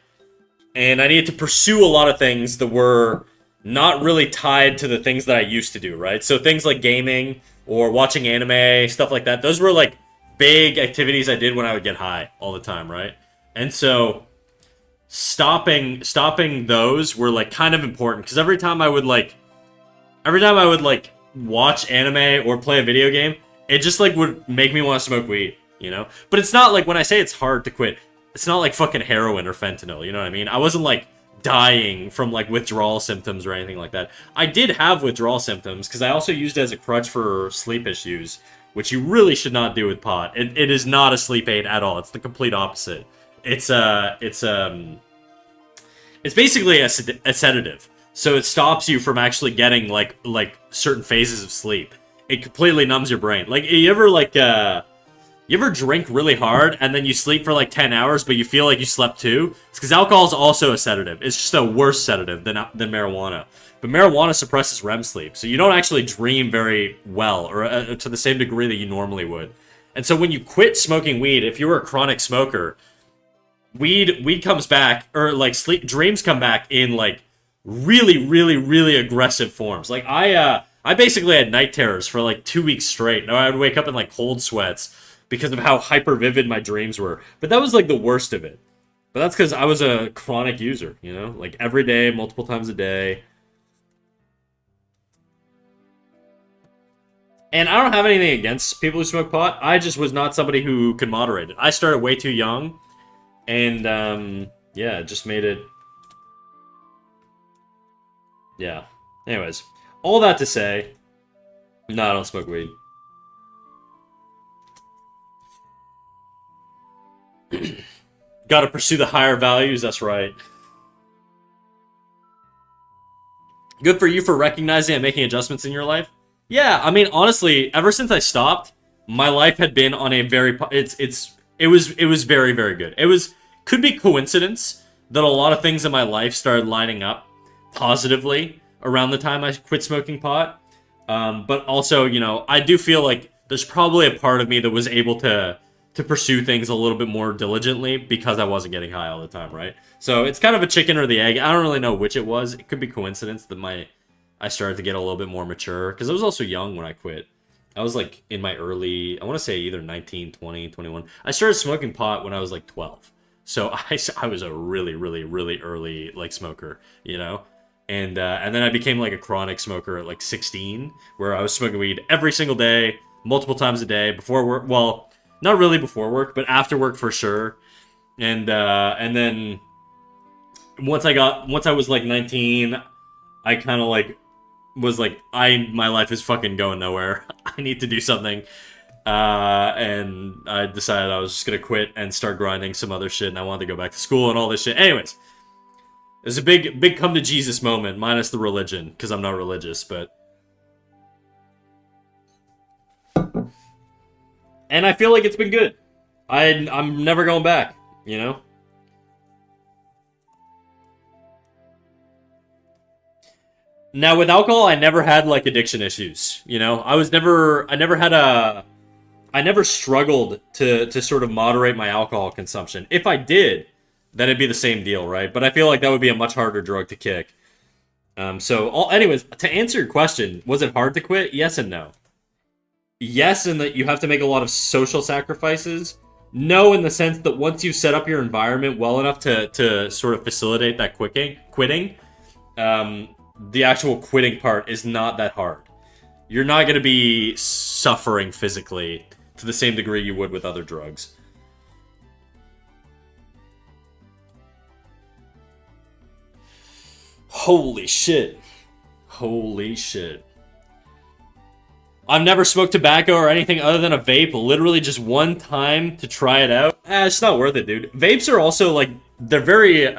And I needed to pursue a lot of things that were not really tied to the things that I used to do, right? So things like gaming or watching anime, stuff like that, those were, like, big activities I did when I would get high all the time, right? And so stopping those were, like, kind of important, because every time I would watch anime or play a video game, it just, like, would make me want to smoke weed, you know? But it's not like, when I say it's hard to quit, it's not like fucking heroin or fentanyl, you know what I mean? I wasn't, like, dying from, like, withdrawal symptoms or anything like that. I did have withdrawal symptoms, because I also used it as a crutch for sleep issues, which you really should not do with pot. It is not a sleep aid at all. It's the complete opposite. It's basically a sedative. So it stops you from actually getting, like certain phases of sleep. It completely numbs your brain. Like, you ever drink really hard and then you sleep for like 10 hours, but you feel like you slept too? It's because alcohol is also a sedative. It's just a worse sedative than marijuana. But marijuana suppresses REM sleep, so you don't actually dream very well, or to the same degree that you normally would. And so when you quit smoking weed, if you were a chronic smoker, weed comes back, or like sleep dreams come back in like really, really, really aggressive forms. Like I basically had night terrors for like 2 weeks straight. Now I would wake up in like cold sweats because of how hyper vivid my dreams were. But that was like the worst of it. But that's because I was a chronic user, you know, like every day, multiple times a day. And I don't have anything against people who smoke pot. I just was not somebody who could moderate it. I started way too young, and yeah, it just made it. Yeah. Anyways, all that to say, no, I don't smoke weed. Got to pursue the higher values. That's right. Good for you for recognizing and making adjustments in your life. Yeah, I mean, honestly, ever since I stopped, my life had been on a very it was very, very good. It was could be coincidence that a lot of things in my life started lining up positively around the time I quit smoking pot. But also, you know, I do feel like there's probably a part of me that was able to pursue things a little bit more diligently because I wasn't getting high all the time, right? So it's kind of a chicken or the egg. I don't really know which it was. It could be coincidence that I started to get a little bit more mature because I was also young when I quit. I was like in my early, I want to say either 19, 20, 21. I started smoking pot when I was like 12. So I was a really, really, really early like smoker, you know? And then I became like a chronic smoker at like 16, where I was smoking weed every single day, multiple times a day, before work. Well, not really before work, but after work for sure. And then once I was like 19, I kind of like was like, my life is fucking going nowhere. I need to do something. And I decided I was just gonna quit and start grinding some other shit, and I wanted to go back to school and all this shit. Anyways, it was a big come to Jesus moment, minus the religion, because I'm not religious, but. And I feel like it's been good. I'm never going back, you know? Now, with alcohol, I never had, like, addiction issues, you know? I never struggled to sort of moderate my alcohol consumption. If I did, then it'd be the same deal, right? But I feel like that would be a much harder drug to kick. Anyways, to answer your question, was it hard to quit? Yes and no. Yes, in that you have to make a lot of social sacrifices. No, in the sense that once you set up your environment well enough to sort of facilitate that quitting, the actual quitting part is not that hard. You're not going to be suffering physically to the same degree you would with other drugs. Holy shit. Holy shit. I've never smoked tobacco or anything other than a vape, literally just one time to try it out. It's not worth it, dude. Vapes are also, like, they're very,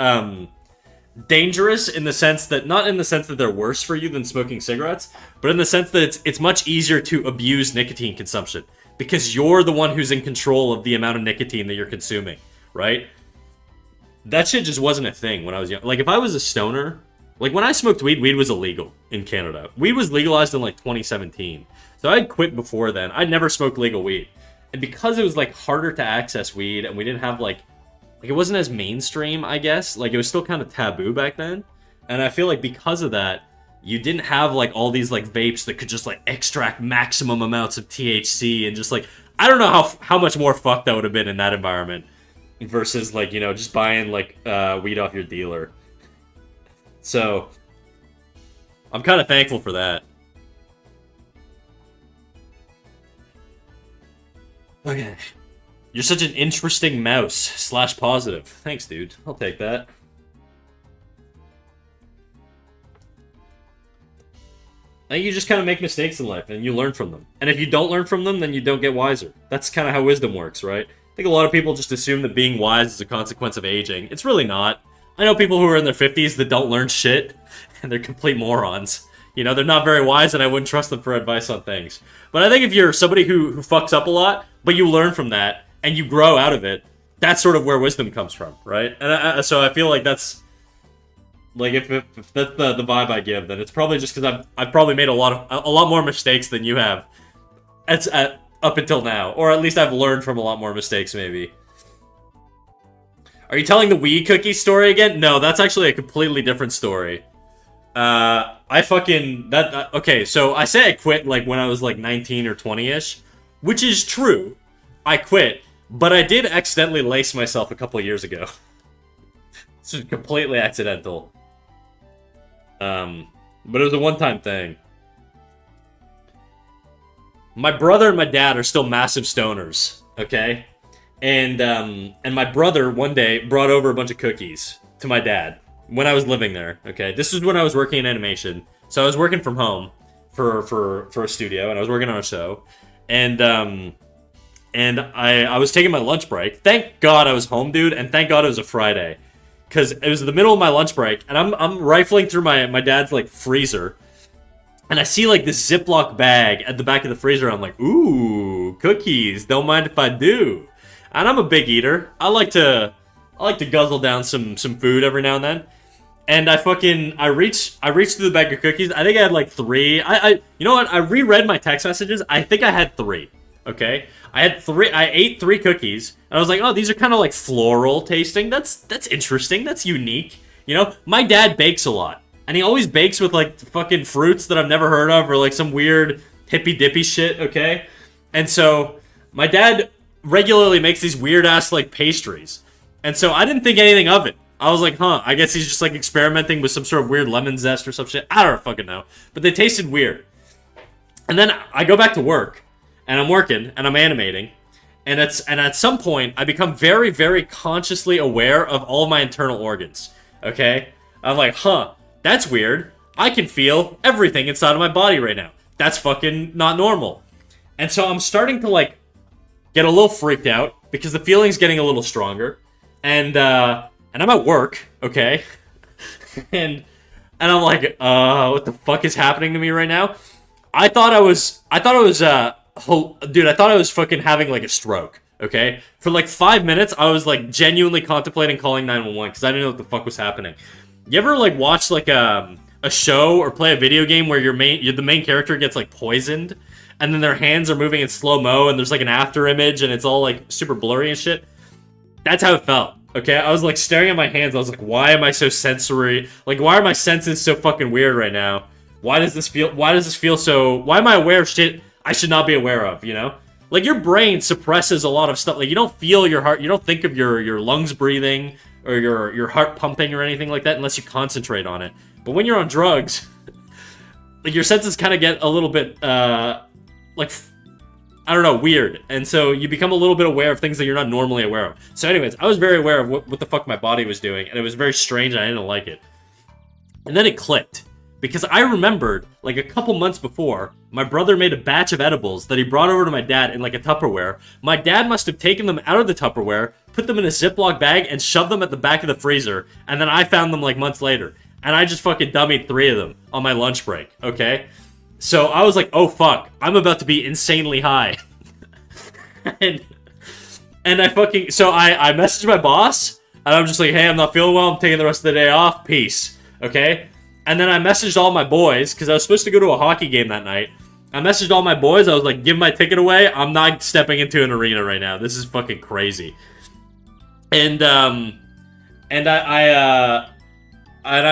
dangerous in the sense that, not in the sense that they're worse for you than smoking cigarettes, but in the sense that it's much easier to abuse nicotine consumption, because you're the one who's in control of the amount of nicotine that you're consuming, right? That shit just wasn't a thing when I was young. Like, if I was a stoner, like, when I smoked weed, weed was illegal in Canada. Weed was legalized in, like, 2017. So I'd quit before then. I'd never smoked legal weed. And because it was, like, harder to access weed, and we didn't have, like, it wasn't as mainstream, I guess. Like, it was still kind of taboo back then. And I feel like because of that, you didn't have, like, all these, like, vapes that could just, like, extract maximum amounts of THC and just, like, I don't know how much more fucked that would have been in that environment versus, like, you know, just buying, like, weed off your dealer. So, I'm kind of thankful for that. Okay. You're such an interesting mouse. / positive. Thanks, dude. I'll take that. I think you just kind of make mistakes in life, and you learn from them. And if you don't learn from them, then you don't get wiser. That's kind of how wisdom works, right? I think a lot of people just assume that being wise is a consequence of aging. It's really not. I know people who are in their 50s that don't learn shit, and they're complete morons. You know, they're not very wise, and I wouldn't trust them for advice on things. But I think if you're somebody who fucks up a lot, but you learn from that, and you grow out of it, that's sort of where wisdom comes from, right? And so I feel like that's... Like, if that's the vibe I give, then it's probably just because I've probably made a lot more mistakes than you have. Up until now. Or at least I've learned from a lot more mistakes, maybe. Are you telling the weed cookie story again? No, that's actually a completely different story. Okay, so I say I quit, like, when I was, like, 19 or 20-ish, which is true. I quit, but I did accidentally lace myself a couple years ago. This is completely accidental. But it was a one-time thing. My brother and my dad are still massive stoners, okay? And my brother one day brought over a bunch of cookies to my dad when I was living there, okay? This was when I was working in animation. So I was working from home for a studio, and I was working on a show. And I was taking my lunch break. Thank God I was home, dude, and thank God it was a Friday. Because it was in the middle of my lunch break, and I'm rifling through my dad's, like, freezer. And I see, like, this Ziploc bag at the back of the freezer. I'm like, ooh, cookies. Don't mind if I do. And I'm a big eater. I like to guzzle down some food every now and then. And I reached through the bag of cookies. I think I had like 3. You know what? I reread my text messages. I think I had 3. Okay? I ate 3 cookies. And I was like, oh, these are kind of like floral tasting. That's interesting. That's unique. You know, my dad bakes a lot. And he always bakes with, like, fucking fruits that I've never heard of, or, like, some weird hippy-dippy shit, okay? And so, my dad regularly makes these weird-ass, like, pastries. And so, I didn't think anything of it. I was like, huh, I guess he's just, like, experimenting with some sort of weird lemon zest or some shit. I don't fucking know. But they tasted weird. And then, I go back to work, and I'm working, and I'm animating. And at some point, I become very, very consciously aware of all of my internal organs, okay? I'm like, huh. That's weird. I can feel everything inside of my body right now. That's fucking not normal. And so I'm starting to, like, get a little freaked out because the feeling's getting a little stronger. And I'm at work, okay? and I'm like, what the fuck is happening to me right now? I thought I was fucking having, like, a stroke, okay? For, like, 5 minutes, I was, like, genuinely contemplating calling 911 because I didn't know what the fuck was happening. You ever, like, watch, like, a show or play a video game where the main character gets, like, poisoned, and then their hands are moving in slow-mo, and there's, like, an after image, and it's all, like, super blurry and shit? That's how it felt, okay? I was, like, staring at my hands. I was like, why am I so sensory? Like, why are my senses so fucking weird right now? Why am I aware of shit I should not be aware of, you know? Like, your brain suppresses a lot of stuff. Like, you don't feel your heart, you don't think of your lungs breathing, or your heart pumping or anything like that unless you concentrate on it. But when you're on drugs, like, your senses kind of get a little bit, like, I don't know, weird. And so you become a little bit aware of things that you're not normally aware of. So anyways, I was very aware of what the fuck my body was doing, and it was very strange and I didn't like it. And then it clicked. Because I remembered, like, a couple months before, my brother made a batch of edibles that he brought over to my dad in, like, a Tupperware. My dad must have taken them out of the Tupperware, put them in a Ziploc bag, and shoved them at the back of the freezer. And then I found them, like, months later. And I just fucking dummied 3 of them on my lunch break, okay? So I was like, oh, fuck. I'm about to be insanely high. and I fucking... So I messaged my boss, and I'm just like, hey, I'm not feeling well. I'm taking the rest of the day off. Peace. Okay? And then I messaged all my boys, because I was supposed to go to a hockey game that night. I messaged all my boys. I was like, give my ticket away. I'm not stepping into an arena right now. This is fucking crazy. And I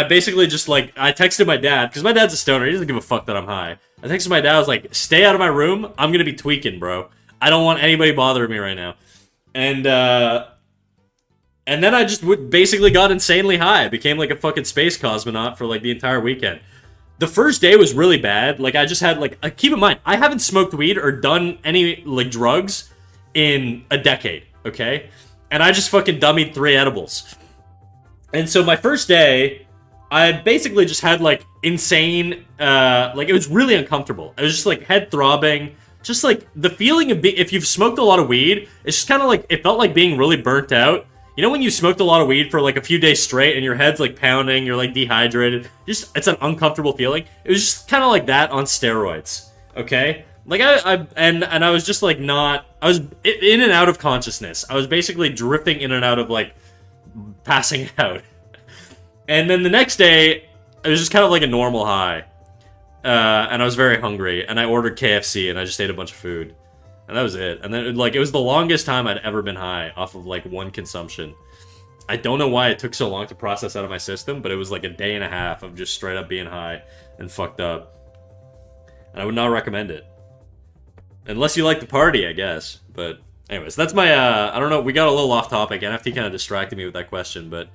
basically just, like, I texted my dad, because my dad's a stoner. He doesn't give a fuck that I'm high. I texted my dad. I was like, stay out of my room. I'm going to be tweaking, bro. I don't want anybody bothering me right now. And then I just basically got insanely high. I became like a fucking space cosmonaut for like the entire weekend. The first day was really bad. Like, I just had like... keep in mind, I haven't smoked weed or done any like drugs in a decade, okay? And I just fucking dummied 3 edibles. And so my first day, I basically just had like insane... like, it was really uncomfortable. It was just like head throbbing. Just like the feeling of if you've smoked a lot of weed, it's just kind of like... It felt like being really burnt out. You know when you smoked a lot of weed for like a few days straight and your head's like pounding, you're like dehydrated? Just, it's an uncomfortable feeling. It was just kind of like that on steroids, okay? Like I was just like not, I was in and out of consciousness. I was basically drifting in and out of like passing out. And then the next day, it was just kind of like a normal high. And I was very hungry and I ordered KFC and I just ate a bunch of food. And that was it. And then, like, it was the longest time I'd ever been high off of, like, one consumption. I don't know why it took so long to process out of my system, but it was like a day and a half of just straight up being high and fucked up. And I would not recommend it. Unless you like the party, I guess. But anyways, that's my, I don't know, we got a little off topic. NFT kind of distracted me with that question, but...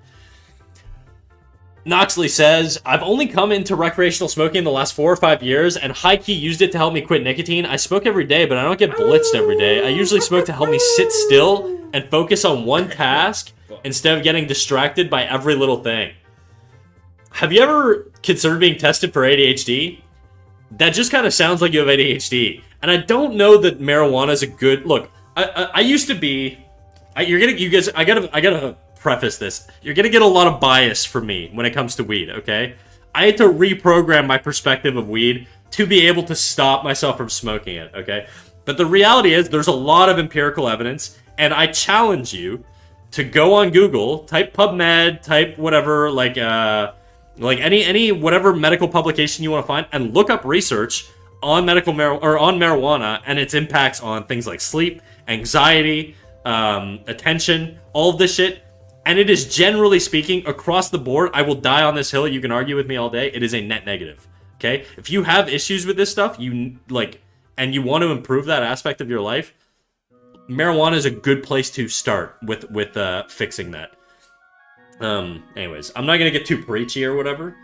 Noxley says, I've only come into recreational smoking in the last 4 or 5 years, and high-key used it to help me quit nicotine. I smoke every day, but I don't get blitzed every day. I usually smoke to help me sit still and focus on one task instead of getting distracted by every little thing. Have you ever considered being tested for ADHD? That just kind of sounds like you have ADHD. And I don't know that marijuana is a good... Look, I used to be... You're gonna... You guys... I gotta preface this. You're gonna get a lot of bias from me when it comes to weed, okay? I had to reprogram my perspective of weed to be able to stop myself from smoking it, okay? But the reality is, there's a lot of empirical evidence, and I challenge you to go on Google, type PubMed, type whatever, like any whatever medical publication you want to find, and look up research on marijuana and its impacts on things like sleep, anxiety, attention, all of this shit. And it is, generally speaking, across the board, I will die on this hill, you can argue with me all day, it is a net negative, okay? If you have issues with this stuff, and you want to improve that aspect of your life, marijuana is a good place to start with fixing that. Anyways, I'm not gonna get too preachy or whatever,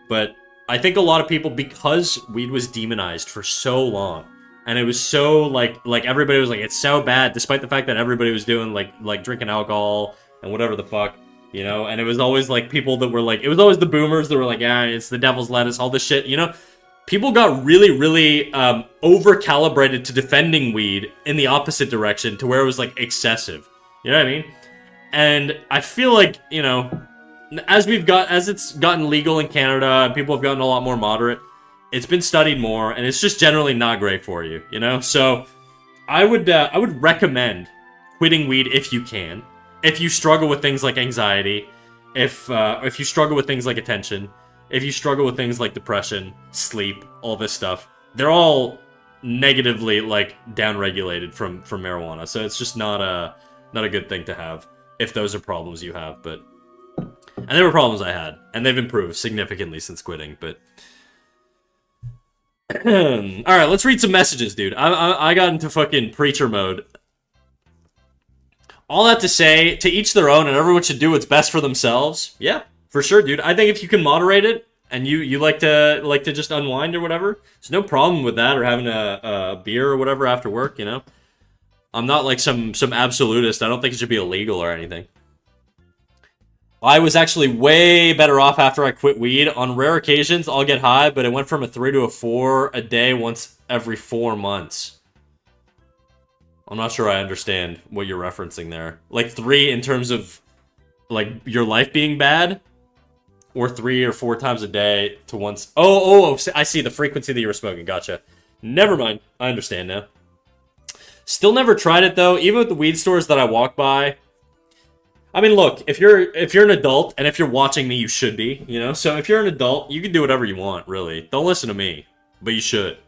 but I think a lot of people, because weed was demonized for so long, and it was so, like everybody was like, it's so bad, despite the fact that everybody was doing, like drinking alcohol, and whatever the fuck, you know, and it was always, like, people that were, like, it was always the boomers that were, like, yeah, it's the devil's lettuce, all this shit, you know? People got really, really, over-calibrated to defending weed in the opposite direction, to where it was, like, excessive, you know what I mean? And I feel like, you know, as it's gotten legal in Canada, and people have gotten a lot more moderate, it's been studied more, and it's just generally not great for you, you know? So, I would recommend quitting weed if you can. If you struggle with things like anxiety, if you struggle with things like attention, if you struggle with things like depression, sleep, all this stuff, they're all negatively, like, downregulated from marijuana. So it's just not a good thing to have if those are problems you have. But and they were problems I had, and they've improved significantly since quitting. But all right, let's read some messages, dude. I got into fucking preacher mode. All that to say, to each their own, and everyone should do what's best for themselves. Yeah, for sure, dude. I think if you can moderate it, and you like to just unwind or whatever, there's no problem with that, or having a beer or whatever after work, you know? I'm not like some absolutist. I don't think it should be illegal or anything. I was actually way better off after I quit weed. On rare occasions, I'll get high, but it went from a 3 to a 4 a day once every 4 months. I'm not sure I understand what you're referencing there. Like 3 in terms of, like, your life being bad? Or 3 or 4 times a day to once... Oh, I see the frequency that you were smoking. Gotcha. Never mind. I understand now. Still never tried it, though. Even with the weed stores that I walk by. I mean, look, if you're an adult, and if you're watching me, you should be, you know? So if you're an adult, you can do whatever you want, really. Don't listen to me. But you should.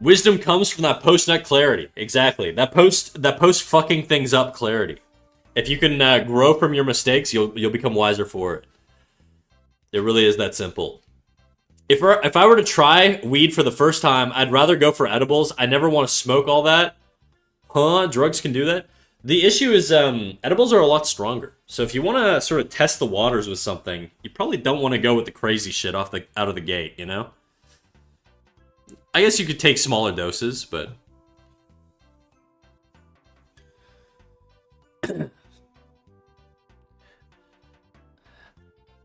Wisdom comes from that post-nut clarity. Exactly. That post fucking things up clarity. If you can grow from your mistakes, you'll become wiser for it. It really is that simple. If I were to try weed for the first time, I'd rather go for edibles. I never want to smoke all that. Huh? Drugs can do that? The issue is edibles are a lot stronger. So if you want to sort of test the waters with something, you probably don't want to go with the crazy shit out of the gate, you know? I guess you could take smaller doses, but...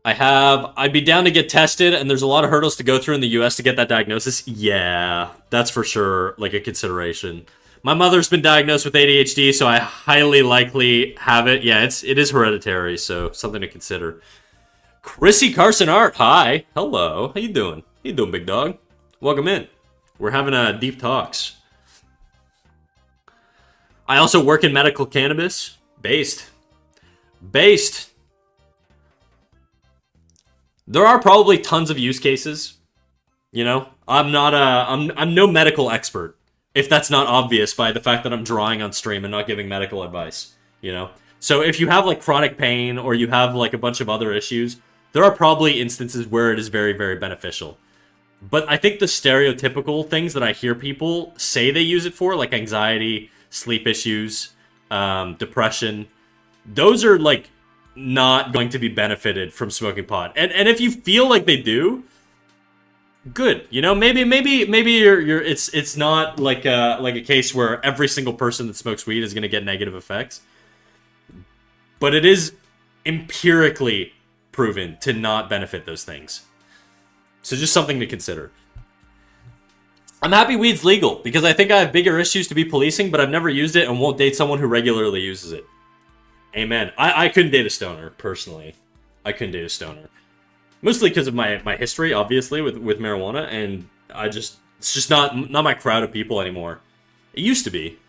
I'd be down to get tested, and there's a lot of hurdles to go through in the US to get that diagnosis. Yeah, that's for sure, like, a consideration. My mother's been diagnosed with ADHD, so I highly likely have it. Yeah, it is hereditary, so something to consider. Chrissy Carson Art, hi. Hello. How you doing? How you doing, big dog? Welcome in. We're having deep talks. I also work in medical cannabis. Based. There are probably tons of use cases. You know, I'm no medical expert, if that's not obvious by the fact that I'm drawing on stream and not giving medical advice, you know? So if you have like chronic pain or you have like a bunch of other issues, there are probably instances where it is very, very beneficial. But I think the stereotypical things that I hear people say they use it for, like anxiety, sleep issues, depression, those are like not going to be benefited from smoking pot. And if you feel like they do, good. You know, maybe you're it's not like a case where every single person that smokes weed is going to get negative effects. But it is empirically proven to not benefit those things. So just something to consider. I'm happy weed's legal because I think I have bigger issues to be policing, but I've never used it and won't date someone who regularly uses it. Amen. I couldn't date a stoner, personally. I couldn't date a stoner. Mostly because of my history, obviously, with marijuana, and it's just not my crowd of people anymore. It used to be.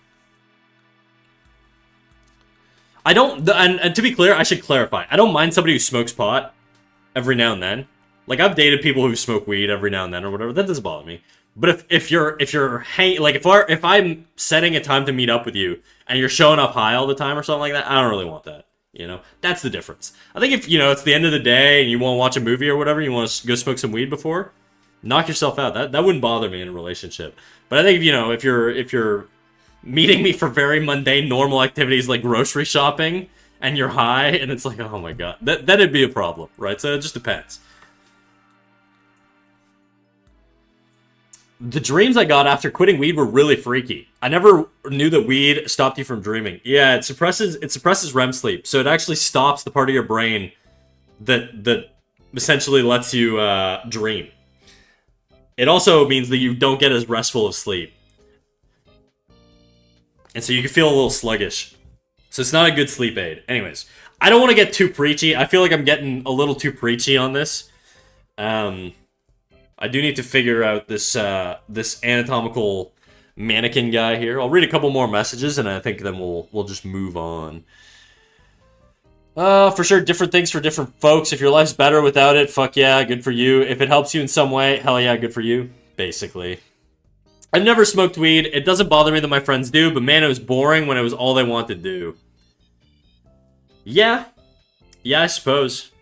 I don't, and to be clear, I should clarify. I don't mind somebody who smokes pot every now and then. Like, I've dated people who smoke weed every now and then or whatever. That doesn't bother me. But if I'm setting a time to meet up with you and you're showing up high all the time or something like that, I don't really want that. You know, that's the difference. I think if, you know, it's the end of the day and you want to watch a movie or whatever, you want to go smoke some weed before, knock yourself out. That wouldn't bother me in a relationship. But I think, you know, if you're meeting me for very mundane, normal activities like grocery shopping and you're high and it's like, oh my god, that'd be a problem, right? So it just depends. The dreams I got after quitting weed were really freaky. I never knew that weed stopped you from dreaming. Yeah, it suppresses REM sleep, so it actually stops the part of your brain that essentially lets you dream. It also means that you don't get as restful of sleep, and so you can feel a little sluggish. So it's not a good sleep aid. Anyways, I don't want to get too preachy. I feel like I'm getting a little too preachy on this. I do need to figure out this this anatomical mannequin guy here. I'll read a couple more messages, and I think then we'll just move on. For sure, different things for different folks. If your life's better without it, fuck yeah, good for you. If it helps you in some way, hell yeah, good for you. Basically. I've never smoked weed. It doesn't bother me that my friends do, but man, it was boring when it was all they wanted to do. Yeah. Yeah, I suppose.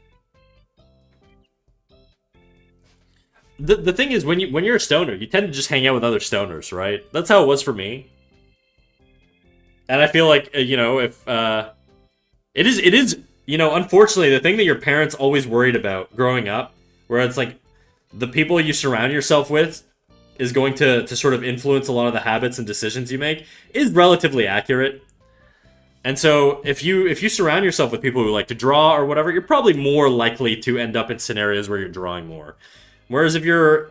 The thing is, when you're a stoner, you tend to just hang out with other stoners, right? That's how it was for me. And I feel like, you know, if it is, you know, unfortunately, the thing that your parents always worried about growing up, where it's like the people you surround yourself with is going to sort of influence a lot of the habits and decisions you make, is relatively accurate. And so if you surround yourself with people who like to draw or whatever, you're probably more likely to end up in scenarios where you're drawing more. Whereas if you're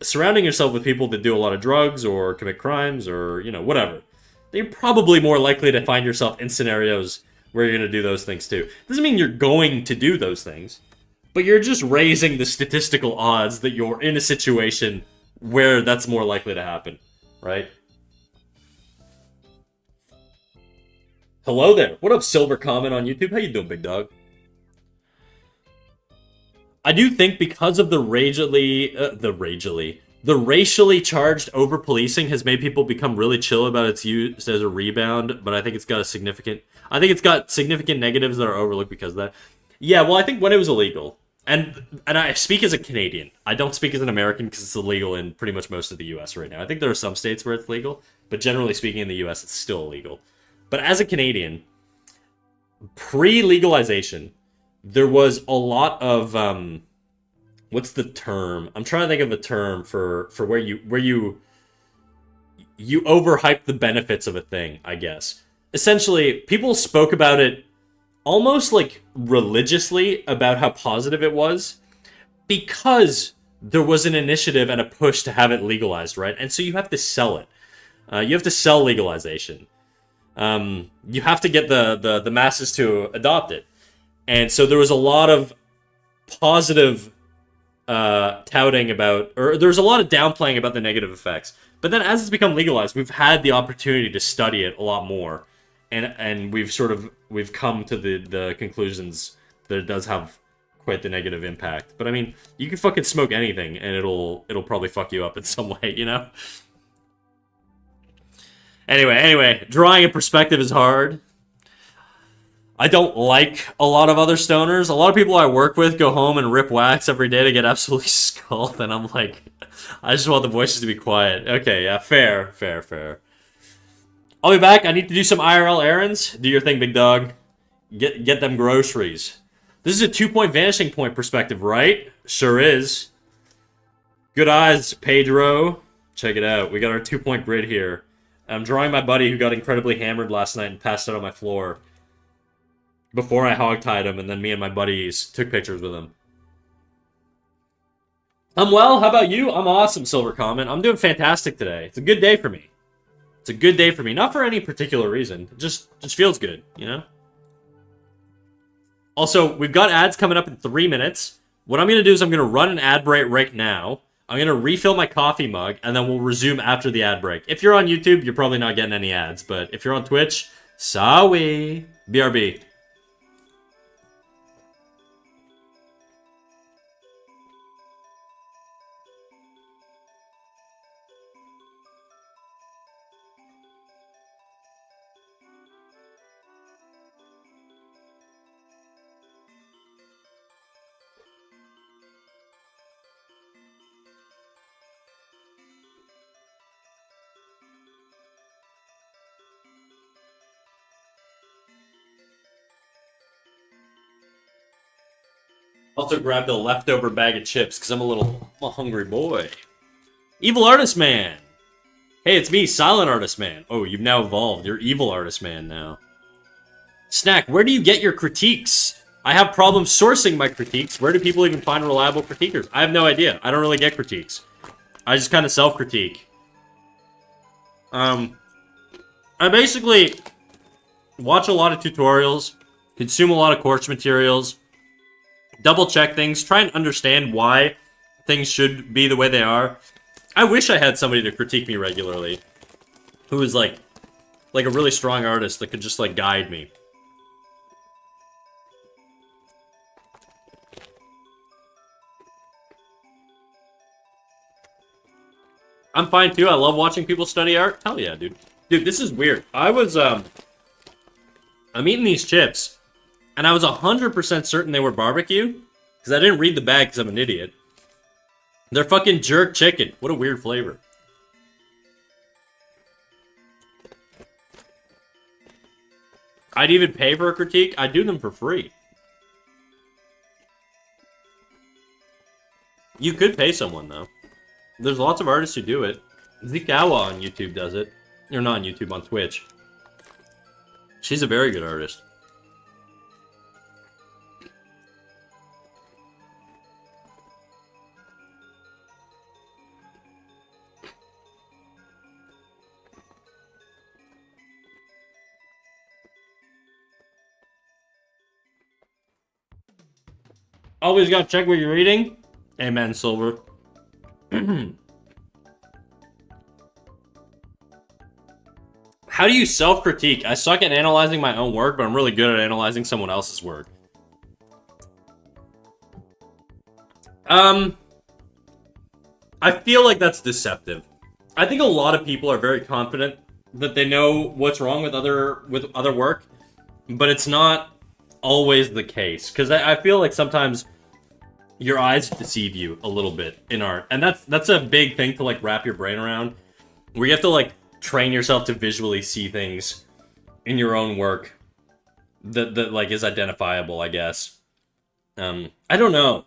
surrounding yourself with people that do a lot of drugs or commit crimes or, you know, whatever, then you're probably more likely to find yourself in scenarios where you're going to do those things too. Doesn't mean you're going to do those things, but you're just raising the statistical odds that you're in a situation where that's more likely to happen, right? Hello there. What up, Silver Comment on YouTube? How you doing, big dog? I do think because of the racially charged over-policing has made people become really chill about its use as a rebound, but I think it's got significant negatives that are overlooked because of that. Yeah, well, I think when it was illegal, and I speak as a Canadian, I don't speak as an American because it's illegal in pretty much most of the US right now. I think there are some states where it's legal, but generally speaking in the US it's still illegal. But as a Canadian, pre-legalization, there was a lot of what's the term? I'm trying to think of a term for where you overhype the benefits of a thing, I guess. Essentially, people spoke about it almost like religiously about how positive it was because there was an initiative and a push to have it legalized, right? And so you have to sell it. You have to sell legalization. You have to get the masses to adopt it. And so there was a lot of positive touting about, or there's a lot of downplaying about the negative effects. But then as it's become legalized, we've had the opportunity to study it a lot more. And we've come to the conclusions that it does have quite the negative impact. But I mean, you can fucking smoke anything and it'll probably fuck you up in some way, you know? Anyway, drawing in perspective is hard. I don't like a lot of other stoners. A lot of people I work with go home and rip wax every day to get absolutely skulled, and I'm like, I just want the voices to be quiet. Okay, yeah, fair. I'll be back. I need to do some IRL errands. Do your thing, big dog. Get them groceries. This is a 2-point vanishing point perspective, right? Sure is. Good eyes, Pedro. Check it out. We got our 2-point grid here. I'm drawing my buddy who got incredibly hammered last night and passed out on my floor before I hogtied him, and then me and my buddies took pictures with him. I'm well. How about you? I'm awesome, Silver Comment. I'm doing fantastic today. It's a good day for me. It's a good day for me. Not for any particular reason. It just feels good, you know? Also, we've got ads coming up in 3 minutes. What I'm going to do is I'm going to run an ad break right now. I'm going to refill my coffee mug, and then we'll resume after the ad break. If you're on YouTube, you're probably not getting any ads, but if you're on Twitch, sorry. BRB. Also grabbed a leftover bag of chips because I'm a hungry boy. Evil Artist Man. Hey, it's me, Silent Artist Man. Oh, you've now evolved. You're Evil Artist Man now. Snack, where do you get your critiques? I have problems sourcing my critiques. Where do people even find reliable critiquers? I have no idea. I don't really get critiques. I just kind of self-critique. I basically watch a lot of tutorials, consume a lot of course materials, double check things, try and understand why things should be the way they are. I wish I had somebody to critique me regularly who is like a really strong artist that could just like guide me. I'm fine too. I love watching people study art. Hell yeah, dude. Dude, this is weird. I'm eating these chips, and I was 100% certain they were barbecue, because I didn't read the bag because I'm an idiot. They're fucking jerk chicken. What a weird flavor. I'd even pay for a critique. I'd do them for free. You could pay someone, though. There's lots of artists who do it. Zikawa on YouTube does it. Or not on YouTube, on Twitch. She's a very good artist. Always gotta check what you're eating. Amen, Silver. How do you self-critique? I suck at analyzing my own work, but I'm really good at analyzing someone else's work. I feel like that's deceptive. I think a lot of people are very confident that they know what's wrong with other work, but it's not always the case. Because I feel like sometimes your eyes deceive you a little bit in art, and that's a big thing to like wrap your brain around, where you have to like train yourself to visually see things in your own work that like is identifiable, I guess. I don't know.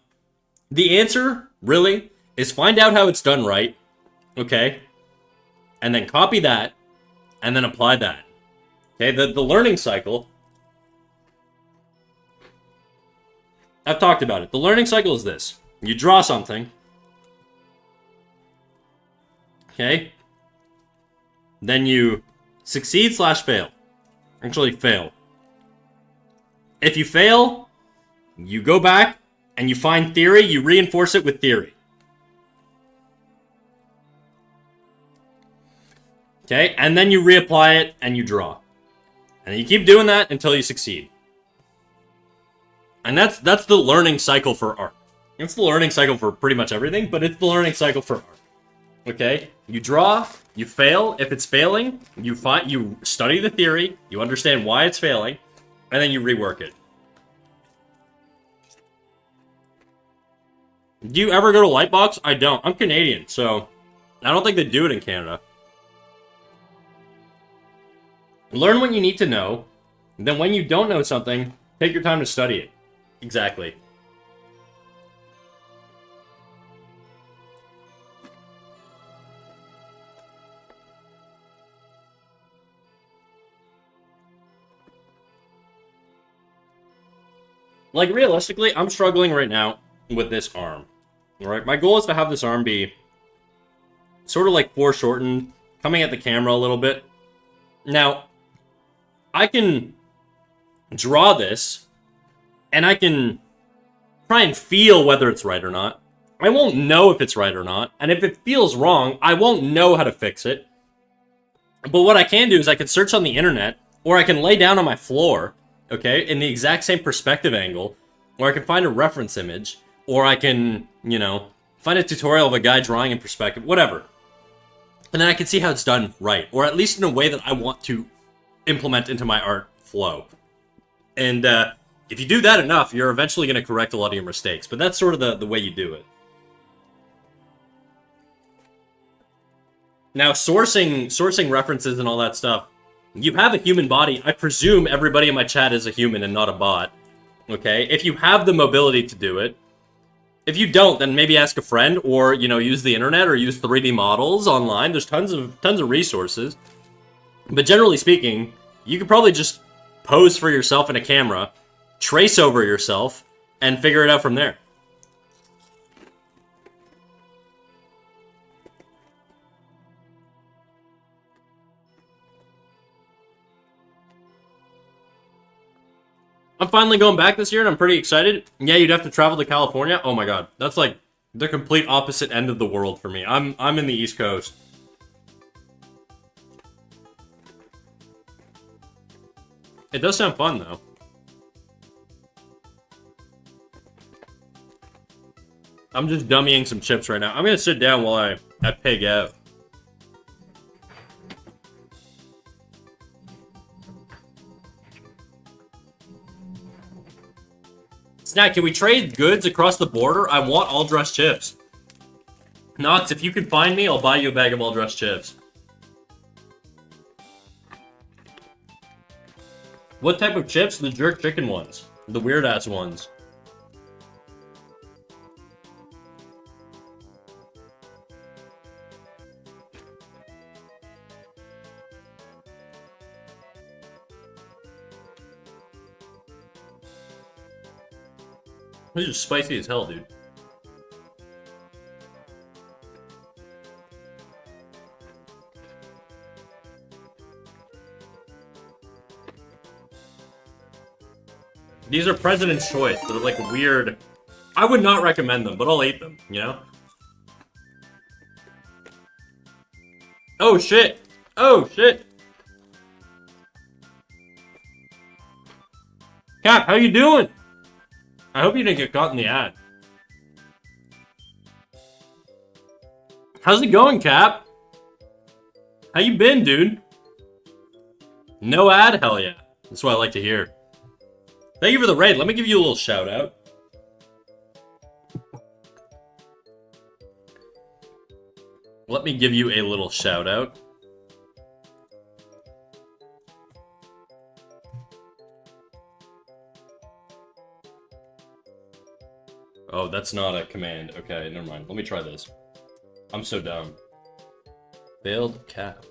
The answer really is find out how it's done right, okay, and then copy that, and then apply that. Okay, the learning cycle. I've talked about it. The learning cycle is this. You draw something. Okay? Then you succeed/fail. Actually, fail. If you fail, you go back and you find theory, you reinforce it with theory. Okay? And then you reapply it and you draw. And you keep doing that until you succeed. And that's the learning cycle for art. It's the learning cycle for pretty much everything, but it's the learning cycle for art. Okay? You draw, You fail. If it's failing, you study the theory, you understand why it's failing, and then you rework it. Do you ever go to Lightbox? I don't. I'm Canadian, so I don't think they do it in Canada. Learn what you need to know. Then when you don't know something, take your time to study it. Exactly. Like, realistically, I'm struggling right now with this arm. Alright, my goal is to have this arm be sort of like foreshortened, coming at the camera a little bit. Now, I can draw this, and I can try and feel whether it's right or not. I won't know if it's right or not, and if it feels wrong, I won't know how to fix it. But what I can do is I can search on the internet, or I can lay down on my floor, okay, in the exact same perspective angle, or I can find a reference image, or I can, you know, find a tutorial of a guy drawing in perspective, whatever. And then I can see how it's done right, or at least in a way that I want to implement into my art flow. And if you do that enough, you're eventually going to correct a lot of your mistakes. But that's sort of the way you do it. Now, sourcing references and all that stuff, you have a human body. I presume everybody in my chat is a human and not a bot. Okay? If you have the mobility to do it. If you don't, then maybe ask a friend, or, you know, use the internet, or use 3D models online. There's tons of resources. But generally speaking, you could probably just pose for yourself in a camera, trace over yourself, and figure it out from there. I'm finally going back this year, and I'm pretty excited. Yeah, you'd have to travel to California. Oh my god, that's like the complete opposite end of the world for me. I'm in the East Coast. It does sound fun, though. I'm just dummying some chips right now. I'm gonna sit down while I pig out. Snack, can we trade goods across the border? I want all-dressed chips. Knox, if you can find me, I'll buy you a bag of all-dressed chips. What type of chips? The jerk chicken ones. The weird-ass ones. These are spicy as hell, dude. These are President's Choice. They're like weird. I would not recommend them, but I'll eat them, you know? Oh shit! Oh shit! Cap, how you doing? I hope you didn't get caught in the ad. How's it going, Cap? How you been, dude? No ad? Hell yeah. That's what I like to hear. Thank you for the raid. Let me give you a little shout out. Let me give you a little shout out. Oh, that's not a command. Okay, never mind. Let me try this. I'm so dumb. Build cap.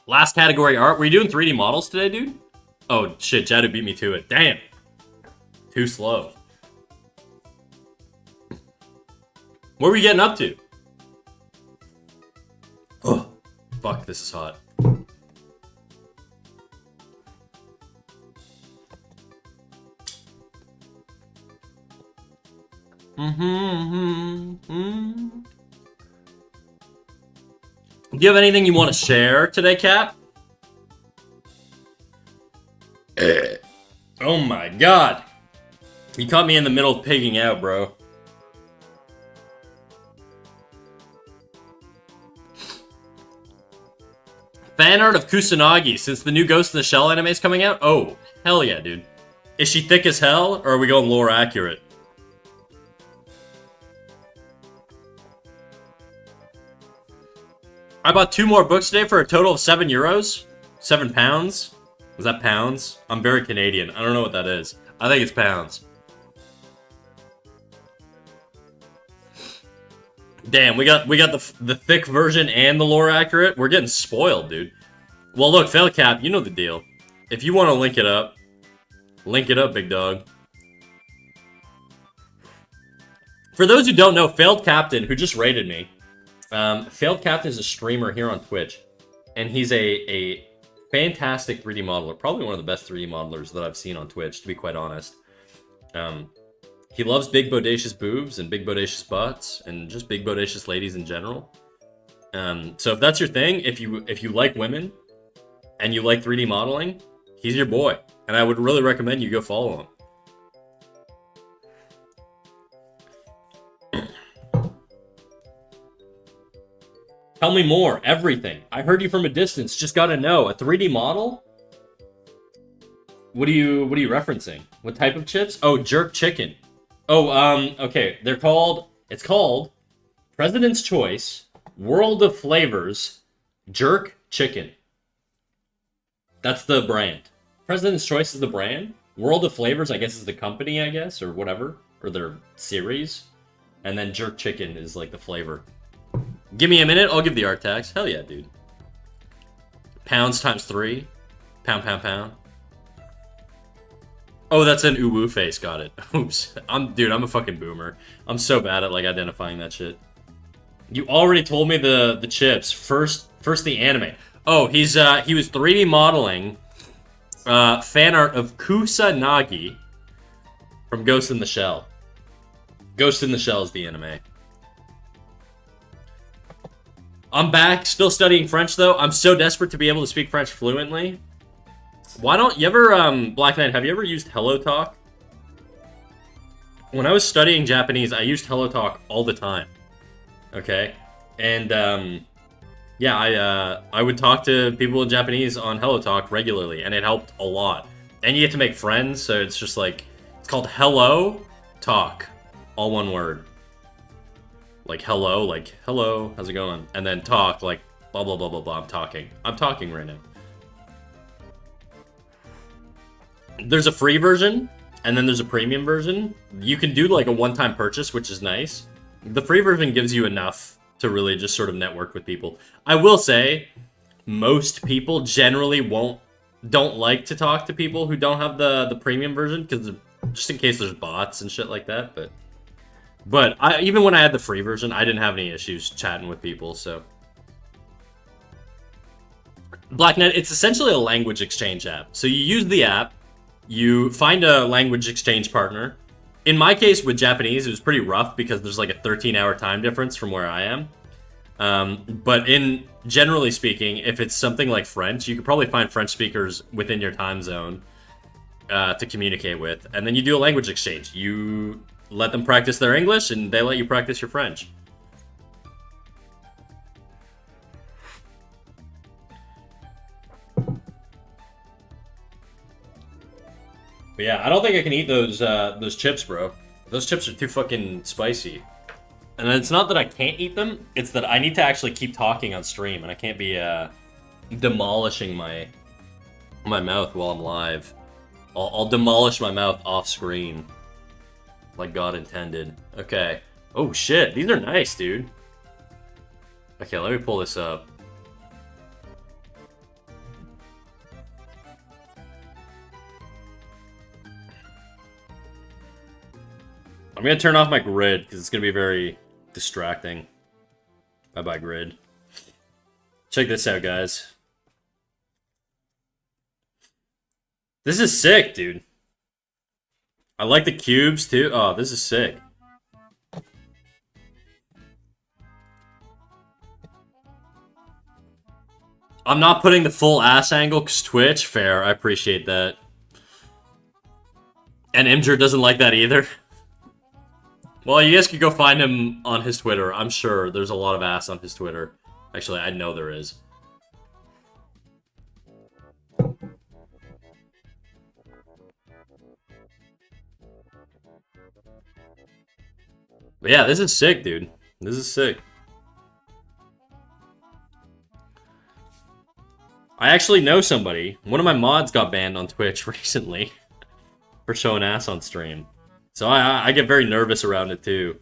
Last category art. Were you doing 3D models today, dude? Oh, shit. Jadu beat me to it. Damn. Too slow. What were you getting up to? Oh, fuck. This is hot. Do you have anything you want to share today, Cap? Oh my god. You caught me in the middle of pigging out, bro. Fan art of Kusanagi since the new Ghost in the Shell anime is coming out? Oh, hell yeah, dude. Is she thick as hell, or are we going lore accurate? I bought 2 more books today for a total of €7. 7 pounds? Is that pounds? I'm very Canadian. I don't know what that is. I think it's pounds. Damn, we got the thick version and the lore accurate. We're getting spoiled, dude. Well, look, Failcap, you know the deal. If you want to link it up, big dog. For those who don't know, Failed Captain, who just raided me, Failed Captain is a streamer here on Twitch, and he's a fantastic 3D modeler. Probably one of the best 3D modelers that I've seen on Twitch, to be quite honest. He loves big bodacious boobs and big bodacious butts and just big bodacious ladies in general. So if that's your thing, if you like women and you like 3D modeling, he's your boy. And I would really recommend you go follow him. Tell me more. Everything. I heard you from a distance. Just gotta know. A 3D model? What are you referencing? What type of chips? Oh, jerk chicken. Oh, okay. It's called President's Choice World of Flavors Jerk Chicken. That's the brand. President's Choice is the brand. World of Flavors, I guess, is the company, I guess, or whatever. Or their series. And then Jerk Chicken is like the flavor. Give me a minute, I'll give the art tags. Hell yeah, dude. Pounds times 3. Pound, pound, pound. Oh, that's an uwu face, got it. Oops. Dude, I'm a fucking boomer. I'm so bad at, like, identifying that shit. You already told me the chips. First the anime. Oh, he was 3D modeling fan art of Kusanagi from Ghost in the Shell. Ghost in the Shell is the anime. I'm back, still studying French though. I'm so desperate to be able to speak French fluently. Why don't you ever, Black Knight, have you ever used HelloTalk? When I was studying Japanese, I used HelloTalk all the time. Okay? And, yeah, I would talk to people in Japanese on HelloTalk regularly, and it helped a lot. And you get to make friends, so it's just like, it's called Hello Talk. All one word. Like hello, how's it going? And then talk, like, blah, blah, blah, blah, blah, I'm talking right now. There's a free version, and then there's a premium version. You can do, like, a one-time purchase, which is nice. The free version gives you enough to really just sort of network with people. I will say, most people generally don't like to talk to people who don't have the premium version, because just in case there's bots and shit like that, But even when I had the free version, I didn't have any issues chatting with people, so. BlackNet, it's essentially a language exchange app. So you use the app, you find a language exchange partner. In my case, with Japanese, it was pretty rough because there's like a 13-hour time difference from where I am. But generally speaking, if it's something like French, you could probably find French speakers within your time zone to communicate with. And then you do a language exchange. You let them practice their English, and they let you practice your French. But yeah, I don't think I can eat those chips, bro. Those chips are too fucking spicy. And it's not that I can't eat them, it's that I need to actually keep talking on stream, and I can't be demolishing my mouth while I'm live. I'll demolish my mouth off screen. Like God intended. Okay. Oh shit, these are nice, dude. Okay, let me pull this up. I'm gonna turn off my grid, because it's gonna be very distracting. Bye-bye, grid. Check this out, guys. This is sick, dude. I like the cubes, too. Oh, this is sick. I'm not putting the full ass angle, because Twitch. Fair, I appreciate that. And Imgur doesn't like that either. Well, you guys could go find him on his Twitter. I'm sure there's a lot of ass on his Twitter. Actually, I know there is. But yeah, this is sick, dude. This is sick. I actually know somebody. One of my mods got banned on Twitch recently for showing ass on stream. So I get very nervous around it too.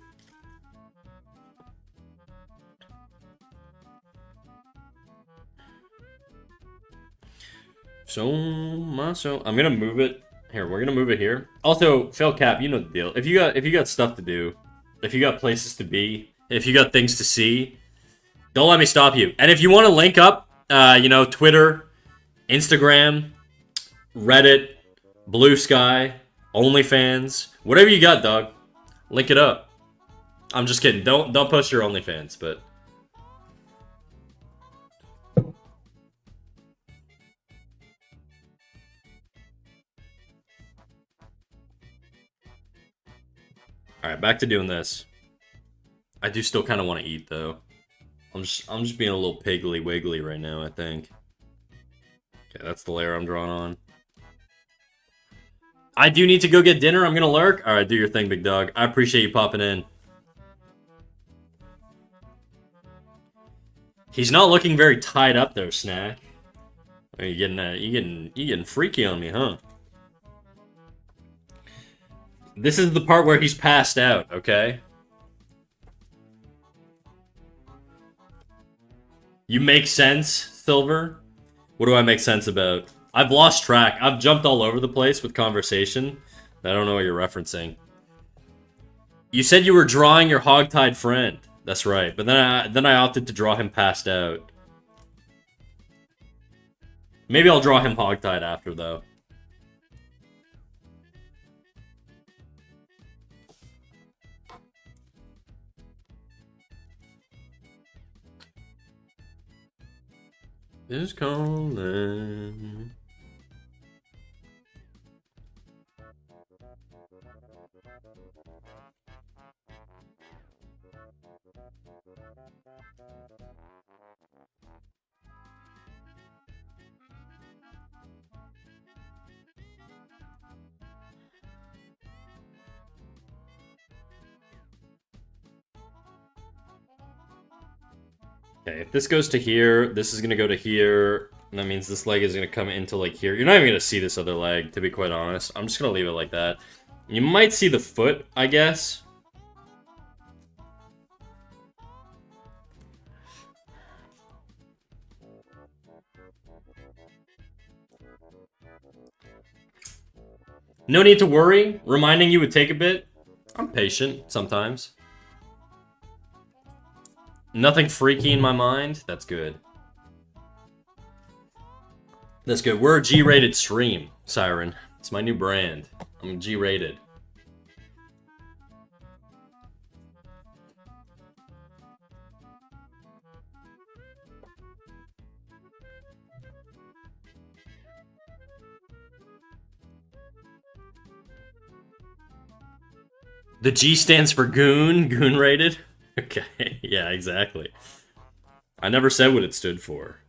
So I'm gonna move it here. We're gonna move it here. Also, fail cap, you know the deal. If you got stuff to do, if you got places to be, if you got things to see, don't let me stop you. And if you want to link up, you know, Twitter, Instagram, Reddit, Blue Sky, OnlyFans, whatever you got, dog, link it up. I'm just kidding. Don't post your OnlyFans, but. Alright, back to doing this. I do still kind of want to eat, though. I'm just being a little piggly wiggly right now, I think. Okay, that's the layer I'm drawing on. I do need to go get dinner. I'm gonna lurk. Alright, do your thing, big dog. I appreciate you popping in. He's not looking very tied up there, Snack. Are you getting freaky on me, huh? This is the part where he's passed out, okay? You make sense, Silver? What do I make sense about? I've lost track. I've jumped all over the place with conversation. I don't know what you're referencing. You said you were drawing your hogtied friend. That's right. But then I opted to draw him passed out. Maybe I'll draw him hogtied after, though. Is calling. Okay, if this goes to here, this is gonna go to here, and that means this leg is gonna come into, like, here. You're not even gonna see this other leg, to be quite honest. I'm just gonna leave it like that. You might see the foot, I guess. No need to worry. Reminding you would take a bit. I'm patient, sometimes. Nothing freaky in my mind. That's good. That's good. We're a G-rated stream, Siren. It's my new brand. I'm G-rated. The G stands for goon. Goon rated. Okay, yeah, exactly. I never said what it stood for.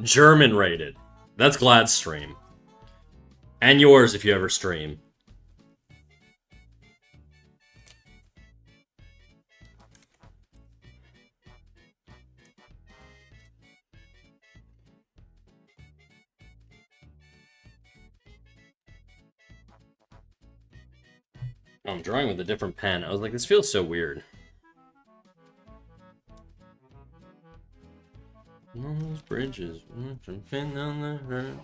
German rated. That's Glad's stream. And yours if you ever stream. I'm drawing with a different pen. I was like, this feels so weird. On those bridges, jumping down the road.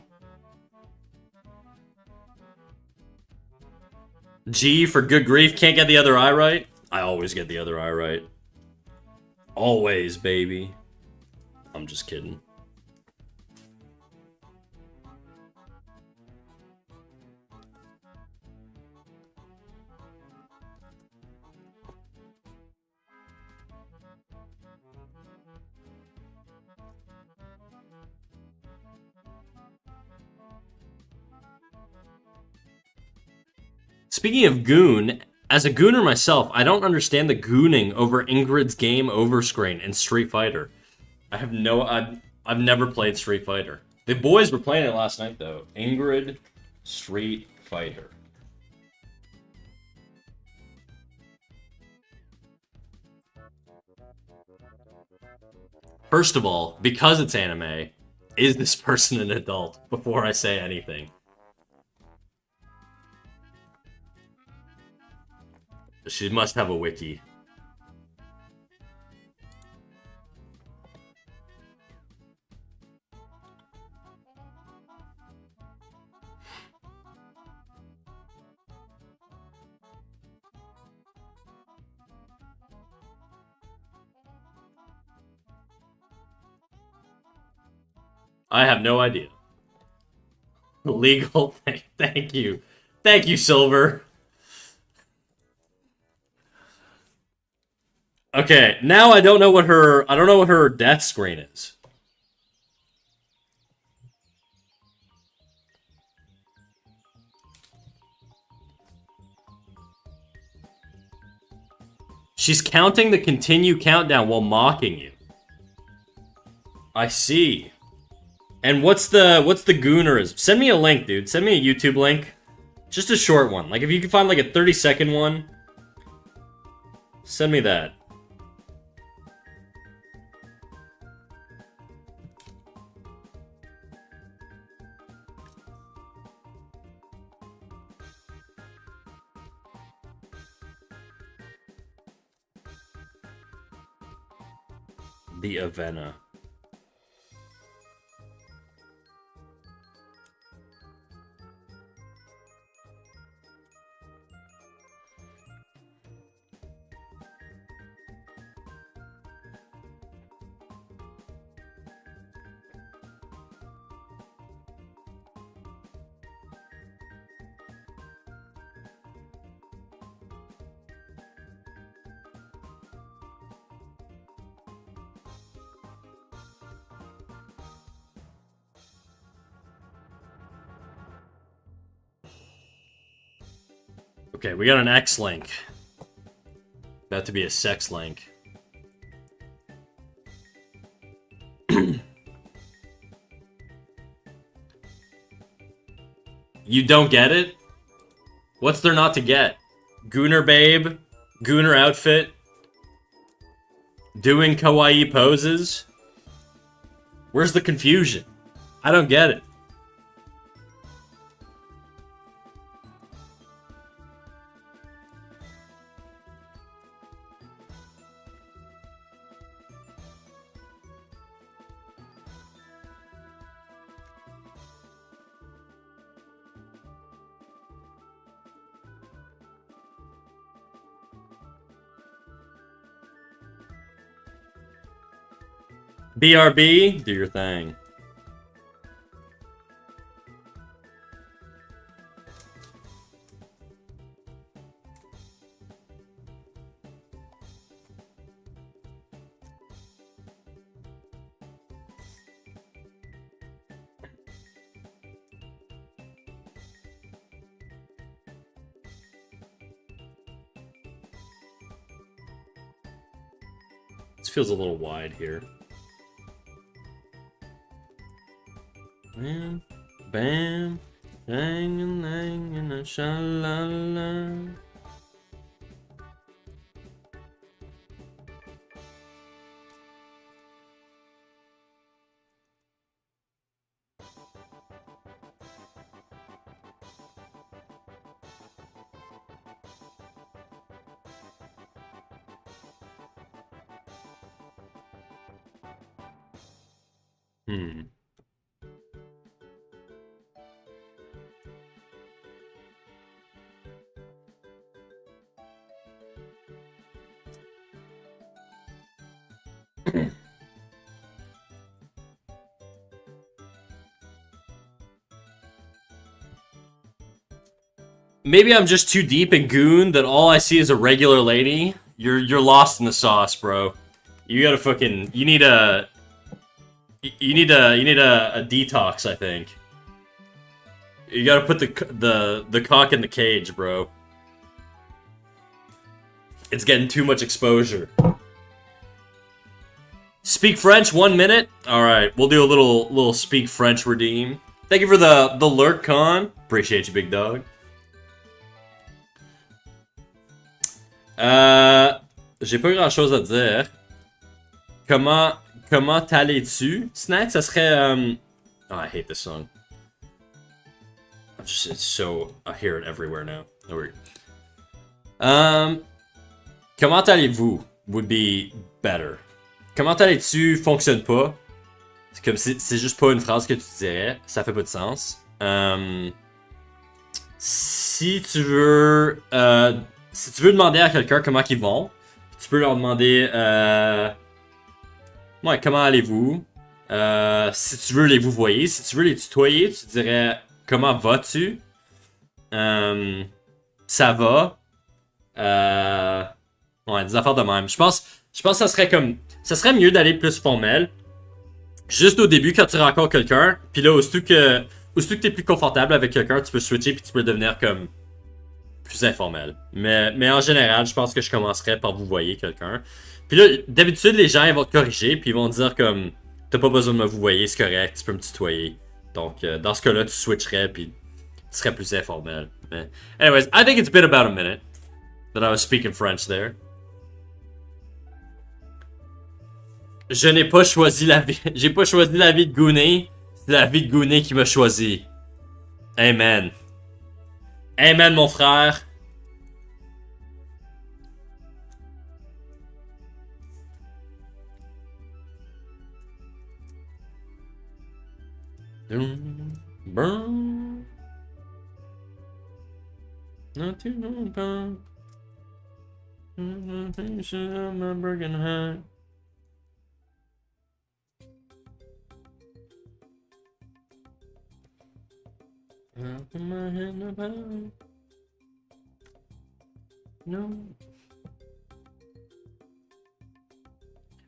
G for good grief, can't get the other eye right? I always get the other eye right. Always, baby. I'm just kidding. Speaking of goon, as a gooner myself, I don't understand the gooning over Ingrid's game over screen in Street Fighter. I have no... I've never played Street Fighter. The boys were playing it last night, though. Ingrid Street Fighter. First of all, because it's anime, is this person an adult? Before I say anything. She must have a wiki. I have no idea. Legal. Thank you. Thank you, Silver. Okay, now I don't know what her death screen is. She's counting the continue countdown while mocking you. I see. And what's the Gooner? Send me a link, dude. Send me a YouTube link. Just a short one. Like, if you can find, like, a 30-second one, send me that. The Avena. Okay, we got an X link. About to be a sex link. You don't get it? What's there not to get? Gooner babe? Gooner outfit? Doing kawaii poses? Where's the confusion? I don't get it. BRB, do your thing. This feels a little wide here. Bam, bam, dang and dang and a sha-la-la. Maybe I'm just too deep in Goon that all I see is a regular lady. You're lost in the sauce, bro. You gotta fucking you need a detox, I think. You gotta put the cock in the cage, bro. It's getting too much exposure. Speak French, 1 minute. All right, we'll do a little speak French redeem. Thank you for the lurk, Con. Appreciate you, big dog. J'ai pas grand chose à dire. Comment t'allais-tu? Snack, ça serait Oh, I hate this song. It's so I hear it everywhere now. No worry. Comment allez-vous would be better. Comment allais-tu fonctionne pas. C'est comme c'est juste pas une phrase que tu dirais. Ça fait pas de sens. Si tu veux demander à quelqu'un comment ils vont, tu peux leur demander ouais, comment allez-vous? Si tu veux les vous voyez, si tu veux les tutoyer, tu dirais comment vas-tu? Ça va. Ouais, des affaires de même. Je pense que ça serait comme. Ça serait mieux d'aller plus formel. Juste au début quand tu rencontres quelqu'un. Puis là, aussitôt que t'es plus confortable avec quelqu'un, tu peux switcher puis tu peux devenir comme plus informel. Mais en général, je pense que je commencerais par vous voyez quelqu'un. Puis là, d'habitude, les gens ils vont te corriger puis ils vont te dire comme t'as pas besoin de me vous voyez, c'est correct, tu peux me tutoyer. Donc dans ce cas-là, tu switcherais puis tu serais plus informel. Mais anyways, I think it's been about a minute that I was speaking French there. Je n'ai pas choisi la vie. J'ai pas choisi la vie de Goonie. C'est la vie de Goonie qui m'a choisi. Amen. Amen, mon frère. Not too long, but I'm burning high. No.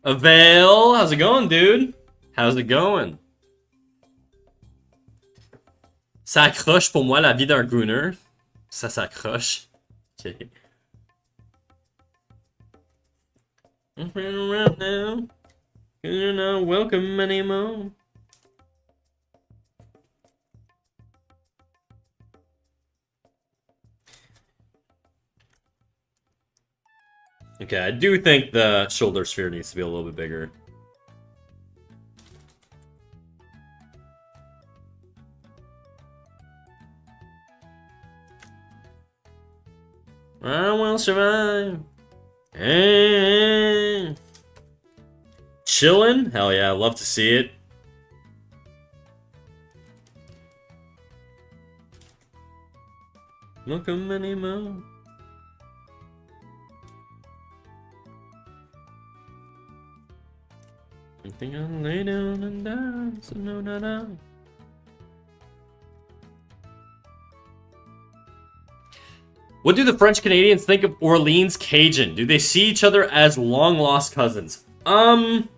Avail, how's it going, dude? How's it going? Ça accroche pour moi la vie d'un gooner. Ça s'accroche. Ok. I'm around now. You're not welcome anymore. Okay, I do think the shoulder sphere needs to be a little bit bigger. I will survive. Hey. Chillin'? Hell yeah, I love to see it. Welcome anymore. I think I'll lay down and die, so no, no, no. What do the French Canadians think of Orleans Cajun? Do they see each other as long-lost cousins? I'm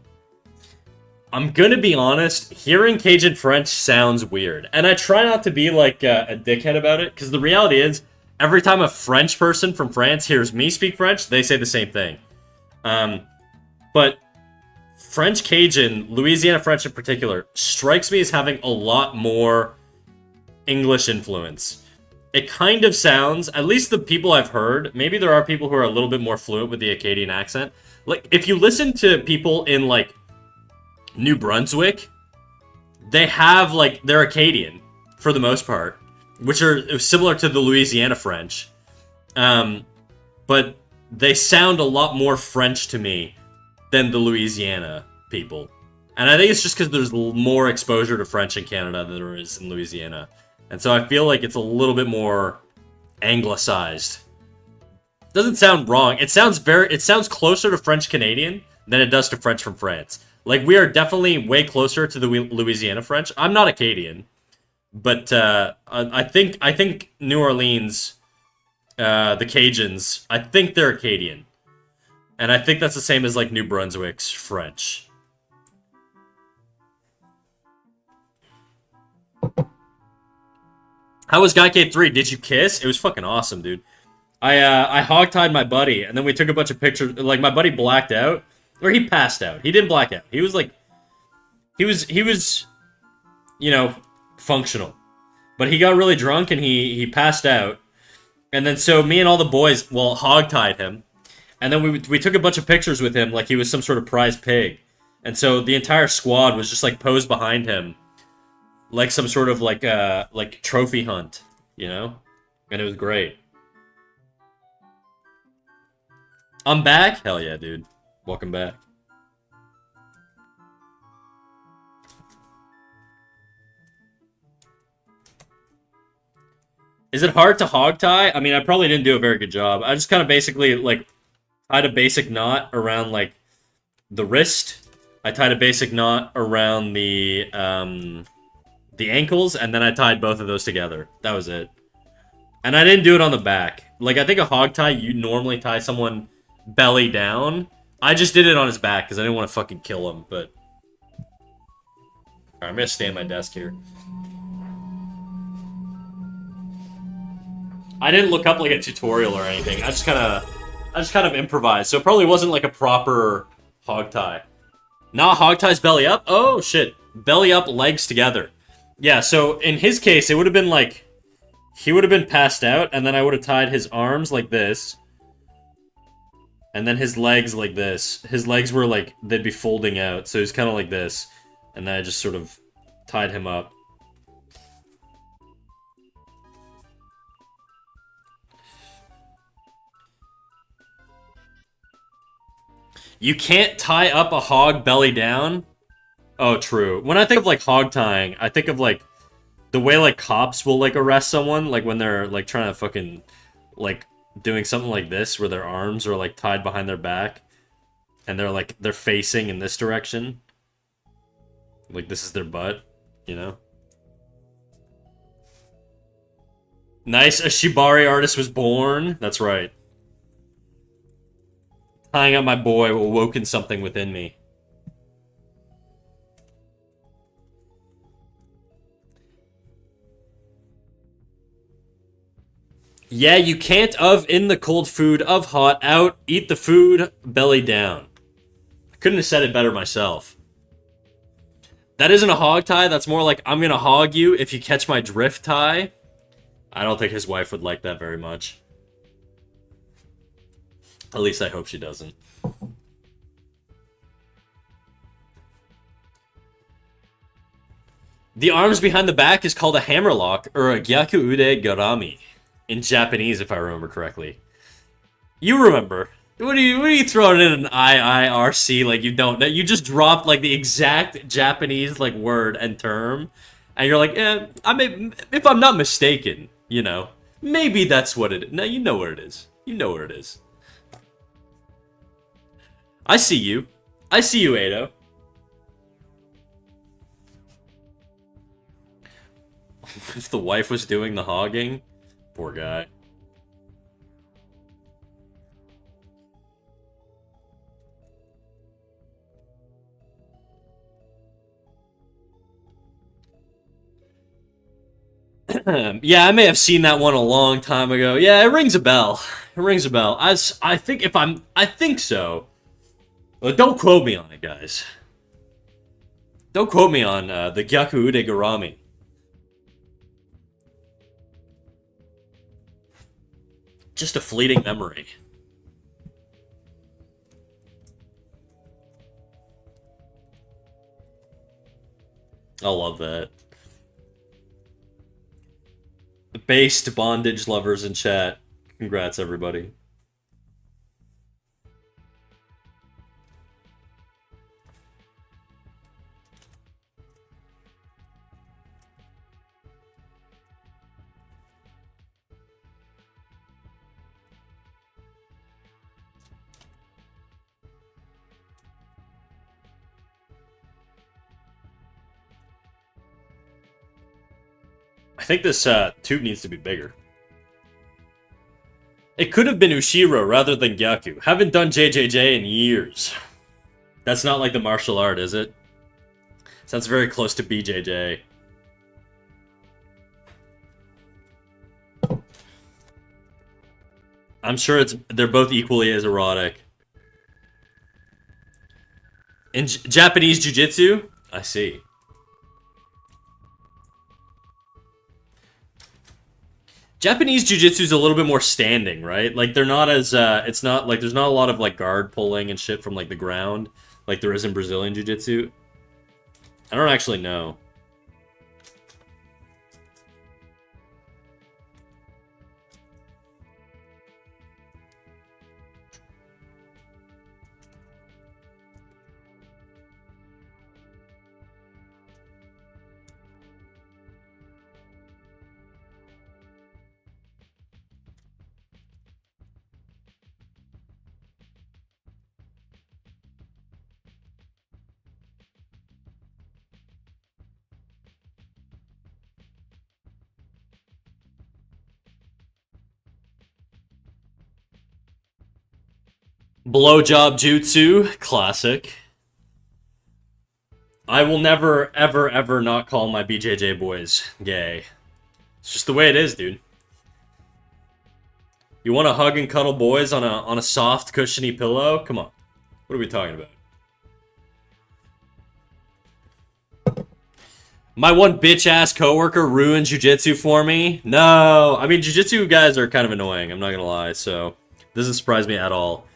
gonna be honest, hearing Cajun French sounds weird. And I try not to be like a dickhead about it, because the reality is, every time a French person from France hears me speak French, they say the same thing. But French Cajun, Louisiana French in particular, strikes me as having a lot more English influence. It kind of sounds, at least the people I've heard, maybe there are people who are a little bit more fluent with the Acadian accent. Like, if you listen to people in, like, New Brunswick, they have, like, they're Acadian, for the most part, which are similar to the Louisiana French. But they sound a lot more French to me than the Louisiana people. And I think it's just because there's more exposure to French in Canada than there is in Louisiana. And so I feel like it's a little bit more anglicized. Doesn't sound wrong. It sounds closer to French Canadian than it does to French from France. Like, we are definitely way closer to the Louisiana French. I'm not Acadian, but I think New Orleans, the Cajuns, I think they're Acadian. And I think that's the same as, like, New Brunswick's French. How was Guycade 3? Did you kiss? It was fucking awesome, dude. I hogtied my buddy, and then we took a bunch of pictures. Like, my buddy blacked out, Or he passed out. He didn't black out. He was like, he was, you know, functional. But he got really drunk and he passed out. And then so me and all the boys, well, hogtied him. And then we took a bunch of pictures with him like he was some sort of prize pig. And so the entire squad was just like posed behind him like some sort of like trophy hunt, you know? And it was great. I'm back? Hell yeah, dude. Welcome back. Is it hard to hog tie? I mean, I probably didn't do a very good job. I just kind of basically, like, tied a basic knot around, like, the wrist. I tied a basic knot around the ankles, and then I tied both of those together. That was it. And I didn't do it on the back. Like, I think a hog tie, you normally tie someone belly down. I just did it on his back, because I didn't want to fucking kill him, but... Alright, I'm gonna stay at my desk here. I didn't look up like a tutorial or anything. I just kind of improvised. So it probably wasn't like a proper hog tie. Nah, hog ties belly up. Oh shit, belly up, legs together. Yeah. So in his case, it would have been like he would have been passed out, and then I would have tied his arms like this, and then his legs like this. His legs were like they'd be folding out, so he's kind of like this, and then I just sort of tied him up. You can't tie up a hog belly down? Oh, true. When I think of, like, hog tying, I think of, like, the way, like, cops will, like, arrest someone, like, when they're, like, trying to fucking, like, doing something like this, where their arms are, like, tied behind their back, and they're, like, they're facing in this direction. Like, this is their butt, you know? Nice, a Shibari artist was born. That's right. Tying up my boy awoken something within me. Yeah, you can't of in the cold food, of hot, out, eat the food, belly down. I couldn't have said it better myself. That isn't a hog tie, that's more like, I'm gonna hog you if you catch my drift tie. I don't think his wife would like that very much. At least I hope she doesn't. The arms behind the back is called a hammerlock, or a gyaku ude garami. In Japanese, if I remember correctly. You remember. What are you throwing in an IIRC like you don't know? You just dropped like the exact Japanese like word and term. And you're like, I may, if I'm not mistaken, you know, maybe that's what it is. No, you know what it is. You know what it is. I see you. I see you, Ado. If the wife was doing the hogging, poor guy. Yeah, I may have seen that one a long time ago. Yeah, it rings a bell. It rings a bell. I think I think so. Well, don't quote me on it, guys. Don't quote me on the Gyaku Ude Garami. Just a fleeting memory. I love that. The based bondage lovers in chat. Congrats, everybody. I think this tube needs to be bigger. It could have been Ushiro rather than Gyaku. Haven't done JJJ in years. That's not like the martial art, is it? Sounds very close to BJJ. I'm sure they're both equally as erotic. In Japanese jiu-jitsu? I see. Japanese jiu-jitsu is a little bit more standing, right? Like they're not as it's not like there's not a lot of like guard pulling and shit from like the ground like there is in Brazilian jiu-jitsu. I don't actually know. Blowjob jutsu, classic. I will never, ever, ever not call my BJJ boys gay. It's just the way it is, dude. You want to hug and cuddle boys on a soft, cushiony pillow? Come on. What are we talking about? My one bitch-ass coworker ruined jiu-jitsu for me? No. I mean, jiu-jitsu guys are kind of annoying, I'm not gonna lie, so... Doesn't surprise me at all.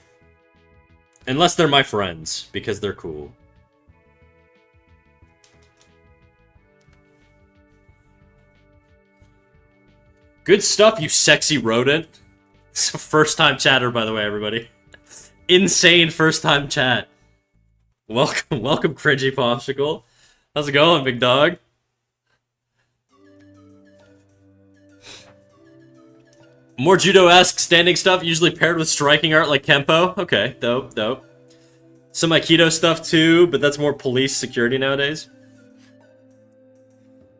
Unless they're my friends, because they're cool. Good stuff, you sexy rodent. First-time chatter, by the way, everybody. Insane first-time chat. Welcome, welcome, cringy popsicle. How's it going, big dog? More judo-esque standing stuff, usually paired with striking art like Kempo. Okay, dope, dope. Some Aikido stuff too, but that's more police security nowadays.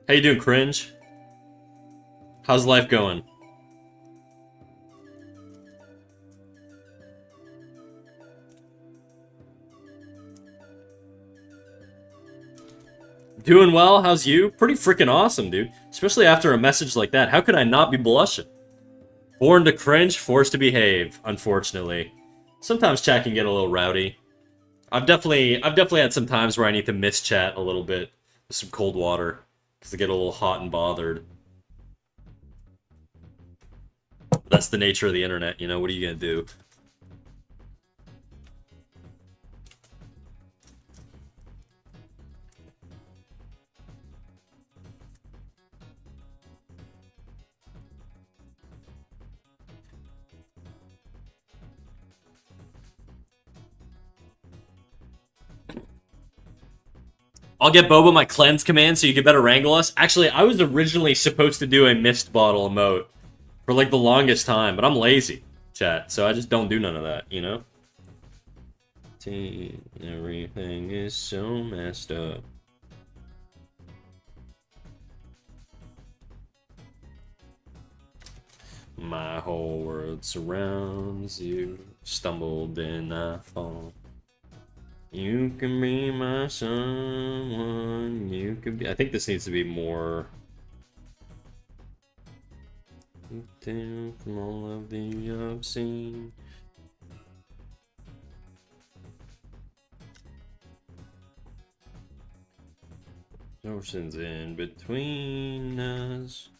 How you doing, cringe? How's life going? Doing well, how's you? Pretty freaking awesome, dude. Especially after a message like that. How could I not be blushing? Born to cringe, forced to behave, unfortunately. Sometimes chat can get a little rowdy. I've definitely had some times where I need to mischat a little bit with some cold water. Because I get a little hot and bothered. That's the nature of the internet, you know, what are you gonna do? I'll get Boba my cleanse command so you can better wrangle us. Actually, I was originally supposed to do a mist bottle emote for like the longest time, but I'm lazy, chat, so I just don't do none of that, you know? Everything is so messed up. My whole world surrounds you. Stumbled and I fall. You can be my someone. You can be. I think this needs to be more. Down from all of the obscene. Oceans in between us.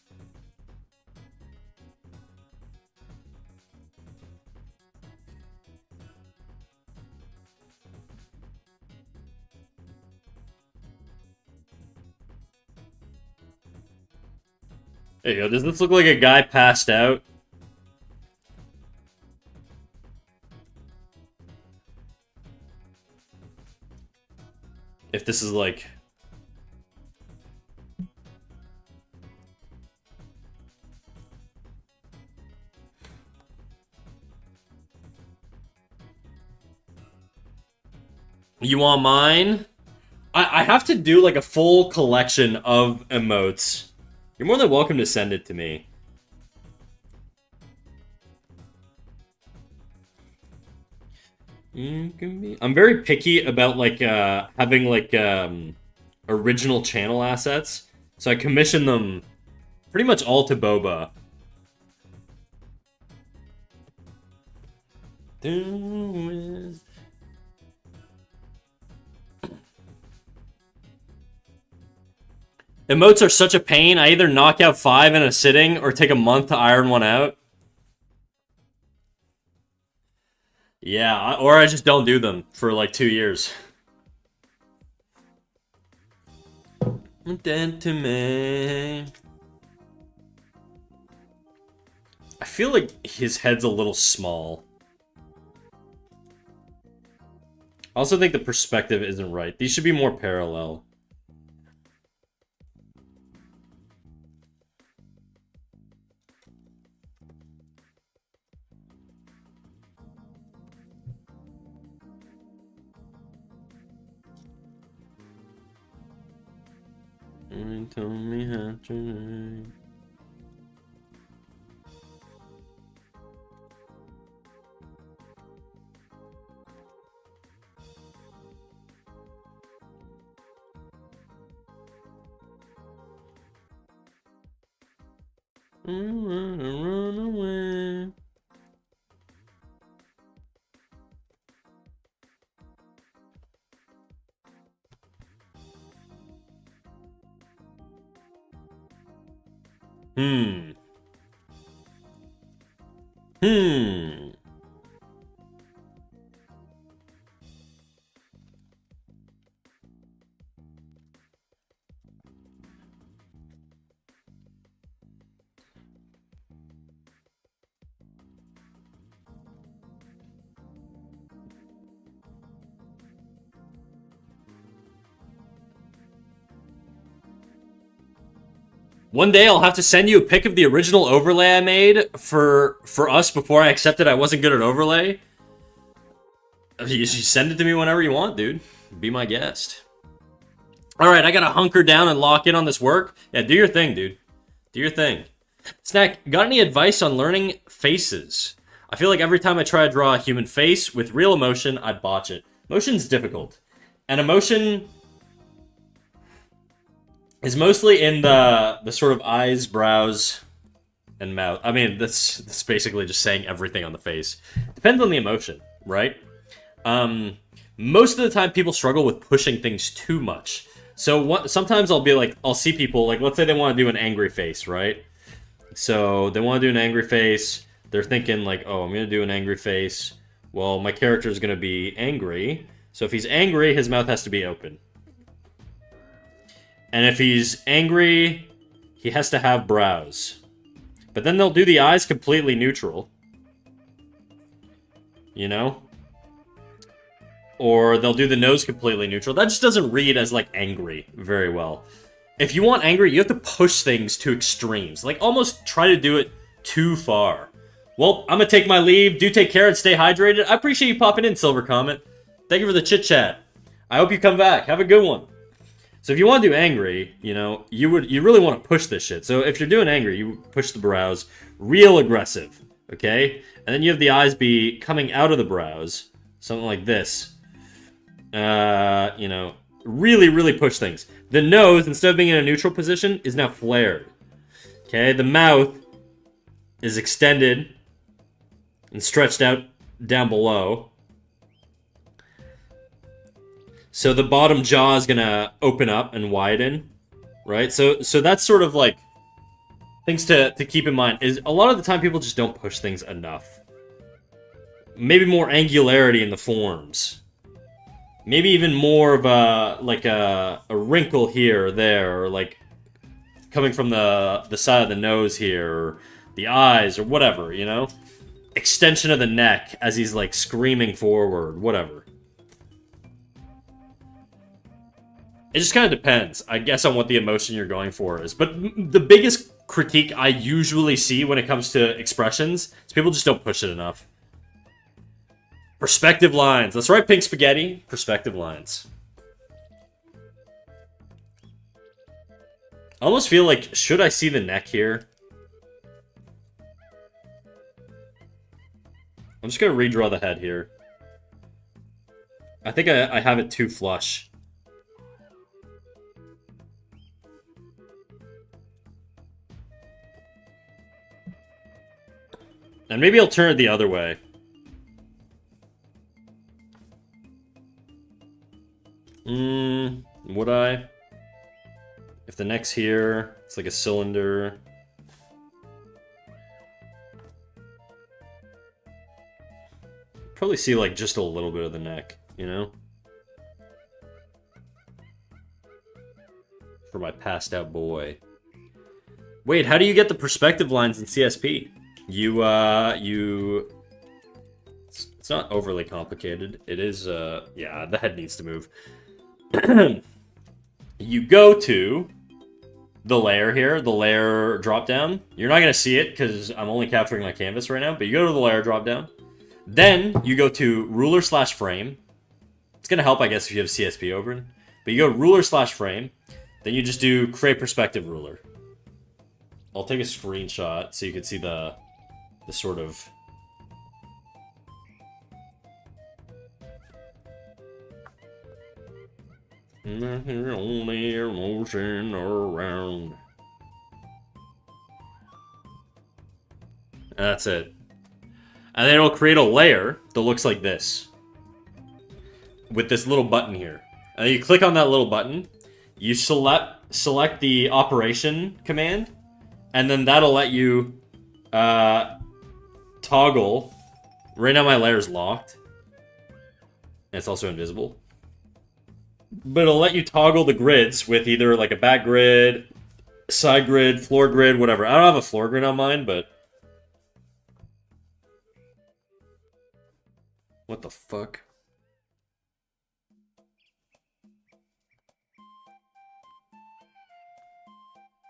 There you go. Does this look like a guy passed out? If this is like... You want mine? I have to do like a full collection of emotes. You're more than welcome to send it to me. You can be... I'm very picky about like having like original channel assets. So I commission them pretty much all to Boba. Emotes are such a pain. I either knock out 5 in a sitting or take a month to iron one out. Yeah, or I just don't do them for like 2 years. Dead to me. I feel like his head's a little small. I also think the perspective isn't right. These should be more parallel. Told me how to... Run away. Hmm. One day I'll have to send you a pic of the original overlay I made for us before I accepted I wasn't good at overlay. You send it to me whenever you want, dude. Be my guest. Alright, I gotta hunker down and lock in on this work. Yeah, do your thing, dude. Do your thing. Snack, got any advice on learning faces? I feel like every time I try to draw a human face with real emotion, I botch it. Emotion's difficult. And emotion is mostly in the sort of eyes, brows, and mouth. I mean, that's basically just saying everything on the face. Depends on the emotion, right? Most of the time, people struggle with pushing things too much. So sometimes I'll see people, like, let's say they want to do an angry face, right? So they want to do an angry face. They're thinking, like, oh, I'm going to do an angry face. Well, my character is going to be angry. So if he's angry, his mouth has to be open. And if he's angry, he has to have brows. But then they'll do the eyes completely neutral. You know? Or they'll do the nose completely neutral. That just doesn't read as, like, angry very well. If you want angry, you have to push things to extremes. Like, almost try to do it too far. Well, I'm gonna take my leave. Do take care and stay hydrated. I appreciate you popping in, Silver Comet. Thank you for the chit-chat. I hope you come back. Have a good one. So if you want to do angry, you know, you really want to push this shit. So if you're doing angry, you push the brows real aggressive, okay? And then you have the eyes be coming out of the brows, something like this. You know, really, really push things. The nose, instead of being in a neutral position, is now flared. Okay, the mouth is extended and stretched out down below. So the bottom jaw is gonna open up and widen, right? So that's sort of like things to keep in mind. Is a lot of the time people just don't push things enough. Maybe more angularity in the forms. Maybe even more of a wrinkle here or there, or like coming from the side of the nose here, or the eyes, or whatever, you know? Extension of the neck as he's like screaming forward, whatever. It just kind of depends, I guess, on what the emotion you're going for is. But the biggest critique I usually see when it comes to expressions is people just don't push it enough. Perspective lines. That's right, Pink Spaghetti. Perspective lines. I almost feel like, should I see the neck here? I'm just going to redraw the head here. I think I have it too flush. And maybe I'll turn it the other way. Would I? If the neck's here, it's like a cylinder. Probably see like just a little bit of the neck, you know? For my passed out boy. Wait, how do you get the perspective lines in CSP? It's not overly complicated. It is, yeah, the head needs to move. You go to the layer here, the layer drop down. You're not going to see it because I'm only capturing my canvas right now, but you go to the layer drop down. Then you go to ruler/frame. It's going to help, I guess, if you have CSP open. But you go ruler/frame. Then you just do create perspective ruler. I'll take a screenshot so you can see the sort of... Only motion around. That's it. And then it'll create a layer that looks like this. With this little button here. And then you click on that little button. You select the operation command. And then that'll let you toggle. Right now my layer's locked. And it's also invisible. But it'll let you toggle the grids with either like a back grid, side grid, floor grid, whatever. I don't have a floor grid on mine, but... What the fuck?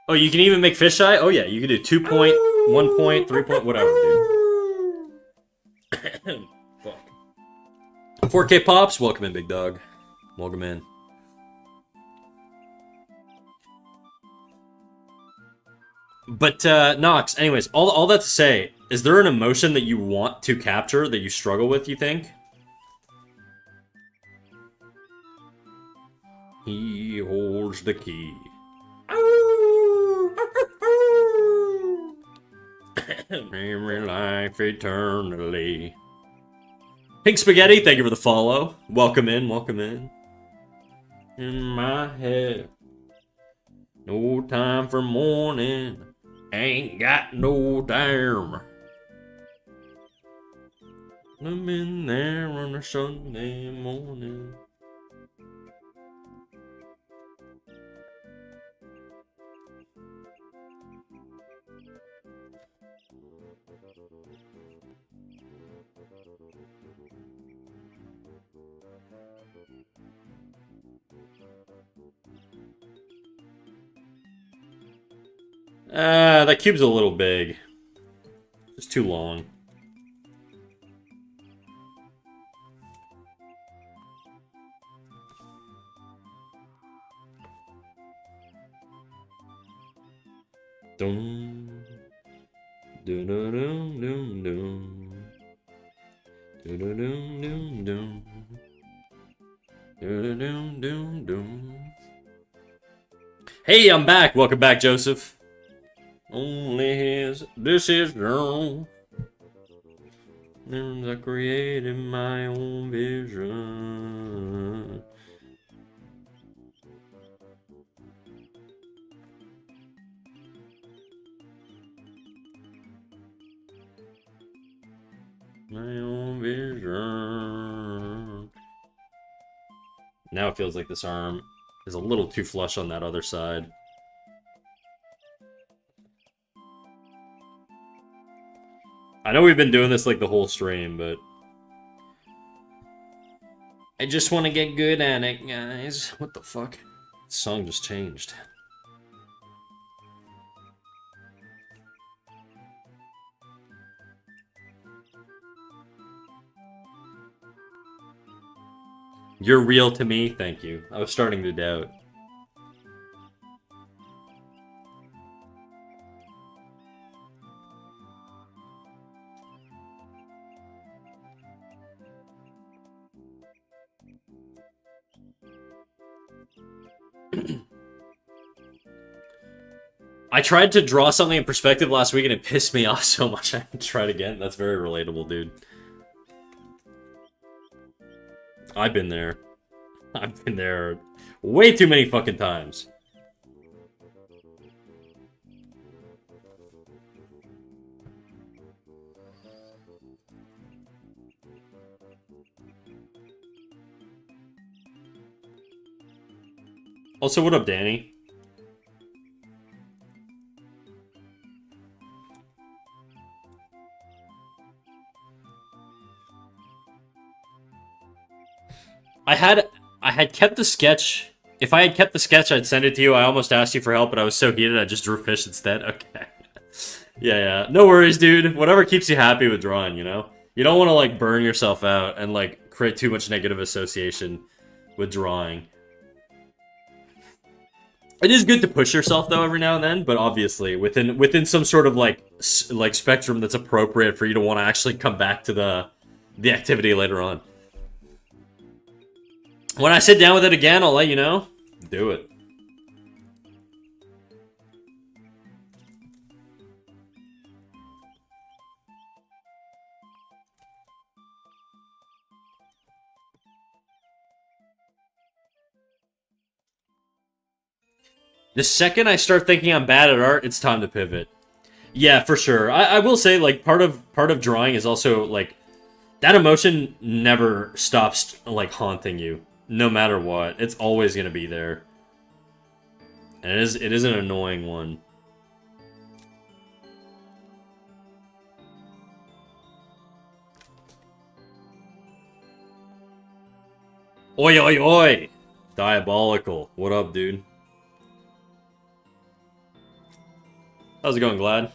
Oh, you can even make fisheye? Oh yeah, you can do 2 point, 1 point, 3 point, whatever, dude. Fuck. 4K Pops, welcome in, big dog. Welcome in. But, Nox, anyways, all that to say, is there an emotion that you want to capture that you struggle with, you think? He holds the key. Every life eternally. Pink Spaghetti, thank you for the follow. Welcome in, welcome in. In my head, no time for mourning. Ain't got no time. I'm in there on a Sunday morning. That cube's a little big. It's too long. Dum. Dum dum dum dum dum. Dum dum dum dum. Dum dum dum dum. Hey, I'm back. Welcome back, Joseph. This is wrong. I created my own vision. My own vision. Now it feels like this arm is a little too flush on that other side. I know we've been doing this like the whole stream, but I just want to get good at it, guys. What the fuck? The song just changed. You're real to me? Thank you. I was starting to doubt. I tried to draw something in perspective last week and it pissed me off so much I had to try it again. That's very relatable, dude. I've been there. I've been there way too many fucking times. Also, what up, Danny? I had kept the sketch. If I had kept the sketch, I'd send it to you. I almost asked you for help, but I was so heated I just drew fish instead. Okay. Yeah. No worries, dude. Whatever keeps you happy with drawing, you know? You don't want to, like, burn yourself out and, like, create too much negative association with drawing. It is good to push yourself, though, every now and then, but obviously, within some sort of, like spectrum that's appropriate for you to want to actually come back to the activity later on. When I sit down with it again, I'll let you know. Do it. The second I start thinking I'm bad at art, it's time to pivot. Yeah, for sure. I will say, like, part of drawing is also, like, that emotion never stops, like, haunting you. No matter what. It's always gonna be there. And it is an annoying one. Oi, oi, oi! Diabolical. What up, dude? How's it going, Glad?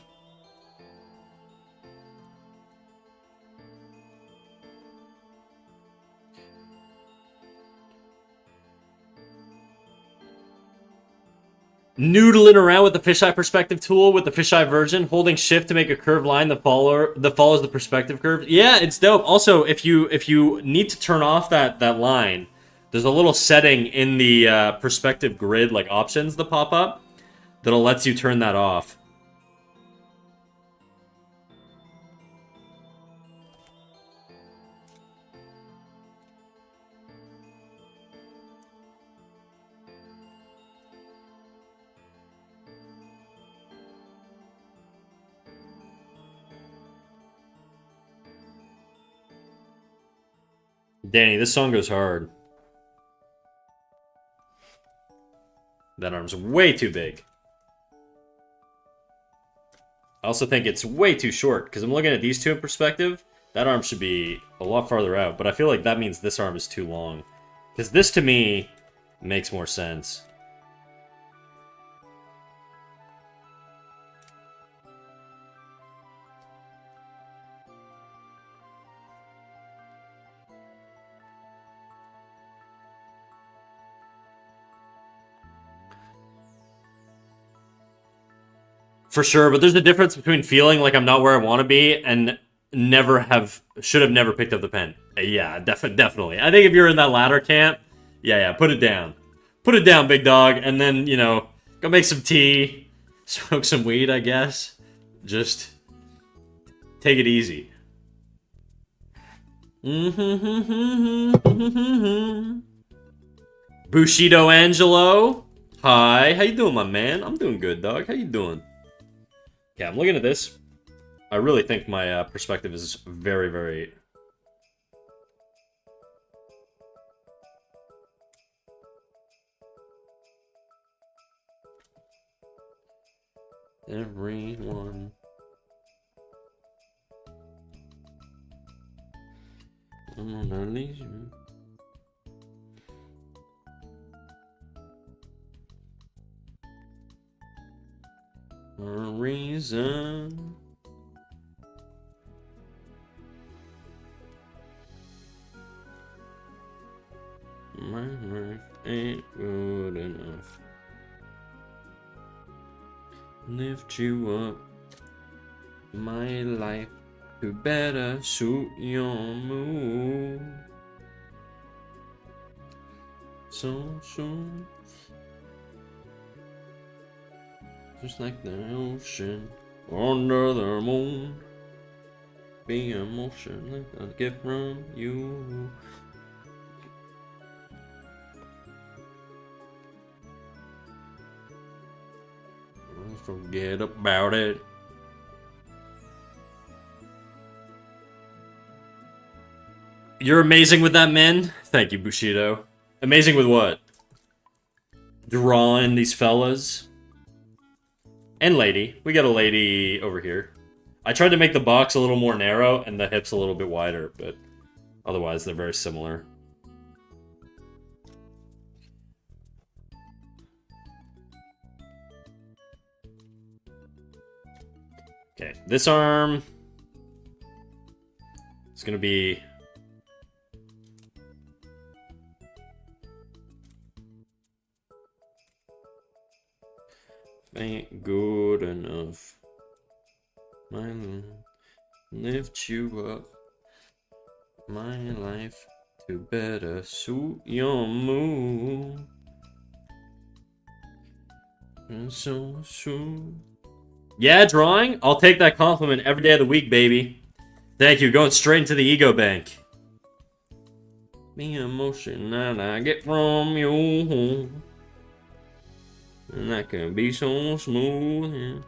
Noodling around with the fisheye perspective tool with the fisheye version, holding shift to make a curved line that follows the perspective curve. Yeah, it's dope. Also, if you need to turn off that line, there's a little setting in the perspective grid, like options that pop up, that'll lets you turn that off. Danny, this song goes hard. That arm's way too big. I also think it's way too short, because I'm looking at these two in perspective. That arm should be a lot farther out, but I feel like that means this arm is too long. Because this, to me, makes more sense. For sure, but there's a difference between feeling like I'm not where I want to be and should have never picked up the pen. Yeah, definitely. I think if you're in that latter camp, yeah, put it down. Put it down, big dog, and then, you know, go make some tea, smoke some weed, I guess. Just take it easy. Bushido Angelo. Hi, how you doing, my man? I'm doing good, dog. How you doing? Yeah, I'm looking at this. I really think my perspective is very, very... Everyone... I'm gonna leave you. For a reason. My life ain't good enough. Lift you up. My life to better suit your mood. So soon. Just like the ocean under the moon. Be emotion like a gift from you. Forget about it. You're amazing with that, man. Thank you, Bushido. Amazing with what? drawing these fellas. And lady. We got a lady over here. I tried to make the box a little more narrow and the hips a little bit wider, but otherwise they're very similar. Okay, this arm is gonna be... ain't good enough. My lift you up. My life to better suit your mood. And so soon. Yeah, drawing? I'll take that compliment every day of the week, baby. Thank you. Going straight into the ego bank. The emotion that I get from you. And that can be so smooth. Yeah.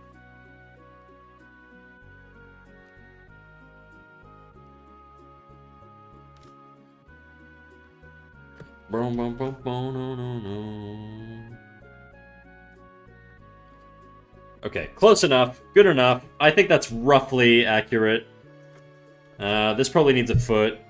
Okay, close enough. Good enough. I think that's roughly accurate. This probably needs a foot.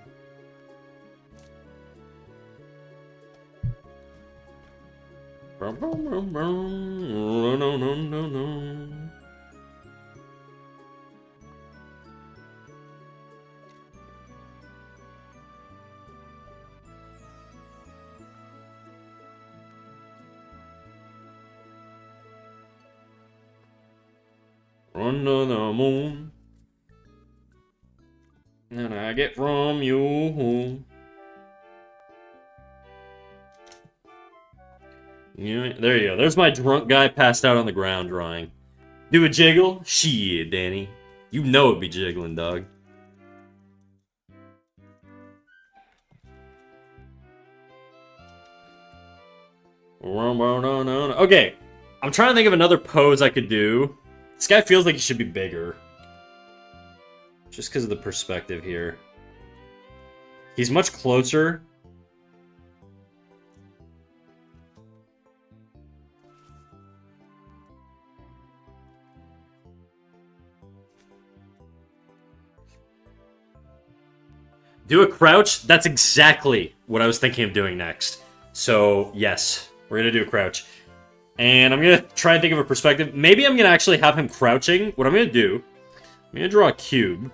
Under the moon, and I get from you. Yeah, there you go. There's my drunk guy passed out on the ground drawing. Do a jiggle? Shit, Danny. You know it'd be jiggling, dog. Okay, I'm trying to think of another pose I could do. This guy feels like he should be bigger. Just because of the perspective here. He's much closer. Do a crouch? That's exactly what I was thinking of doing next. So, yes. We're going to do a crouch. And I'm going to try and think of a perspective. Maybe I'm going to actually have him crouching. What I'm going to do, I'm going to draw a cube.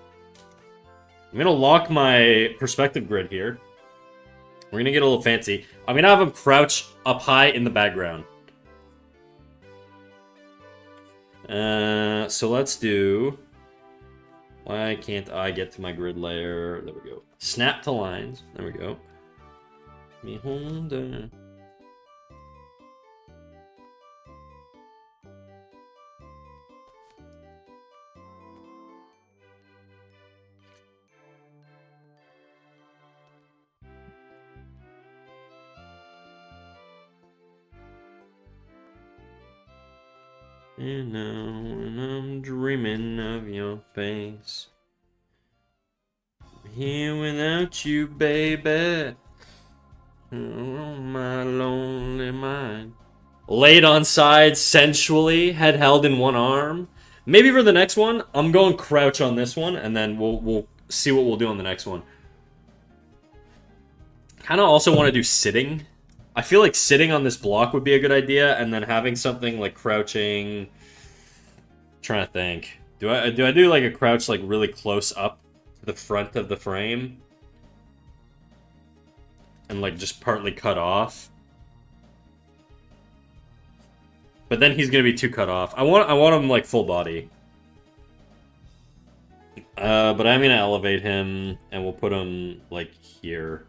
I'm going to lock my perspective grid here. We're going to get a little fancy. I'm going to have him crouch up high in the background. So let's do... Why can't I get to my grid layer? There we go. Snap to lines. There we go. And now when I'm dreaming of your face, I'm here without you, baby. Oh, my lonely mind. Laid on side sensually, head held in one arm. Maybe for the next one, I'm going crouch on this one, and then we'll see what we'll do on the next one. Kind of also want to do sitting. I feel like sitting on this block would be a good idea, and then having something like crouching. I'm trying to think. Do I do like a crouch like really close up to the front of the frame? And like just partly cut off? But then he's gonna be too cut off. I want him like full body. But I'm gonna elevate him and we'll put him like here.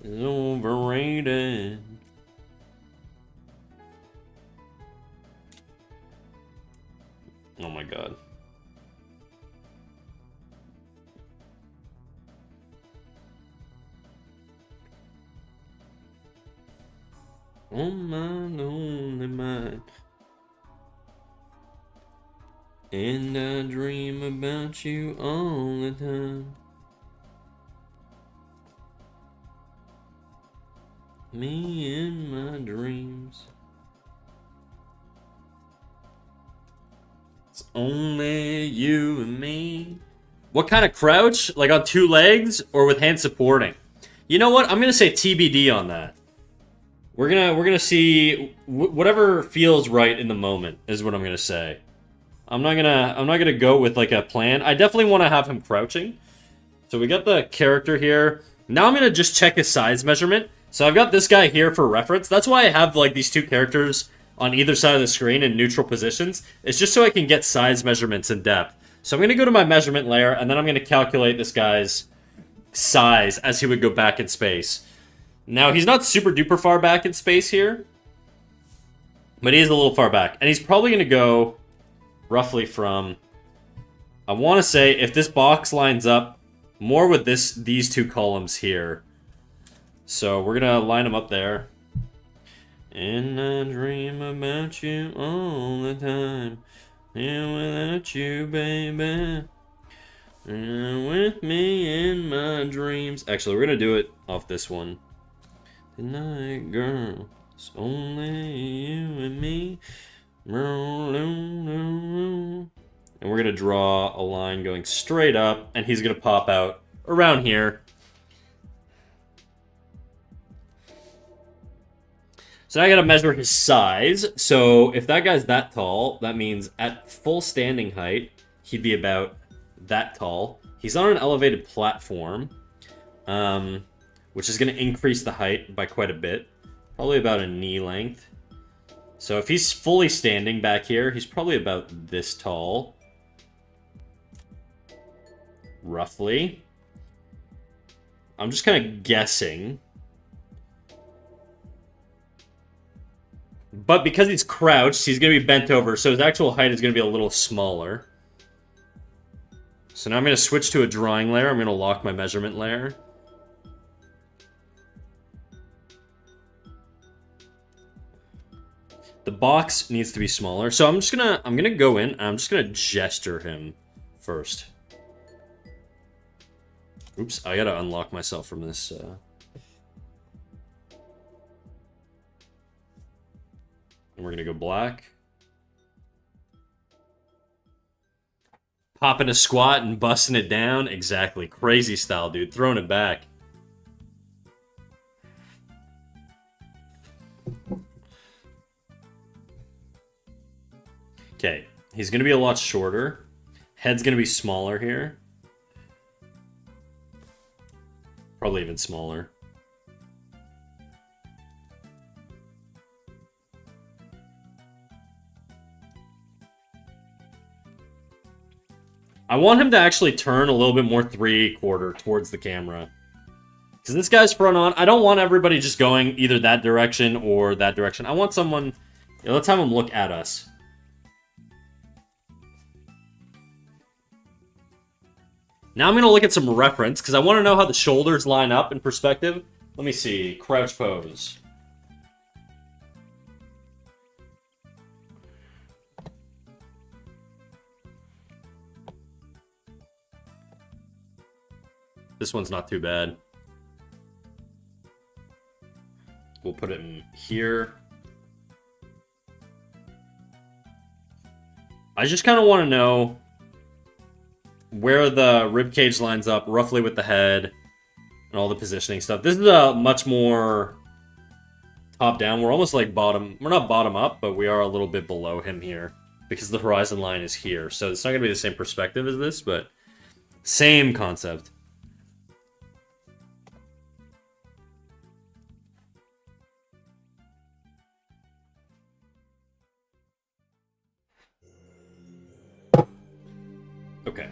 It's overrated. Oh my god. Oh my lonely mind. And I dream about you all the time. Me in my dreams. It's only you and me. What kind of crouch? Like on two legs or with hand supporting? You know what? I'm gonna say TBD on that. We're gonna see whatever feels right in the moment is what I'm gonna say. I'm not gonna go with like a plan. I definitely want to have him crouching. So we got the character here. Now I'm gonna just check his size measurement. So I've got this guy here for reference. That's why I have like these two characters on either side of the screen in neutral positions. It's just so I can get size measurements in depth. So I'm gonna go to my measurement layer and then I'm gonna calculate this guy's size as he would go back in space. Now he's not super duper far back in space here, but he is a little far back. And he's probably gonna go roughly from, I want to say, if this box lines up more with these two columns here. So we're gonna line them up there. And I dream about you all the time, and without you, baby, and with me in my dreams. Actually, we're gonna do it off this one. Tonight, girl, it's only you and me. And we're going to draw a line going straight up, and he's going to pop out around here. So now I got to measure his size. So if that guy's that tall, that means at full standing height, he'd be about that tall. He's on an elevated platform, which is going to increase the height by quite a bit. Probably about a knee length. So if he's fully standing back here, he's probably about this tall. Roughly. I'm just kind of guessing. But because he's crouched, he's going to be bent over, so his actual height is going to be a little smaller. So now I'm going to switch to a drawing layer. I'm going to lock my measurement layer. The box needs to be smaller. So I'm gonna go in and I'm just gonna gesture him first. Oops, I gotta unlock myself from this. And we're gonna go black. Popping a squat and busting it down. Exactly. Crazy style, dude. Throwing it back. Okay, he's going to be a lot shorter. Head's going to be smaller here. Probably even smaller. I want him to actually turn a little bit more 3/4 towards the camera. Because this guy's front on. I don't want everybody just going either that direction or that direction. I want someone... let's have him look at us. Now I'm going to look at some reference, because I want to know how the shoulders line up in perspective. Let me see. Crouch pose. This one's not too bad. We'll put it in here. I just kind of want to know where the ribcage lines up roughly with the head and all the positioning stuff. This is a much more top down. We're almost like bottom. We're not bottom up, but we are a little bit below him here because the horizon line is here. So it's not going to be the same perspective as this, but same concept. Okay.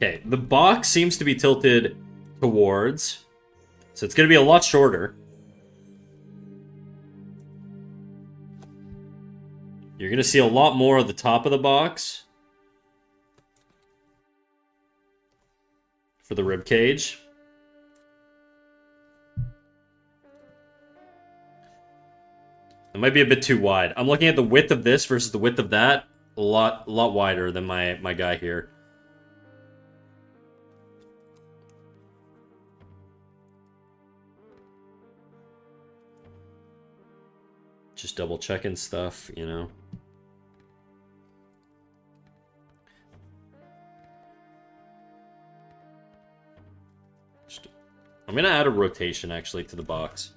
Okay, the box seems to be tilted towards, so it's going to be a lot shorter. You're going to see a lot more of the top of the box for the rib cage. And might be a bit too wide. I'm looking at the width of this versus the width of that. A lot wider than my guy here. Just double checking stuff, you know. I'm gonna add a rotation actually to the box.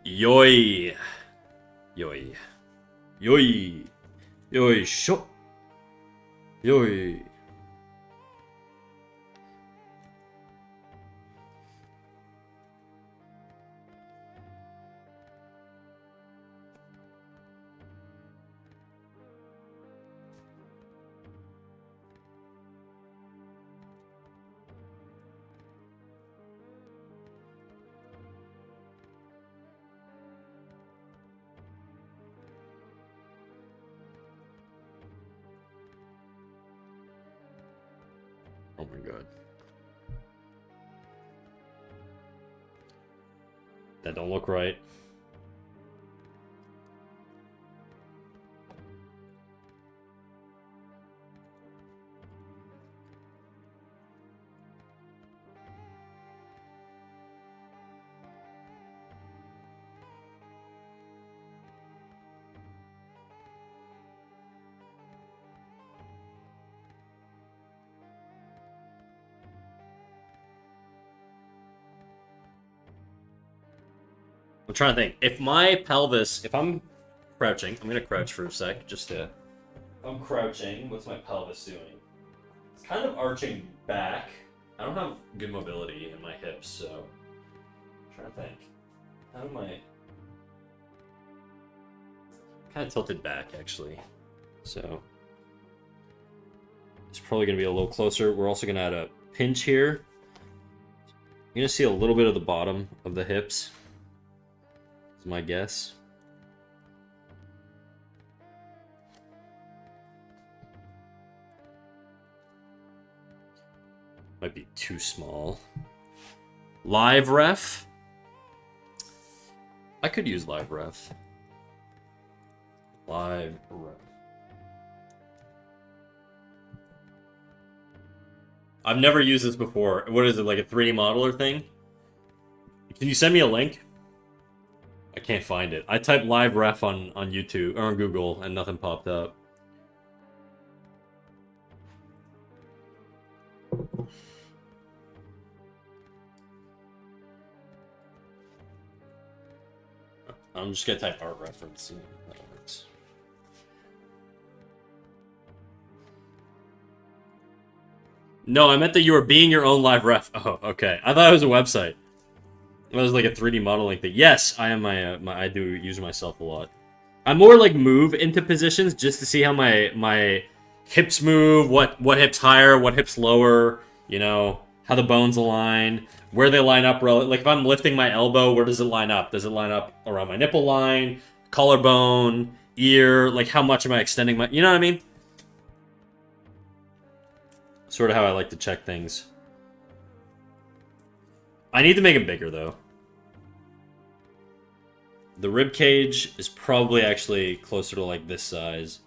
Yoi. Yoi. Yoi. Yoi. Sho. Yoi. Oh my god. That don't look right. I'm trying to think. If my pelvis, if I'm crouching, I'm gonna crouch for a sec, just to. I'm crouching. What's my pelvis doing? It's kind of arching back. I don't have good mobility in my hips, so I'm trying to think. How am I? Kind of tilted back actually, so it's probably gonna be a little closer. We're also gonna add a pinch here. You're gonna see a little bit of the bottom of the hips. Is my guess. Might be too small. Live ref. I could use live ref. Live ref. I've never used this before. What is it, like a 3D modeler thing? Can you send me a link? I can't find it. I typed live ref on YouTube or on Google and nothing popped up. I'm just gonna type art reference. And that works. No, I meant that you were being your own live ref. Oh, okay. I thought it was a website. It was like a 3D modeling thing. Yes, I am I do use myself a lot. I more like move into positions just to see how my hips move, what hips higher, what hips lower, you know, how the bones align, where they line up. Like if I'm lifting my elbow, where does it line up? Does it line up around my nipple line, collarbone, ear? Like how much am I extending my, you know what I mean? Sort of how I like to check things. I need to make it bigger though. The rib cage is probably actually closer to like this size.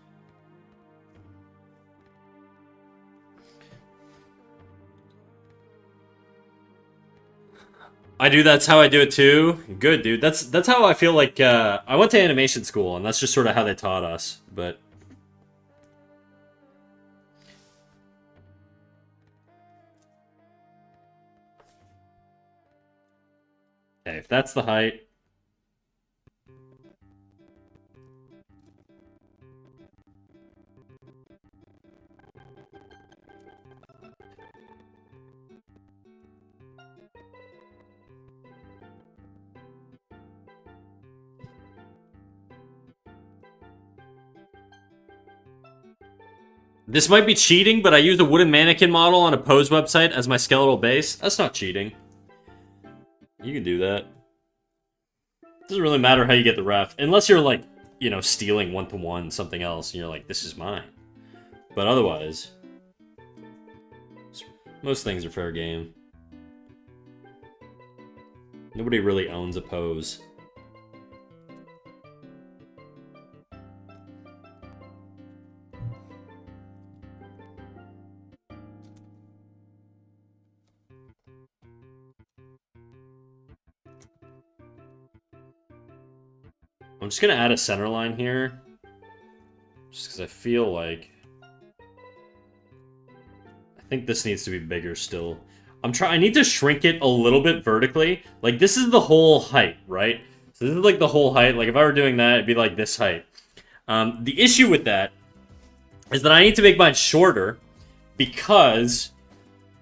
I do. That's how I do it too. Good, dude. That's how I feel like. I went to animation school, and that's just sort of how they taught us. But okay, if that's the height. This might be cheating, but I used a wooden mannequin model on a Pose website as my skeletal base. That's not cheating. You can do that. Doesn't really matter how you get the ref. Unless you're like, you know, stealing one-to-one something else, and you're like, this is mine. But otherwise, most things are fair game. Nobody really owns a Pose. I'm just gonna add a center line here. Just because I feel like... I think this needs to be bigger still. I need to shrink it a little bit vertically. Like, this is the whole height, right? So this is like the whole height. Like, if I were doing that, it'd be like this height. The issue with that is that I need to make mine shorter because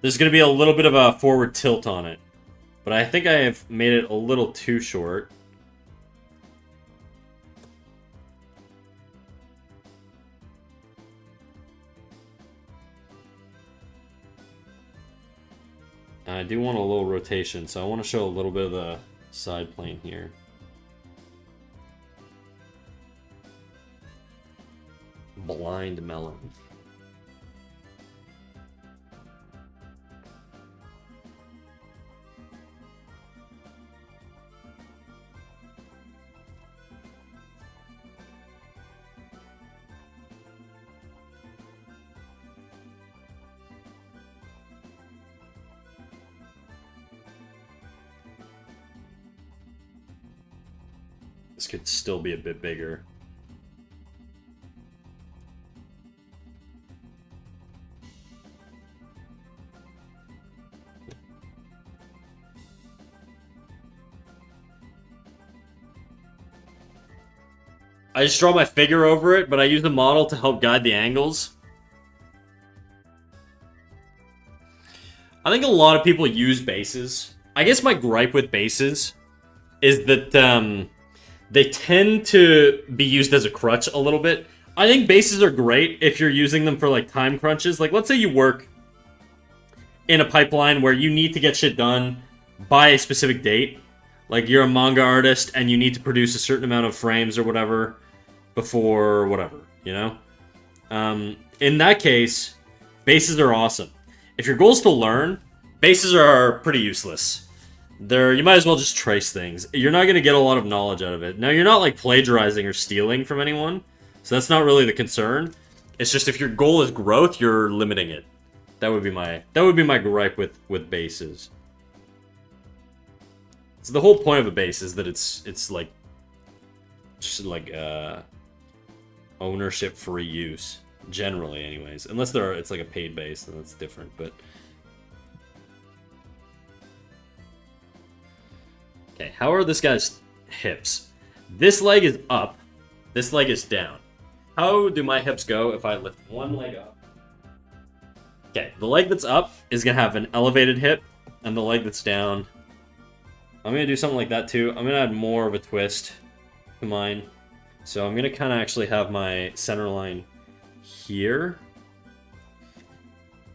there's going to be a little bit of a forward tilt on it. But I think I have made it a little too short. I do want a little rotation, so I want to show a little bit of the side plane here. Blind melon. This could still be a bit bigger. I just draw my figure over it, but I use the model to help guide the angles. I think a lot of people use bases. I guess my gripe with bases is that they tend to be used as a crutch a little bit. I think bases are great if you're using them for like time crunches. Like, let's say you work in a pipeline where you need to get shit done by a specific date. Like, you're a manga artist and you need to produce a certain amount of frames or whatever before whatever, you know? In that case, bases are awesome. If your goal is to learn, bases are pretty useless. You might as well just trace things. You're not going to get a lot of knowledge out of it. Now, you're not like plagiarizing or stealing from anyone, so that's not really the concern. It's just if your goal is growth, you're limiting it. That would be my gripe with bases. So the whole point of a base is that it's like just like ownership free use, generally anyways. Unless it's like a paid base, then that's different, but okay, how are this guy's hips? This leg is up, this leg is down. How do my hips go if I lift one leg up? Okay, the leg that's up is gonna have an elevated hip, and the leg that's down, I'm gonna do something like that too. I'm gonna add more of a twist to mine. So I'm gonna kind of actually have my center line here.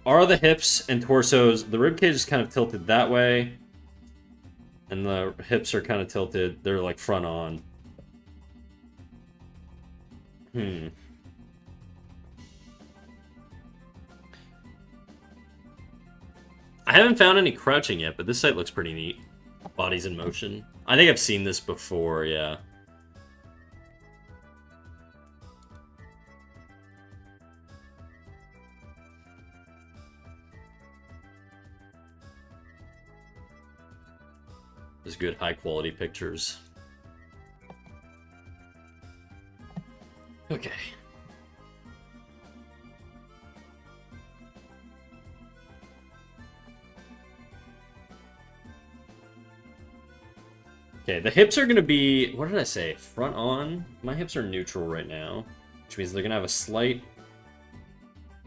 Are the hips and torsos, the rib cage is kind of tilted that way, and the hips are kind of tilted, they're like front on. I haven't found any crouching yet, but this site looks pretty neat. Bodies in motion. I think I've seen this before, yeah. There's good high quality pictures. Okay. Okay, the hips are gonna be, what did I say? Front on? My hips are neutral right now, which means they're gonna have a slight,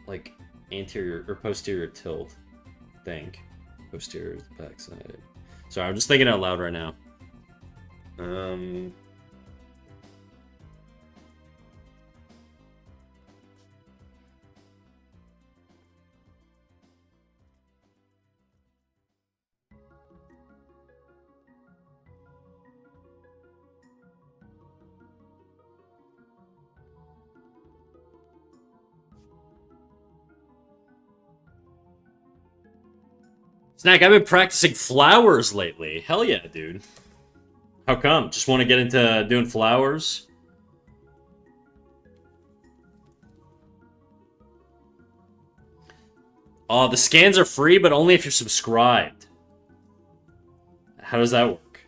like, anterior or posterior tilt, I think. Posterior is the backside. Sorry, I'm just thinking out loud right now. Snack, I've been practicing flowers lately. Hell yeah, dude. How come? Just want to get into doing flowers? Oh, the scans are free, but only if you're subscribed. How does that work?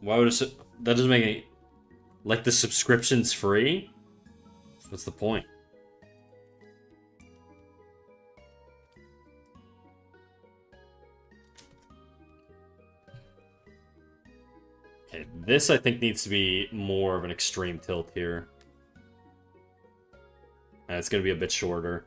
Why would that doesn't make any... Like the subscription's free? What's the point? Okay, this I think needs to be more of an extreme tilt here. And it's going to be a bit shorter.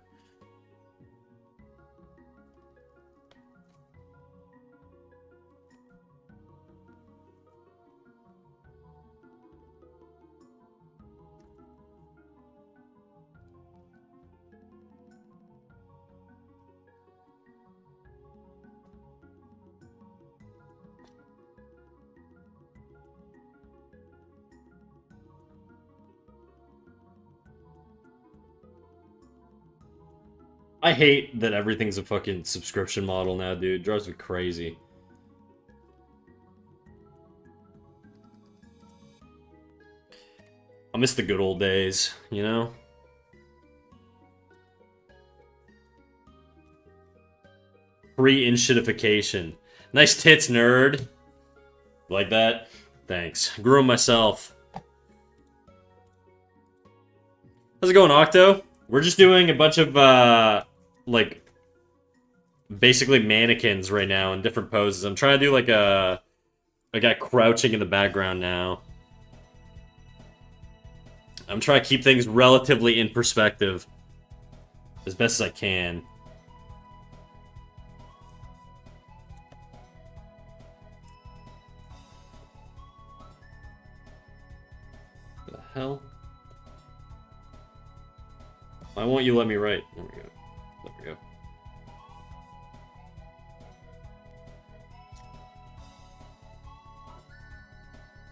I hate that everything's a fucking subscription model now, dude. It drives me crazy. I miss the good old days, you know? Pre-inshitification. Nice tits, nerd. Like that? Thanks. Grew 'em myself. How's it going, Octo? We're just doing a bunch of, like, basically mannequins right now in different poses. I'm trying to do, like, a guy crouching in the background now. I'm trying to keep things relatively in perspective as best as I can. The hell? Why won't you let me write? There we go. There we go.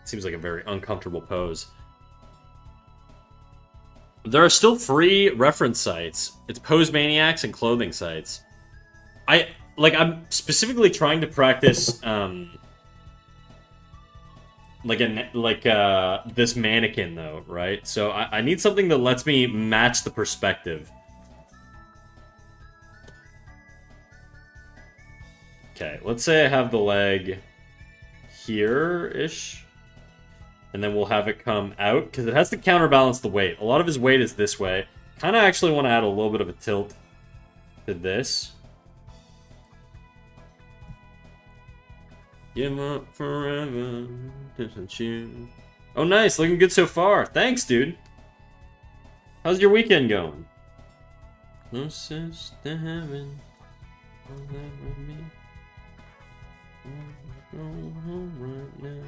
Seems like a very uncomfortable pose. There are still free reference sites. It's Pose Maniacs and clothing sites. I'm specifically trying to practice this mannequin though, right? So I need something that lets me match the perspective. Okay, let's say I have the leg here-ish. And then we'll have it come out, because it has to counterbalance the weight. A lot of his weight is this way. Kind of actually want to add a little bit of a tilt to this. Give up forever, didn't you? Oh, nice. Looking good so far. Thanks, dude. How's your weekend going? Closest to heaven. I'll never be. Go home right now.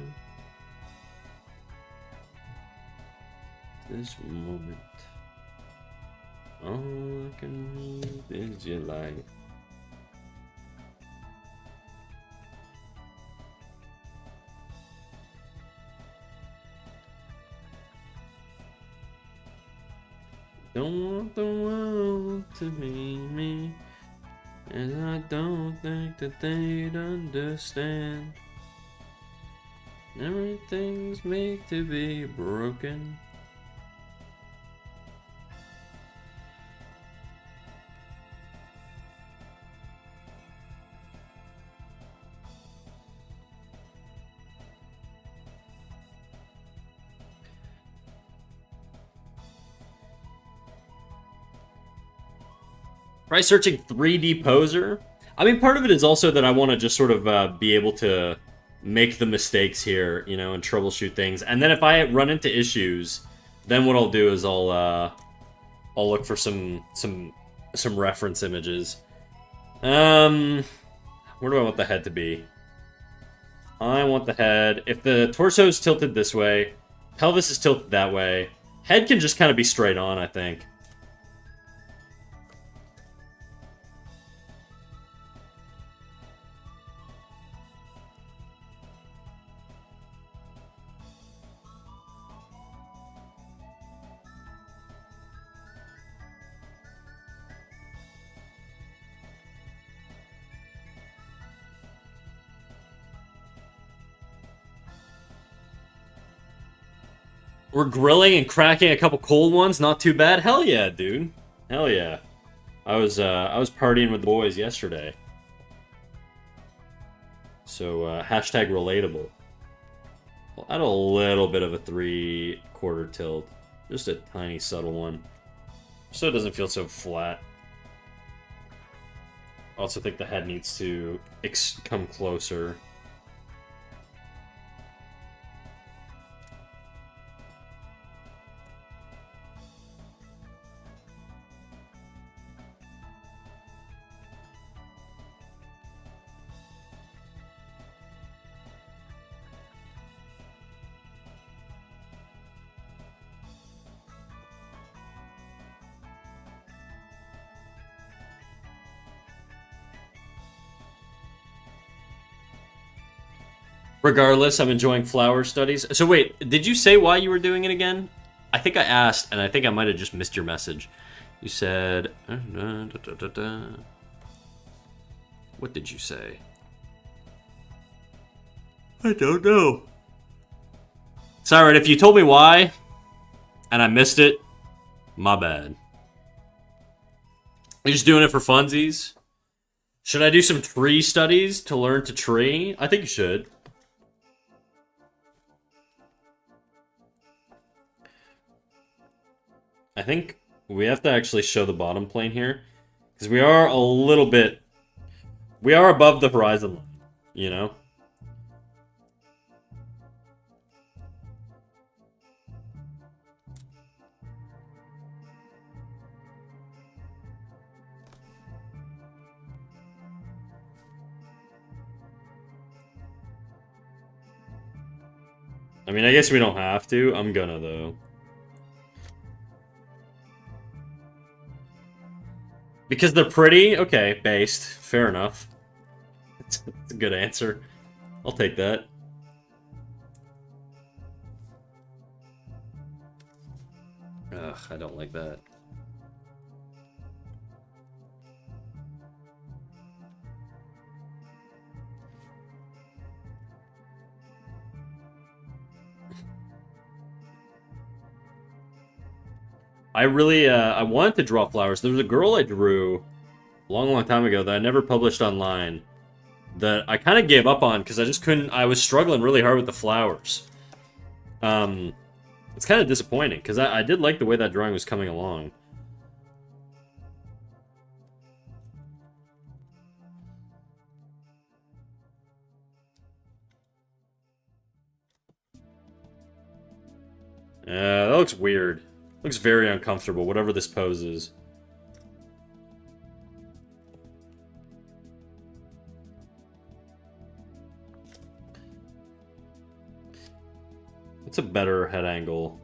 This moment, all I can read is your life. Don't want the world to be me, and I don't think that they'd understand. Everything's made to be broken. Try searching 3D poser. I mean, part of it is also that I want to just sort of be able to make the mistakes here, you know, and troubleshoot things. And then if I run into issues, then what I'll do is I'll look for some reference images. Where do I want the head to be? I want the head. If the torso is tilted this way, pelvis is tilted that way, head can just kind of be straight on, I think. We're grilling and cracking a couple cold ones. Not too bad. Hell yeah, dude. Hell yeah. I was partying with the boys yesterday. So, hashtag relatable. I'll add a little bit of a 3/4 tilt. Just a tiny, subtle one. So it doesn't feel so flat. I also think the head needs to come closer. Regardless, I'm enjoying flower studies. So wait, did you say why you were doing it again? I think I asked, and I think I might have just missed your message. You said... What did you say? I don't know. Sorry, if you told me why, and I missed it, my bad. You're just doing it for funsies? Should I do some tree studies to learn to tree? I think you should. I think we have to actually show the bottom plane here. Because we are a little bit... We are above the horizon line, you know? I mean, I guess we don't have to. I'm gonna, though. Because they're pretty? Okay, based. Fair enough. That's a good answer. I'll take that. Ugh, I don't like that. I really, I wanted to draw flowers. There was a girl I drew a long, long time ago that I never published online that I kind of gave up on because I just couldn't, I was struggling really hard with the flowers. It's kind of disappointing because I did like the way that drawing was coming along. That looks weird. Looks very uncomfortable, whatever this pose is. What's a better head angle?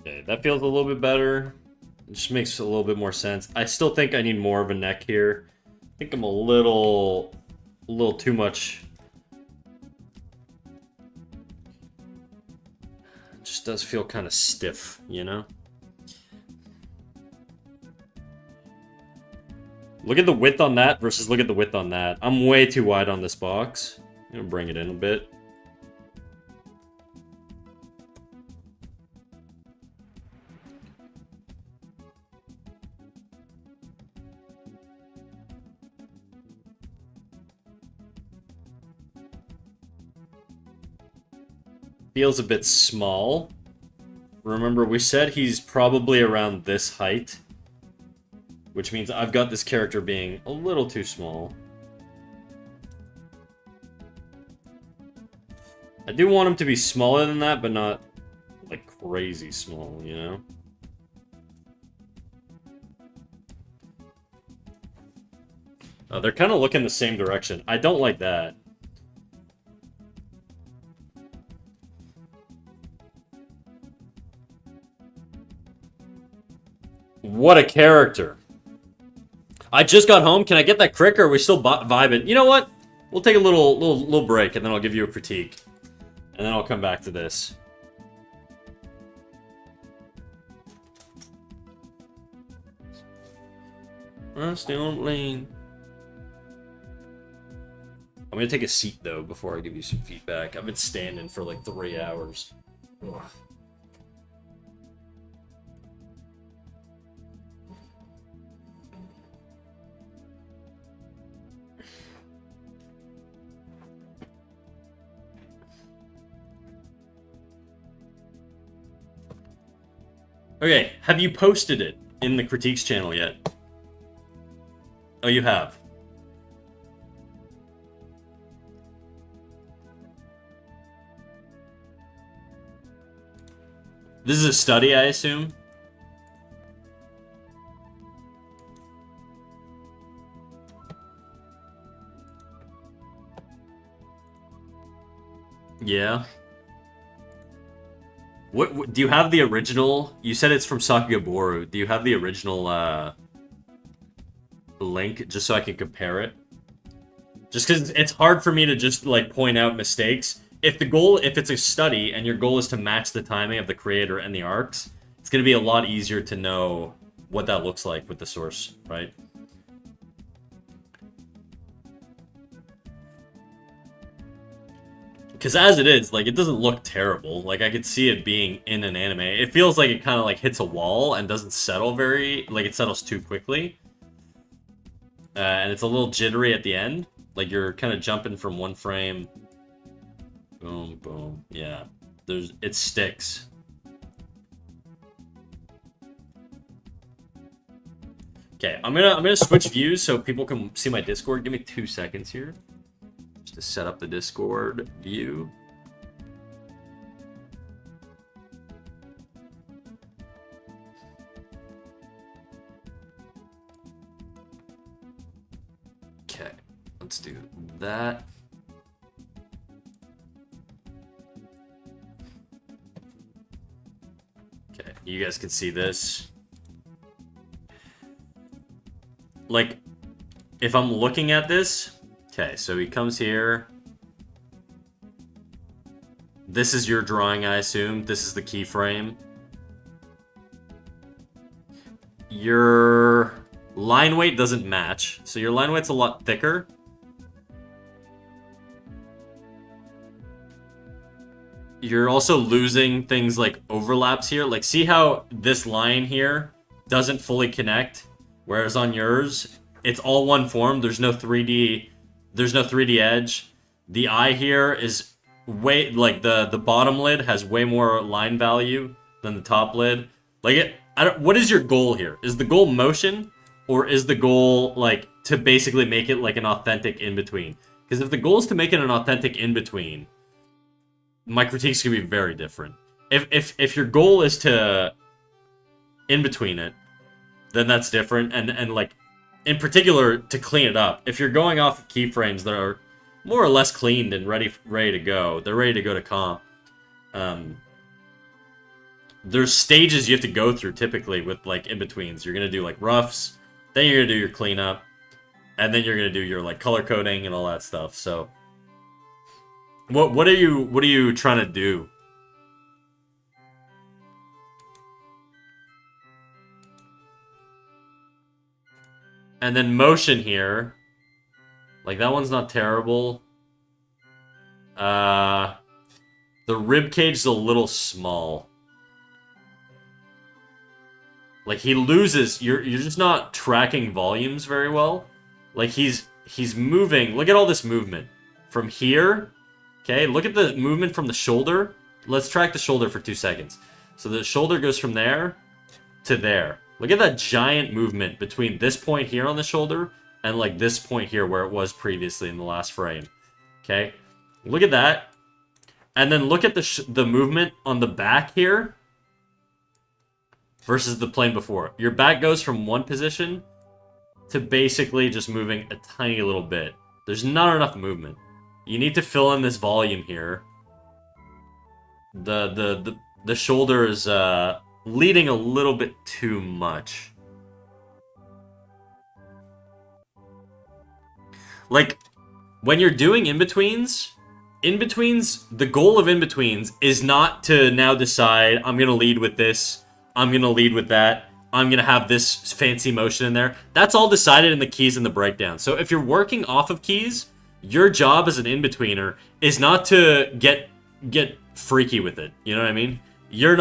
Okay, that feels a little bit better. It just makes a little bit more sense. I still think I need more of a neck here. I think I'm a little too much. It just does feel kind of stiff, you know? Look at the width on that versus look at the width on that. I'm way too wide on this box. I'm gonna bring it in a bit. Feels a bit small. Remember, we said he's probably around this height. Which means I've got this character being a little too small. I do want him to be smaller than that, but not, like, crazy small, you know? They're kind of looking the same direction. I don't like that. What a character. I just got home. Can I get that crick, or are we still vibing? You know what? We'll take a little break, and then I'll give you a critique. And then I'll come back to this. Stay on lane. I'm gonna take a seat though before I give you some feedback. I've been standing for like 3 hours. Ugh. Okay, have you posted it in the critiques channel yet? Oh, you have. This is a study, I assume? Yeah. What do you have the original? You said it's from Sakugaboru. Do you have the original link just so I can compare it? Just because it's hard for me to just like point out mistakes. If it's a study and your goal is to match the timing of the creator and the arcs, it's going to be a lot easier to know what that looks like with the source, right? Because as it is, like, it doesn't look terrible. Like, I could see it being in an anime. It feels like it kind of, like, hits a wall and doesn't settle like, it settles too quickly. And it's a little jittery at the end. Like, you're kind of jumping from one frame. Boom, boom. Yeah. It sticks. Okay, I'm gonna switch views so people can see my Discord. Give me 2 seconds here. To set up the Discord view. Okay, let's do that. Okay, you guys can see this. Like, if I'm looking at this, okay, so he comes here. This is your drawing, I assume. This is the keyframe. Your line weight doesn't match, so your line weight's a lot thicker. You're also losing things like overlaps here. Like, see how this line here doesn't fully connect, whereas on yours, it's all one form. There's no 3D edge. The eye here is way, like, the bottom lid has way more line value than the top lid. Like, what is your goal here? Is the goal motion, or is the goal, like, to basically make it like an authentic in-between? Because if the goal is to make it an authentic in-between, my critiques can be very different. If your goal is to in-between it, then that's different, and like, in particular, to clean it up. If you're going off of keyframes that are more or less cleaned and ready to go, they're ready to go to comp. There's stages you have to go through typically with like in-betweens. You're gonna do like roughs, then you're gonna do your cleanup, and then you're gonna do your like color coding and all that stuff. So, what are you trying to do? And then motion here. Like, that one's not terrible. The rib cage is a little small. Like, he loses. You're just not tracking volumes very well. Like, he's moving. Look at all this movement from here. Okay, look at the movement from the shoulder. Let's track the shoulder for 2 seconds. So the shoulder goes from there to there. Look at that giant movement between this point here on the shoulder and like this point here where it was previously in the last frame. Okay, look at that. And then look at the movement on the back here versus the plane before. Your back goes from one position to basically just moving a tiny little bit. There's not enough movement. You need to fill in this volume here. The shoulder is leading a little bit too much. Like, when you're doing in-betweens, the goal of in-betweens is not to now decide, I'm going to lead with this, I'm going to lead with that. I'm going to have this fancy motion in there. That's all decided in the keys and the breakdown. So if you're working off of keys, your job as an in-betweener is not to get freaky with it. You know what I mean? You're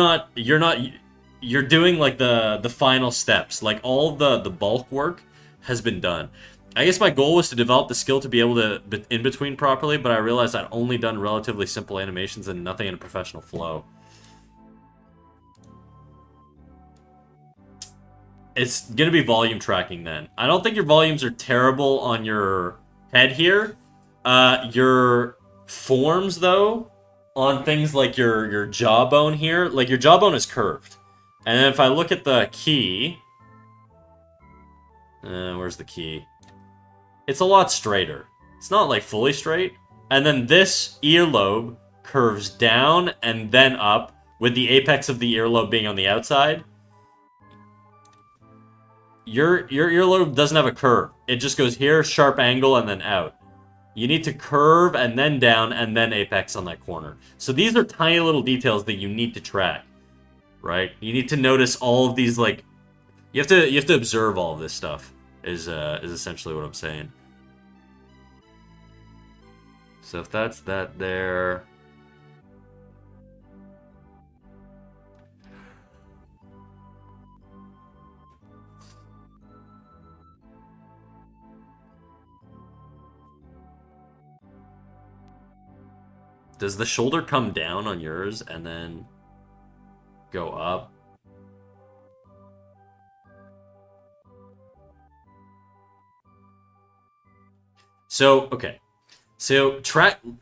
doing like the final steps. Like all the bulk work has been done. I guess my goal was to develop the skill to be able to in-between properly, but I realized I'd only done relatively simple animations and nothing in a professional flow. It's going to be volume tracking then. I don't think your volumes are terrible on your head here. Your forms, though, on things like your jawbone here, like your jawbone is curved. And then if I look at the key... where's the key? It's a lot straighter. It's not, like, fully straight. And then this earlobe curves down and then up, with the apex of the earlobe being on the outside. Your earlobe doesn't have a curve. It just goes here, sharp angle, and then out. You need to curve and then down and then apex on that corner. So these are tiny little details that you need to track, right? You need to notice all of these, like, you have to observe all of this stuff. Is essentially what I'm saying. So if that's that there. Does the shoulder come down on yours and then go up? So, okay. So,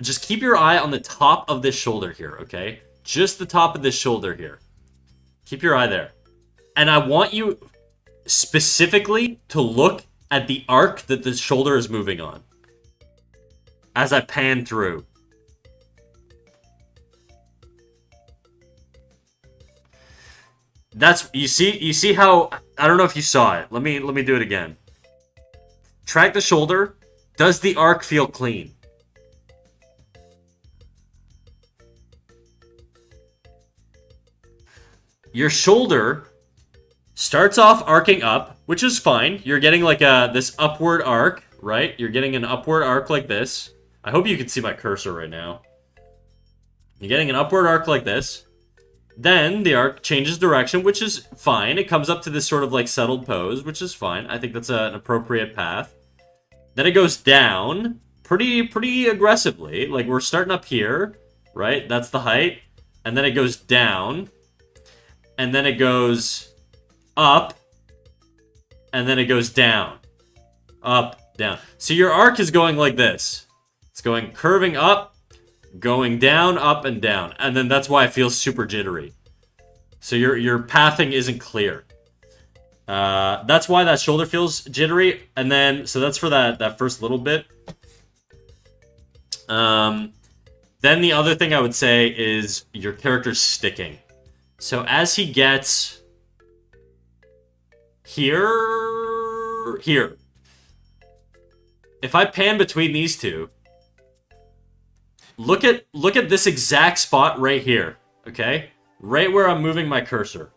just keep your eye on the top of this shoulder here, okay? Just the top of this shoulder here. Keep your eye there. And I want you specifically to look at the arc that the shoulder is moving on. As I pan through. That's, you see how, I don't know if you saw it. Let me do it again. Track the shoulder. Does the arc feel clean? Your shoulder starts off arcing up, which is fine. You're getting like this upward arc, right? You're getting an upward arc like this. I hope you can see my cursor right now. You're getting an upward arc like this. Then the arc changes direction, which is fine. It comes up to this sort of like settled pose, which is fine. I think that's an appropriate path. Then it goes down pretty aggressively. Like we're starting up here, right? That's the height. And then it goes down. And then it goes up. And then it goes down. Up, down. So your arc is going like this. It's going curving up, going down, up, and down. And then that's why it feels super jittery. So your pathing isn't clear. That's why that shoulder feels jittery. And then, so that's for that first little bit. Then the other thing I would say is your character's sticking. So as he gets here, if I pan between these two, look at this exact spot right here, okay? Right where I'm moving my cursor.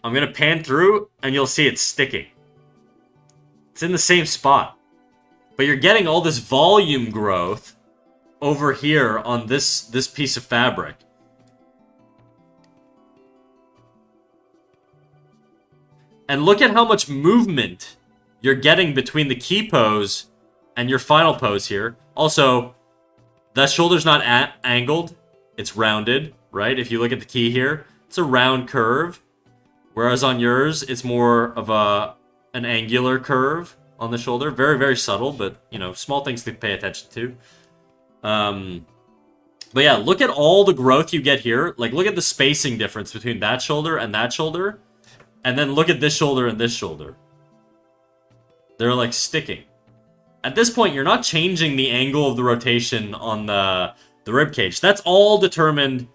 I'm gonna pan through, and you'll see it's sticking. It's in the same spot. But you're getting all this volume growth over here on this piece of fabric. And look at how much movement you're getting between the key pose and your final pose here. Also, that shoulder's not angled. It's rounded, right? If you look at the key here, it's a round curve. Whereas on yours, it's more of an angular curve on the shoulder. Very, very subtle, but, you know, small things to pay attention to. But yeah, look at all the growth you get here. Like, look at the spacing difference between that shoulder and that shoulder. And then look at this shoulder and this shoulder. They're, like, sticking. At this point, you're not changing the angle of the rotation on the rib cage. That's all determined,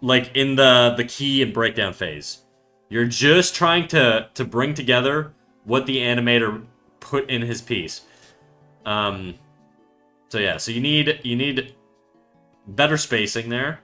like, in the key and breakdown phase. You're just trying to bring together what the animator put in his piece. So yeah, so you need better spacing there.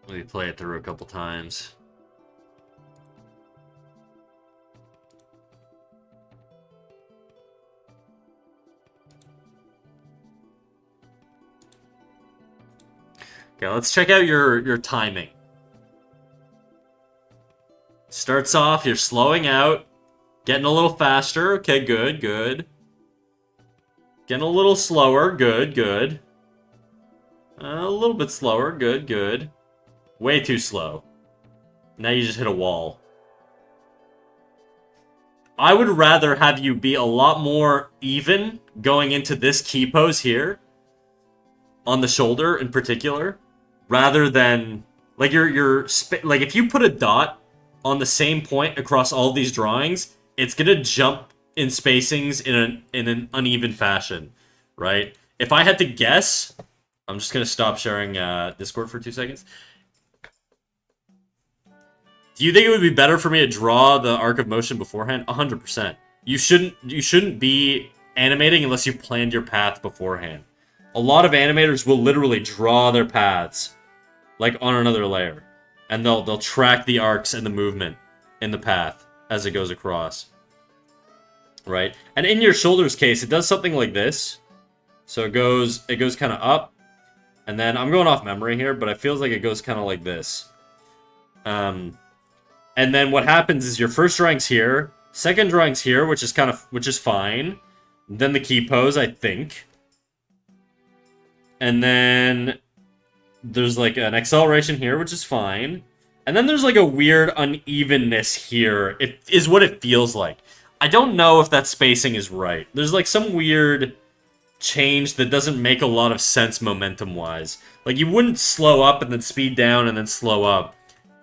Let me play it through a couple times. Okay, let's check out your timing. Starts off, you're slowing out, getting a little faster. Okay, good, good. Getting a little slower. Good, good. A little bit slower. Good, good. Way too slow. Now you just hit a wall. I would rather have you be a lot more even going into this key pose here. On the shoulder in particular. Rather than... Like, like, if you put a dot on the same point across all these drawings, it's gonna jump in spacings in an uneven fashion, right? If I had to guess, I'm just gonna stop sharing Discord for 2 seconds. Do you think it would be better for me to draw the arc of motion beforehand? 100%. You shouldn't be animating unless you've planned your path beforehand. A lot of animators will literally draw their paths like on another layer, and they'll track the arcs and the movement in the path as it goes across. Right? And in your shoulders case, it does something like this. So it goes kind of up, and then I'm going off memory here, but it feels like it goes kind of like this. And then what happens is your first drawing's here, second drawing's here, which is fine. Then the key pose, I think. And then there's like an acceleration here, which is fine. And then there's like a weird unevenness here. It is what it feels like. I don't know if that spacing is right. There's like some weird change that doesn't make a lot of sense momentum-wise. Like, you wouldn't slow up and then speed down and then slow up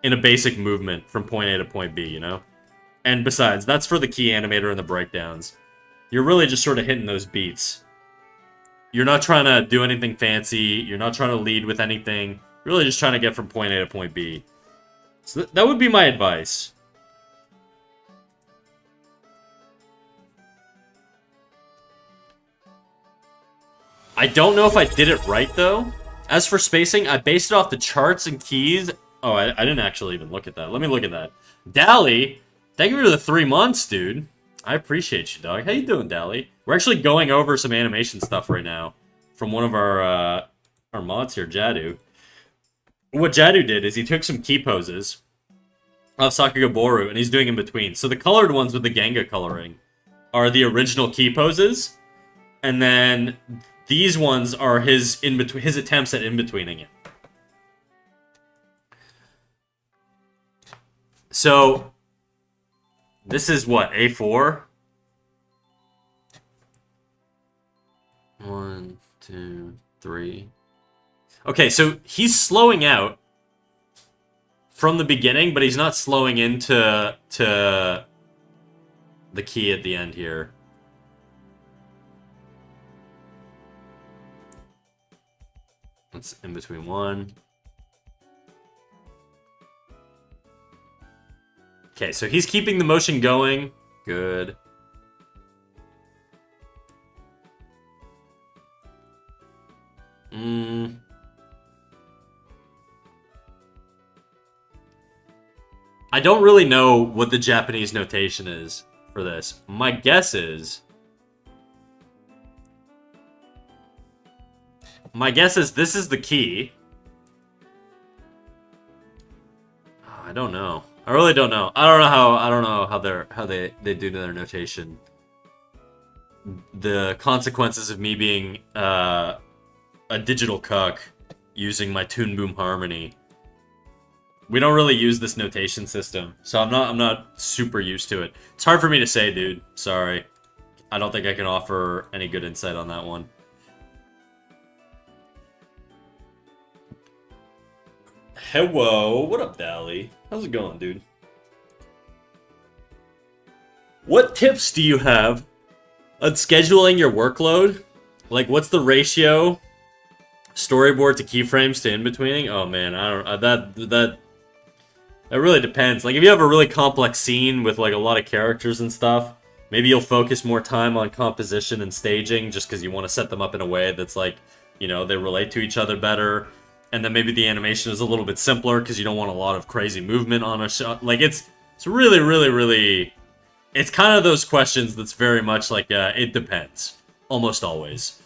in a basic movement from point A to point B, you know? And besides, that's for the key animator and the breakdowns. You're really just sort of hitting those beats. You're not trying to do anything fancy. You're not trying to lead with anything. You're really just trying to get from point A to point B. So that would be my advice. I don't know if I did it right, though. As for spacing, I based it off the charts and keys. Oh, I didn't actually even look at that. Let me look at that. Dally, thank you for the 3 months, dude. I appreciate you, dog. How you doing, Dally? We're actually going over some animation stuff right now from one of our mods here, Jadu. What Jadu did is he took some key poses of Sakagoboru, and he's doing in between. So the colored ones with the Genga coloring are the original key poses, and then these ones are his attempts at in-betweening it. So, this is what, A4? 1, 2, 3. Okay, so he's slowing out from the beginning, but he's not slowing into the key at the end here. That's in between 1. Okay, so he's keeping the motion going. Good. I don't really know what the Japanese notation is for this. My guess is this is the key. Oh, I don't know. I really don't know. I don't know how they do their notation. The consequences of me being a digital cuck using my Toon Boom Harmony. We don't really use this notation system, so I'm not super used to it. It's hard for me to say, dude. Sorry. I don't think I can offer any good insight on that one. Hello, what up, Dally? How's it going, dude? What tips do you have on scheduling your workload? Like, what's the ratio? Storyboard to keyframes to in-betweening? Oh man, I don't that really depends. Like, if you have a really complex scene with like a lot of characters and stuff, maybe you'll focus more time on composition and staging just because you want to set them up in a way that's like, you know, they relate to each other better. and then maybe the animation is a little bit simpler because you don't want a lot of crazy movement on a shot. Like, it's really, really, really... It's kind of those questions that's very much like, it depends. Almost always.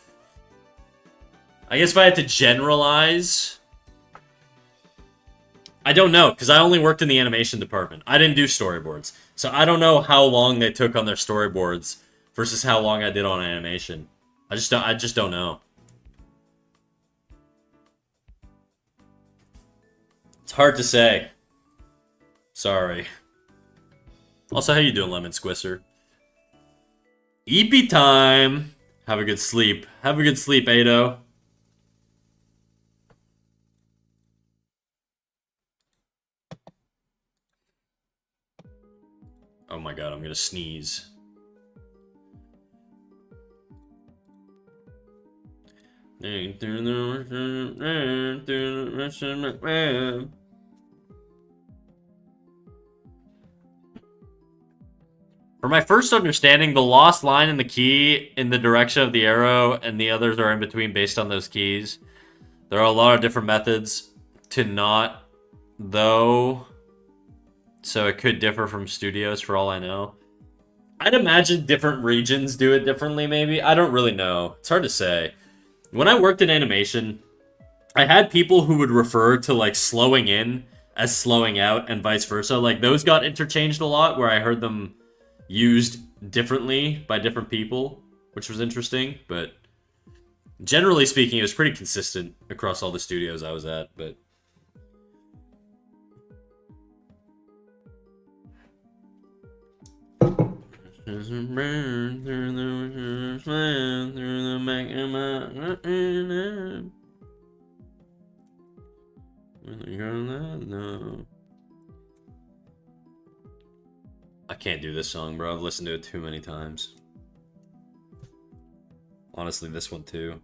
I guess if I had to generalize... I don't know, because I only worked in the animation department. I didn't do storyboards. So I don't know how long they took on their storyboards versus how long I did on animation. I just don't know. It's hard to say. Sorry. Also, how you doing, Lemon Squisser? EP time! Have a good sleep. Have a good sleep, Ado. Oh my god, I'm gonna sneeze. For my first understanding, the lost line and the key in the direction of the arrow and the others are in between based on those keys. There are a lot of different methods to not, though, so it could differ from studios for all I know. I'd imagine different regions do it differently, maybe. I don't really know. It's hard to say. When I worked in animation, I had people who would refer to, like, slowing in as slowing out and vice versa. Like, those got interchanged a lot, where I heard them used differently by different people, which was interesting, but generally speaking, it was pretty consistent across all the studios I was at, but... I can't do this song, bro. I've listened to it too many times. Honestly, this one too.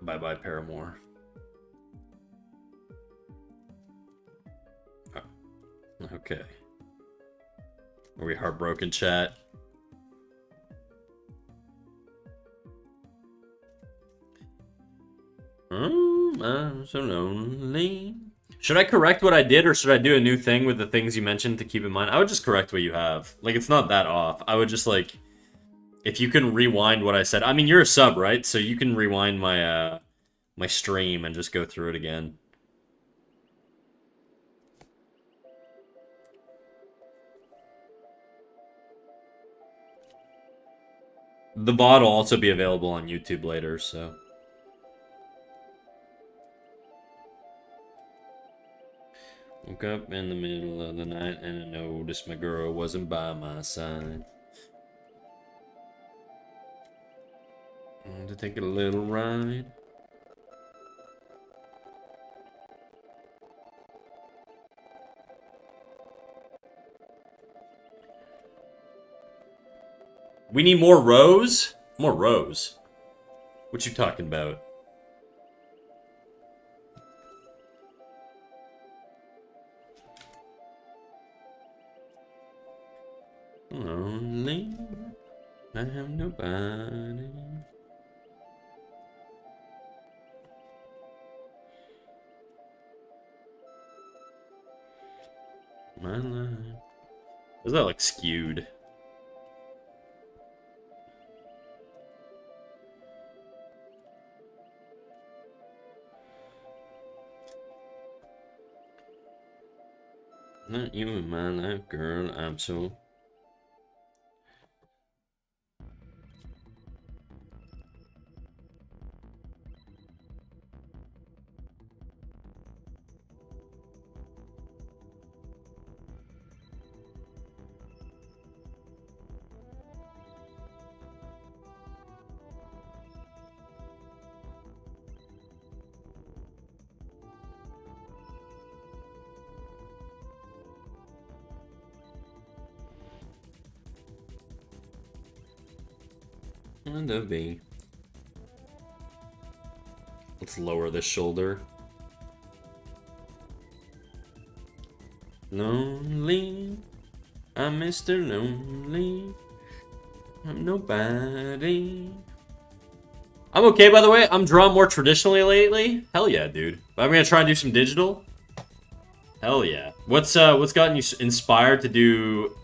Bye-bye, Paramore. Oh. Okay. Are we heartbroken, chat? I'm so lonely. Should I correct what I did, or should I do a new thing with the things you mentioned to keep in mind? I would just correct what you have. Like, it's not that off. I would just, like... If you can rewind what I said... I mean, you're a sub, right? So you can rewind my, my stream and just go through it again. The VOD will also be available on YouTube later, so... Woke up in the middle of the night and I noticed my girl wasn't by my side. To take a little ride. We need more rows? More rows? What you talking about? Lonely, I have nobody. My life. Is that like skewed? Not you in my life, girl. I'm so... on the V. Let's lower the shoulder. Lonely, I'm Mr. Lonely. I'm nobody. I'm okay, by the way. I'm drawn more traditionally lately. Hell yeah, dude. I'm gonna try and do some digital. Hell yeah. What's gotten you inspired to do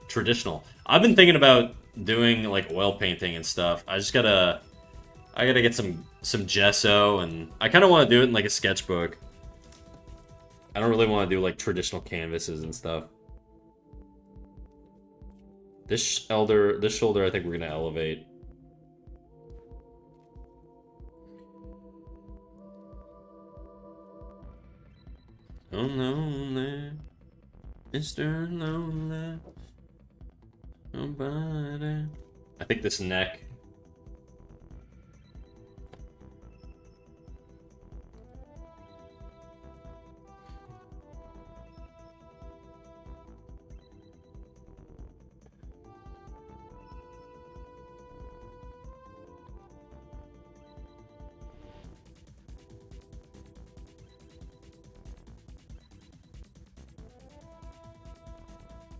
traditional? I've been thinking about doing like oil painting and stuff. I gotta get some gesso, and I kind of want to do it in like a sketchbook. I don't really want to do like traditional canvases and stuff. This shoulder, I think we're gonna elevate. Oh, lonely, Mr. Lonely, nobody. I think this neck.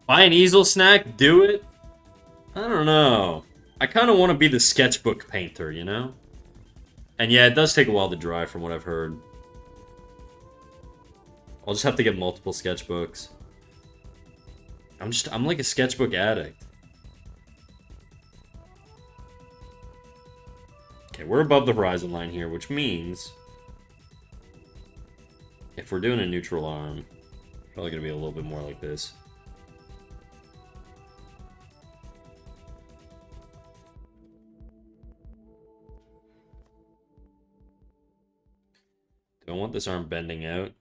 Buy an easel snack, do it? I don't know. I kind of want to be the sketchbook painter, you know? And yeah, it does take a while to dry from what I've heard. I'll just have to get multiple sketchbooks. I'm like a sketchbook addict. Okay, we're above the horizon line here, which means if we're doing a neutral arm, probably gonna be a little bit more like this. Do I want this arm bending out?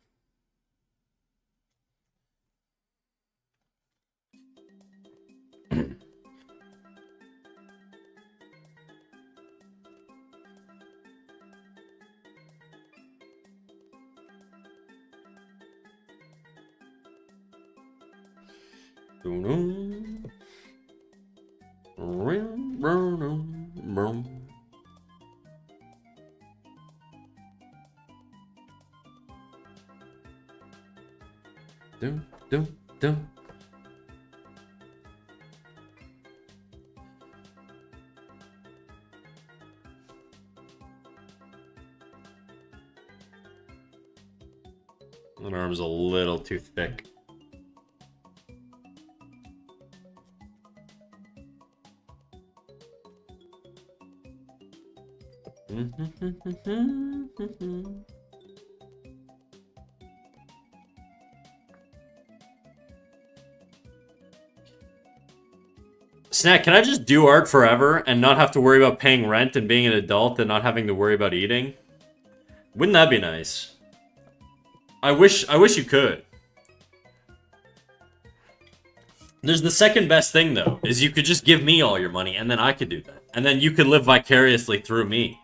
Dum. That arm's a little too thick. Snack, can I just do art forever and not have to worry about paying rent and being an adult and not having to worry about eating? Wouldn't that be nice? I wish you could. There's the second best thing, though, is you could just give me all your money and then I could do that. And then you could live vicariously through me.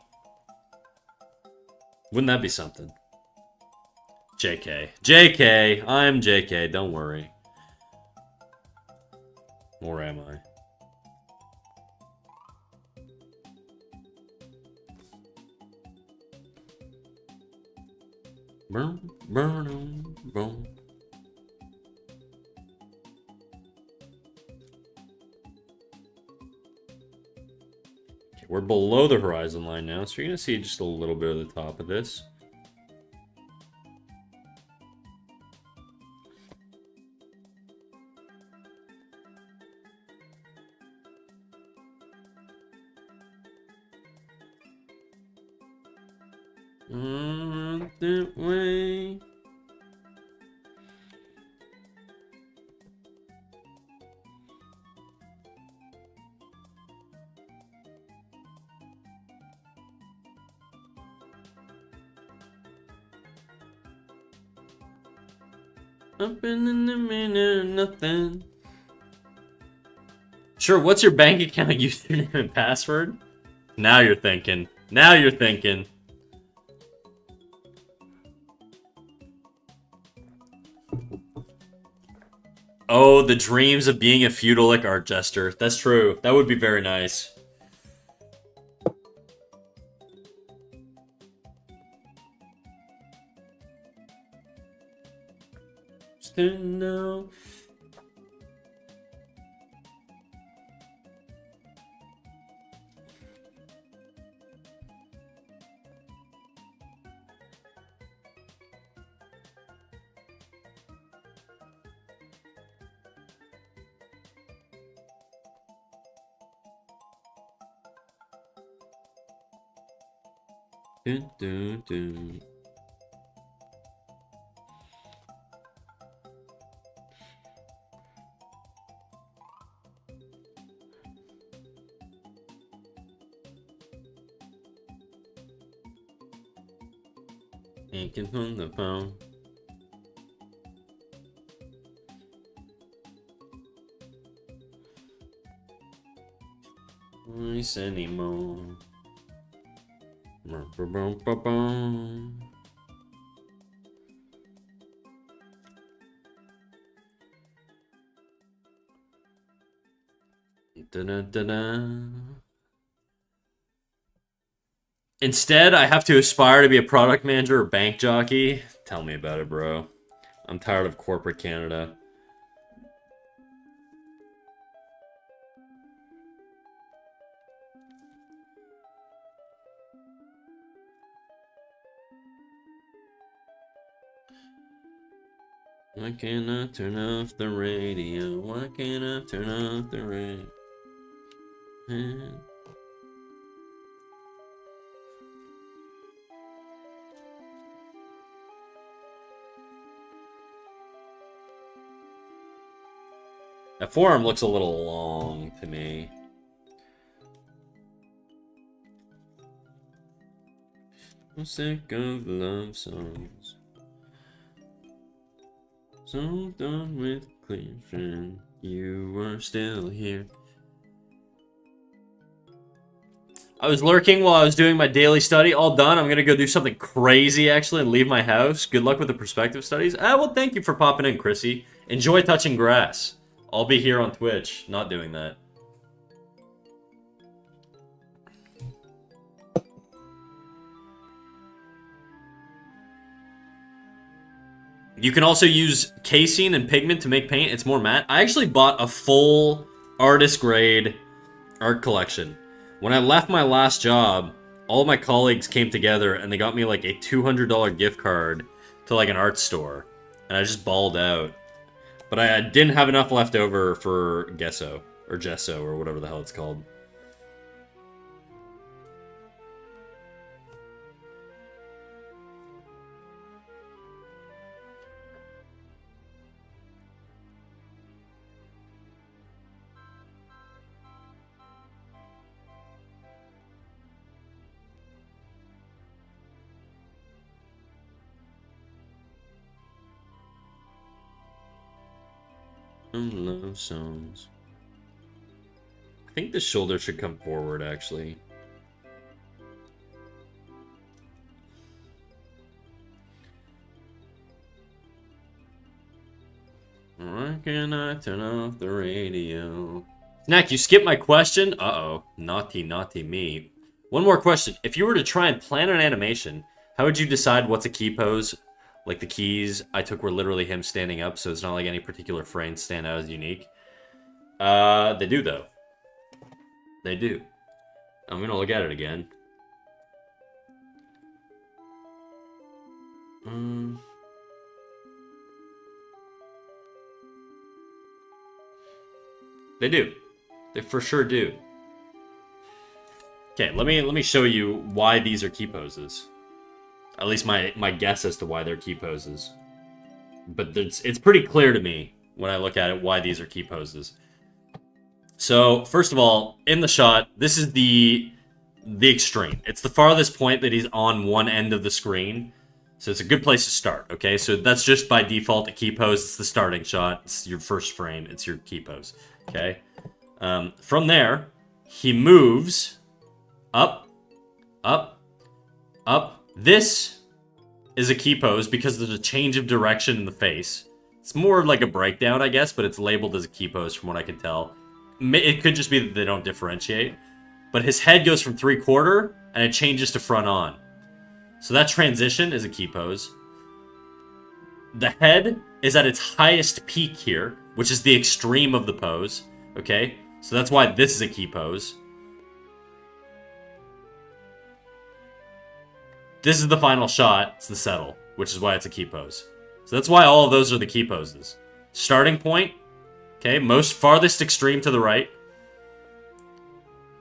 Wouldn't that be something? JK. JK. I'm JK. Don't worry. Or am I? Boom, boom, boom. Okay, we're below the horizon line now, so you're gonna see just a little bit of the top of this. That way. Up in the minute, nothing. Sure, what's your bank account username and password? Now you're thinking. Now you're thinking. Oh, the dreams of being a feudalic art jester. That's true. That would be very nice. Still know. Dun, dun, dun. Thinking from the phone. Nice anymore. Instead, I have to aspire to be a product manager or bank jockey. Tell me about it, bro. I'm tired of corporate Canada. Why can't I turn off the radio? Why can't I turn off the radio? That forearm looks a little long to me. I'm sick of love songs. So done with Cleveland. You were still here. I was lurking while I was doing my daily study. All done. I'm gonna go do something crazy actually and leave my house. Good luck with the perspective studies. Well, thank you for popping in, Chrissy. Enjoy touching grass. I'll be here on Twitch, not doing that. You can also use casein and pigment to make paint. It's more matte. I actually bought a full artist grade art collection. When I left my last job, all my colleagues came together and they got me like a $200 gift card to like an art store. And I just balled out. But I didn't have enough left over for Gesso, or whatever the hell it's called. Love songs. I think the shoulder should come forward, actually. Why can't I turn off the radio? Snack, you skipped my question? Uh-oh. Naughty, naughty me. One more question. If you were to try and plan an animation, how would you decide what's a key pose? Like the keys I took were literally him standing up, so it's not like any particular frames stand out as unique. They do, though. They do. I'm gonna look at it again. They do. They for sure do. Okay, let me show you why these are key poses. At least my guess as to why they're key poses. But it's pretty clear to me when I look at it why these are key poses. So, first of all, in the shot, this is the extreme. It's the farthest point that he's on one end of the screen. So it's a good place to start, okay? So that's just by default a key pose. It's the starting shot. It's your first frame. It's your key pose, okay? From there, he moves up, up, up. This is a key pose because there's a change of direction in the face. It's more like a breakdown, I guess, but it's labeled as a key pose from what I can tell. It could just be that they don't differentiate. But his head goes from 3/4 and it changes to front on. So that transition is a key pose. The head is at its highest peak here, which is the extreme of the pose. Okay? So that's why this is a key pose. This is the final shot. It's the settle, which is why it's a key pose. So that's why all of those are the key poses. Starting point. Okay, most farthest extreme to the right.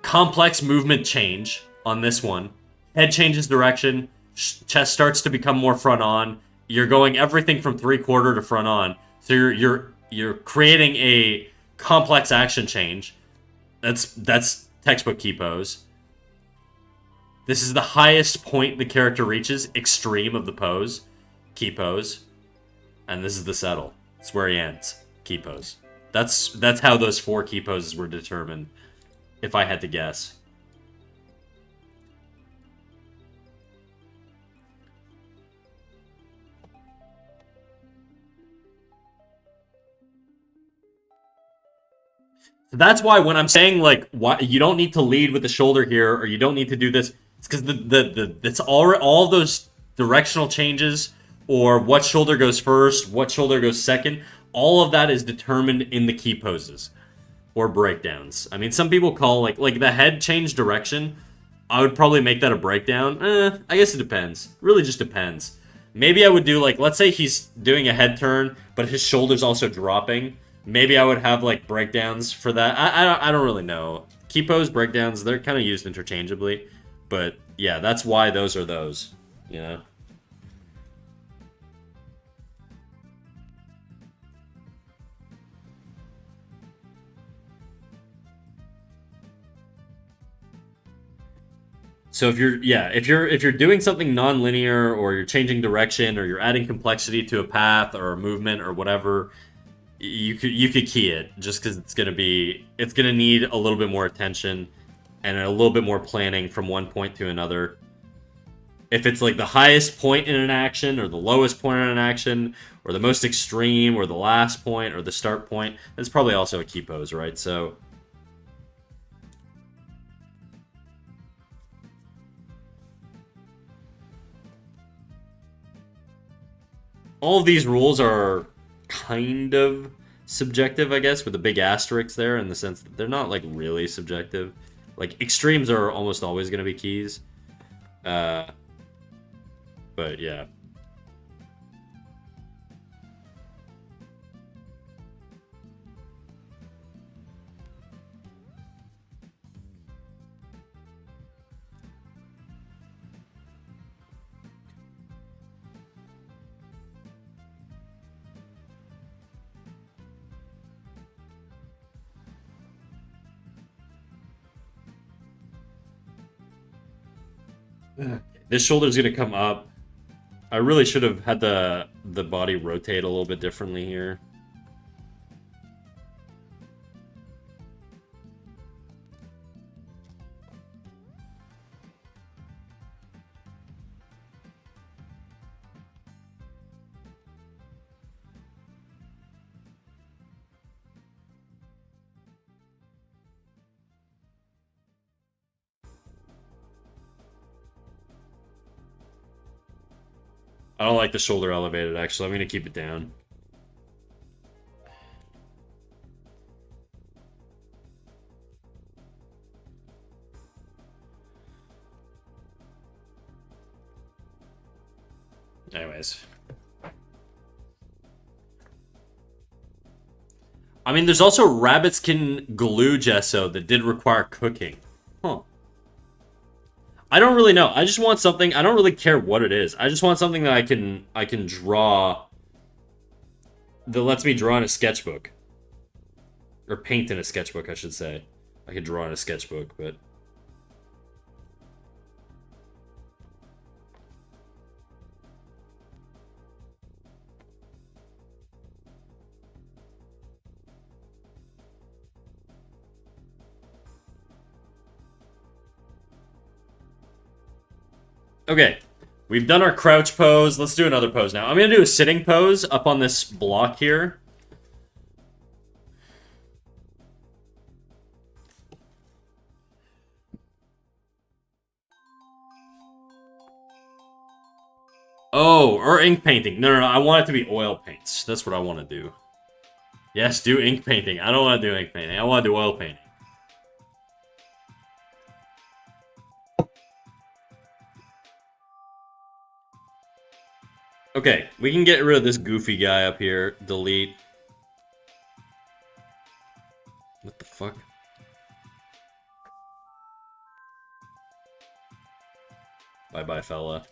Complex movement change on this one. Head changes direction. Chest starts to become more front on. You're going everything from 3/4 to front on. So you're creating a complex action change. That's textbook key pose. This is the highest point the character reaches, extreme of the pose, key pose. And this is the settle. It's where he ends, key pose. That's how those 4 key poses were determined, if I had to guess. That's why when I'm saying, like, why you don't need to lead with the shoulder here, or you don't need to do this, it's because it's all those directional changes, or what shoulder goes first, what shoulder goes second, all of that is determined in the key poses or breakdowns. I mean, some people call like the head change direction. I would probably make that a breakdown. I guess it depends. Really just depends. Maybe I would do, like, let's say he's doing a head turn, but his shoulder's also dropping. Maybe I would have, like, breakdowns for that. I don't really know. Key pose, breakdowns, they're kind of used interchangeably. But, yeah, that's why those are those, you know? So if you're doing something non-linear, or you're changing direction, or you're adding complexity to a path or a movement or whatever, you could key it, just because it's gonna need a little bit more attention and a little bit more planning from one point to another. If it's like the highest point in an action, or the lowest point in an action, or the most extreme, or the last point, or the start point, that's probably also a key pose, right? So all of these rules are kind of subjective, I guess, with a big asterisk there, in the sense that they're not, like, really subjective. Like, extremes are almost always going to be keys. But, yeah. This shoulder's gonna come up. I really should have had the body rotate a little bit differently here. I don't like the shoulder elevated, actually. I'm gonna keep it down. Anyways. I mean, there's also rabbitskin glue gesso that did require cooking. Huh. I don't really know. I just want something. I don't really care what it is. I just want something that I can draw, that lets me draw in a sketchbook. Or paint in a sketchbook, I should say. I could draw in a sketchbook, but... Okay, we've done our crouch pose. Let's do another pose now. I'm going to do a sitting pose up on this block here. Oh, or ink painting. No, I want it to be oil paints. That's what I want to do. Yes, do ink painting. I don't want to do ink painting. I want to do oil painting. Okay, we can get rid of this goofy guy up here. Delete. What the fuck? Bye-bye, fella.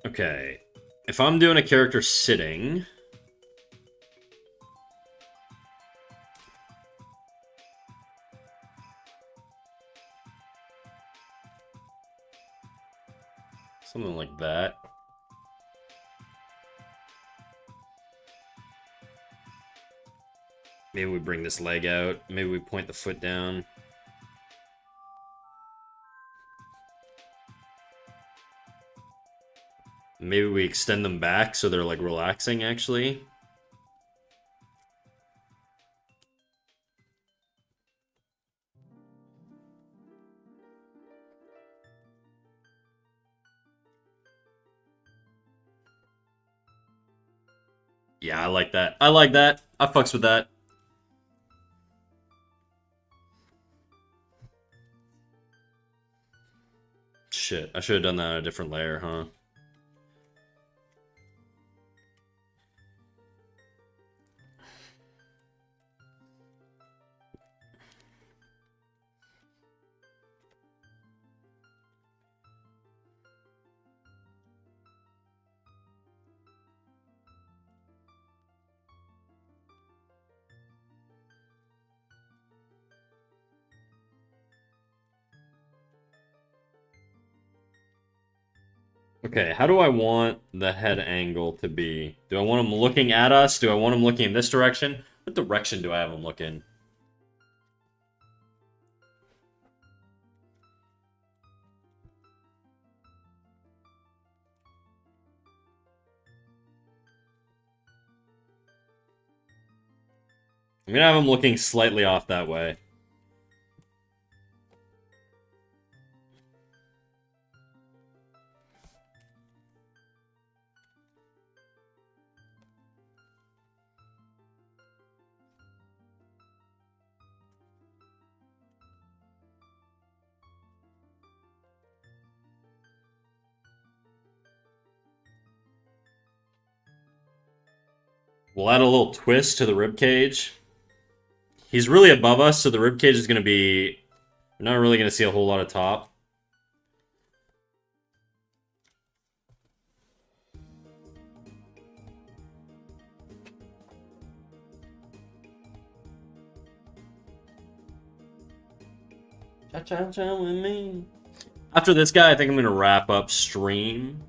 Okay. If I'm doing a character sitting... something like that. Maybe we bring this leg out. Maybe we point the foot down. Maybe we extend them back so they're like relaxing, actually. Yeah, I like that. I like that. I fucks with that. Shit, I should have done that on a different layer, huh? Okay, how do I want the head angle to be? Do I want him looking at us? Do I want him looking in this direction? What direction do I have him look in? I'm gonna have him looking slightly off that way. We'll add a little twist to the ribcage. He's really above us, so the ribcage is gonna be... we're not really gonna see a whole lot of top. Cha-cha-cha with me. After this guy, I think I'm gonna wrap up stream.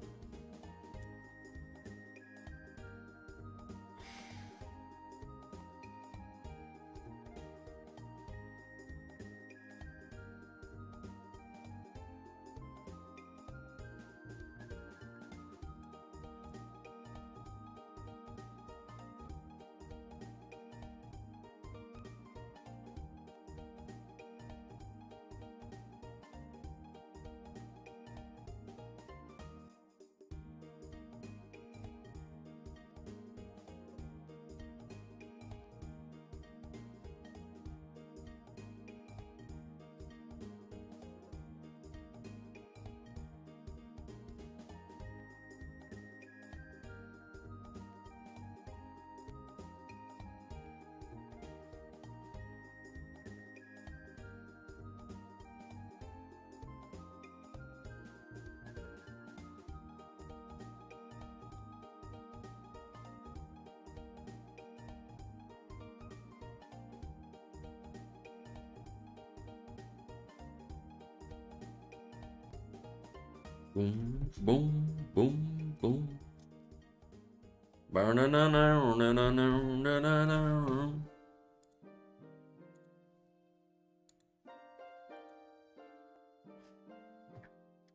Boom, boom, boom, boom.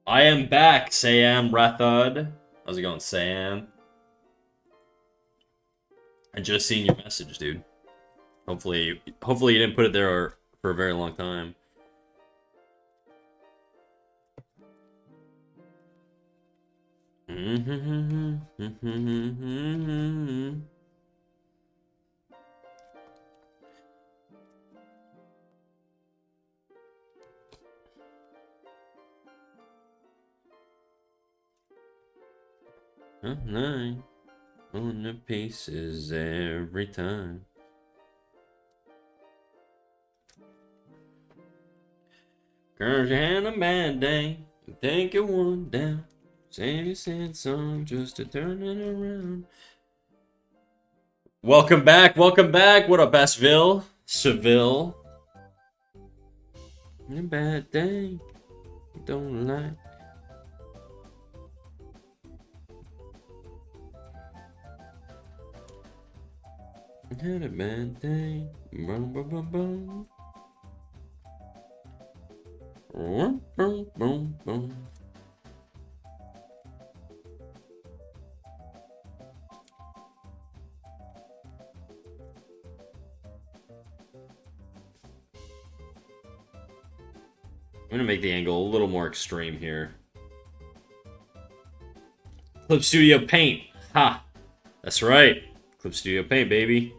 I am back, Sam Rathod. How's it going, Sam? I just seen your message, dude. Hopefully you didn't put it there for a very long time. nine on the pieces every time. Cause you had a bad day, take it one down. Save your sad song just to turn it around. Welcome back, welcome back. What up, Basville? Seville. A bad day, don't like. Had a bad day, boom, boom, boom, boom. Boom, boom, boom, boom. I'm gonna make the angle a little more extreme here. Clip Studio Paint. Ha! That's right. Clip Studio Paint, baby.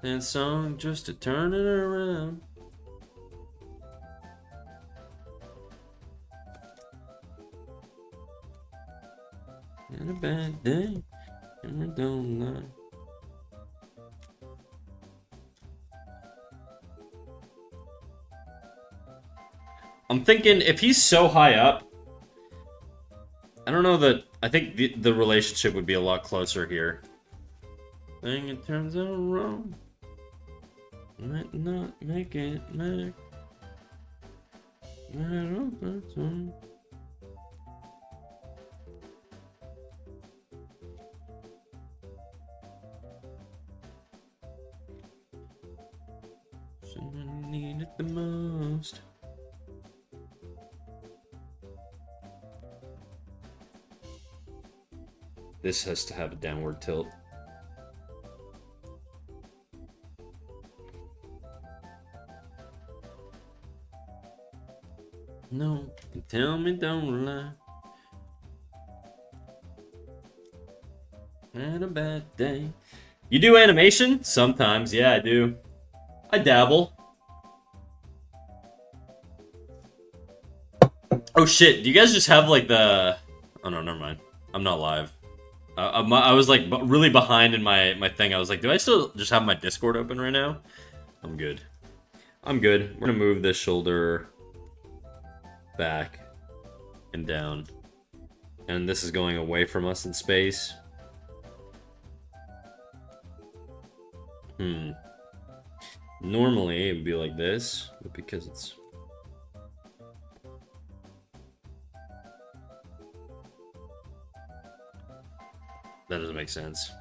That song just to turn it around. Had a bad day, and I don't lie. I'm thinking if he's so high up, I don't know that. I think the relationship would be a lot closer here. Thing it turns out wrong. Might not make it back. I don't think so. Someone need it the most. This has to have a downward tilt. No, tell me don't lie. Had a bad day. You do animation? Sometimes, yeah, I do. I dabble. Oh shit, do you guys just have like the... Oh no, never mind. I'm not live. I was like really behind in my thing. I was like, do I still just have my Discord open right now? I'm good. I'm good. We're gonna move this shoulder back and down. And this is going away from us in space. Normally it would be like this, but because it's... That doesn't make sense.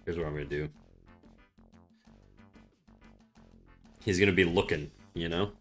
Here's what I'm gonna do. He's gonna be looking, you know?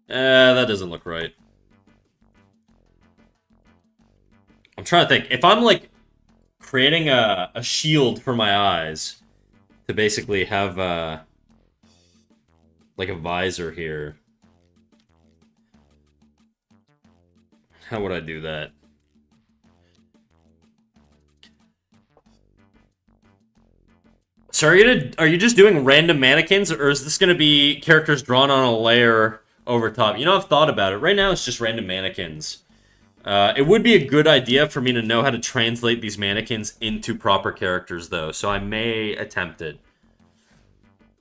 That doesn't look right. I'm trying to think. If I'm, like, creating a shield for my eyes to basically have, like, a visor here, how would I do that? So are you just doing random mannequins, or is this gonna be characters drawn on a layer over top? You know, I've thought about it. Right now, it's just random mannequins. It would be a good idea for me to know how to translate these mannequins into proper characters, though, so I may attempt it.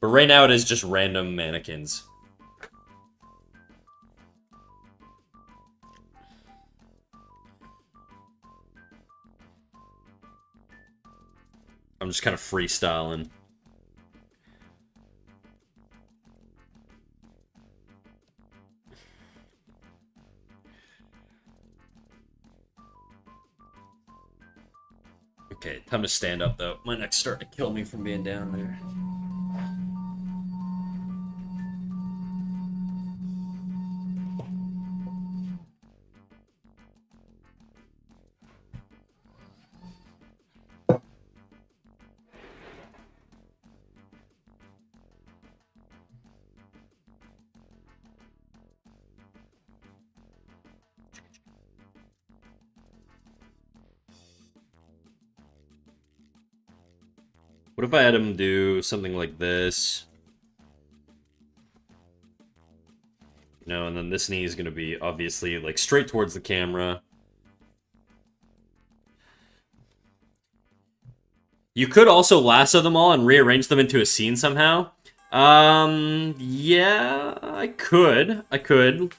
But right now, it is just random mannequins. I'm just kind of freestyling. Okay, time to stand up, though. My neck's starting to kill me from being down there. What if I had him do something like this? You know, and then this knee is going to be obviously like straight towards the camera. You could also lasso them all and rearrange them into a scene somehow. Yeah, I could. I could.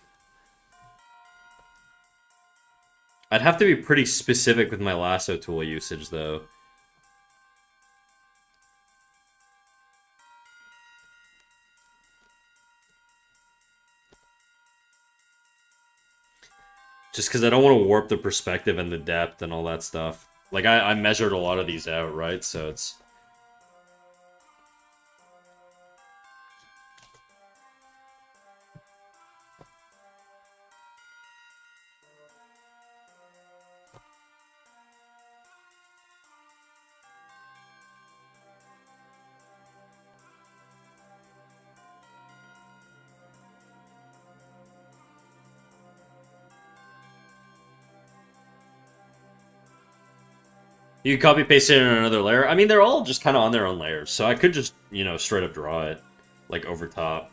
I'd have to be pretty specific with my lasso tool usage, though. Just because I don't want to warp the perspective and the depth and all that stuff. Like, I measured a lot of these out, right? So it's... You can copy paste it in another layer. I mean, they're all just kind of on their own layers, so I could just, you know, straight up draw it, like, over top.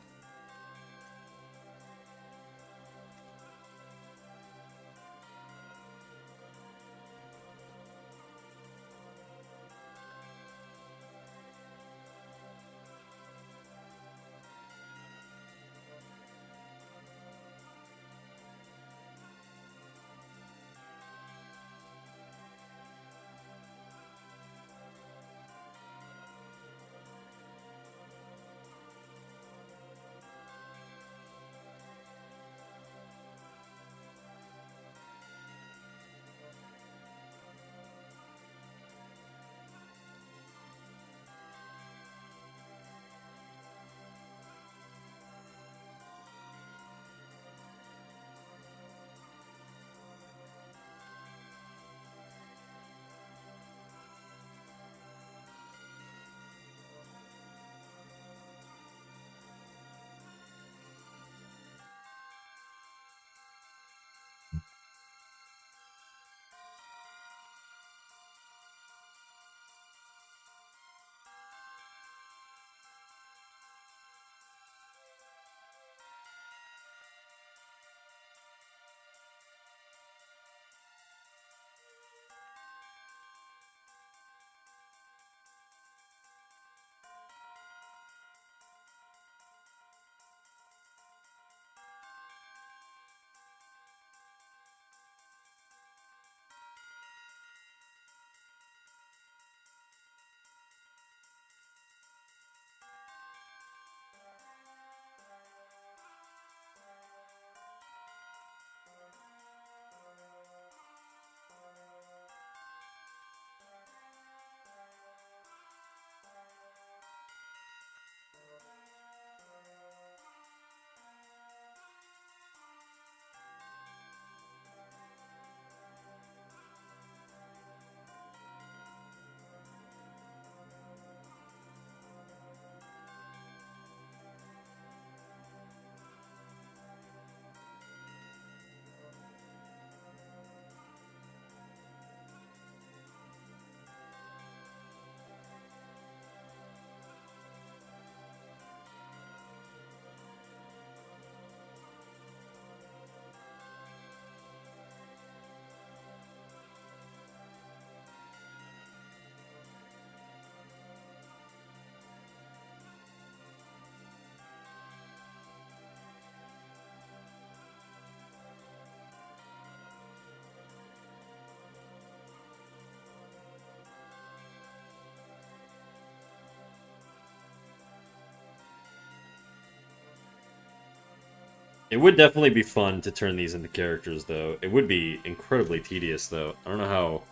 It would definitely be fun to turn these into characters, though. It would be incredibly tedious, though. I don't know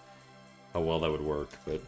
how well that would work, but...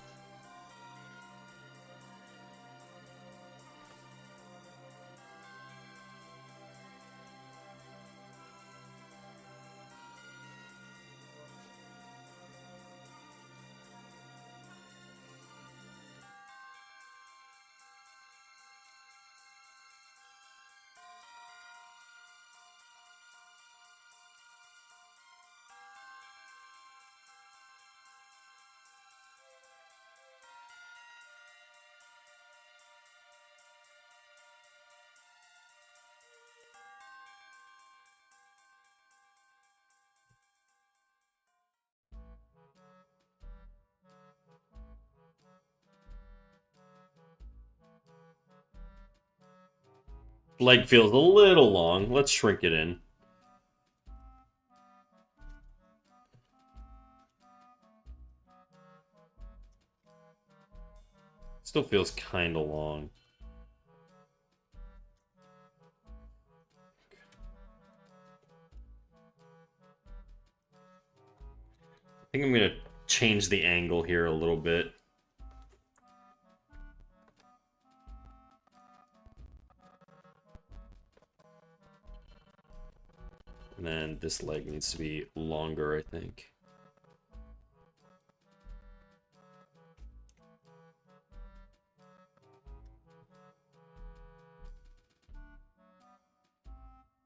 Leg feels a little long. Let's shrink it in. Still feels kind of long. I think I'm gonna change the angle here a little bit. And then this leg needs to be longer, I think.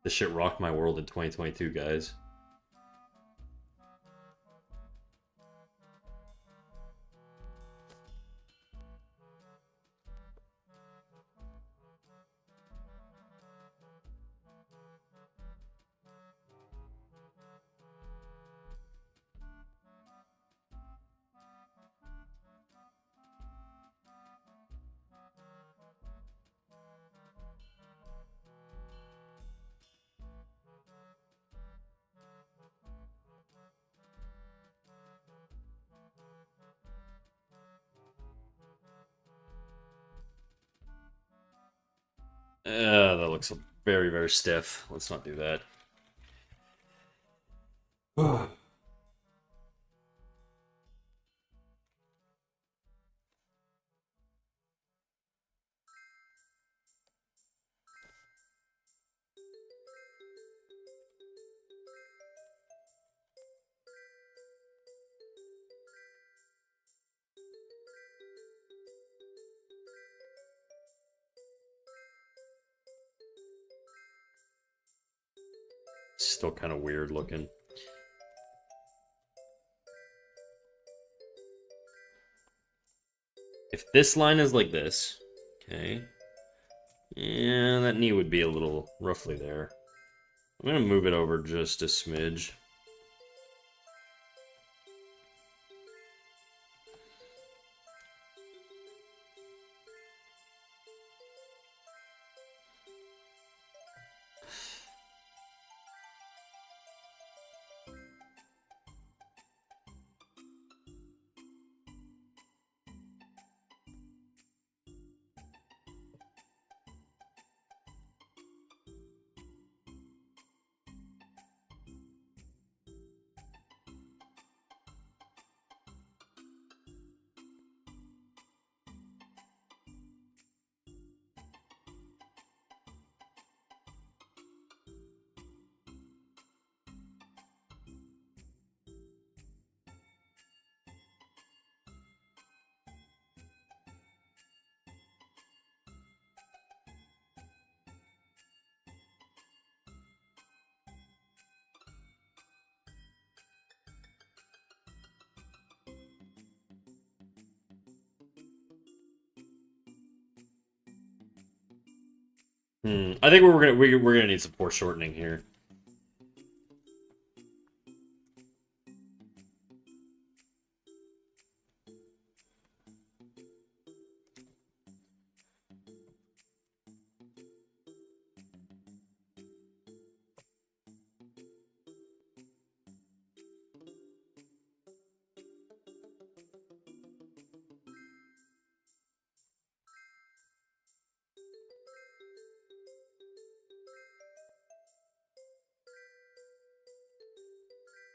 This shit rocked my world in 2022, guys. That looks very, very stiff. Let's not do that. Still kind of weird looking. If this line is like this, okay, yeah, that knee would be a little roughly there. I'm gonna move it over just a smidge. I think we're gonna need some foreshortening here.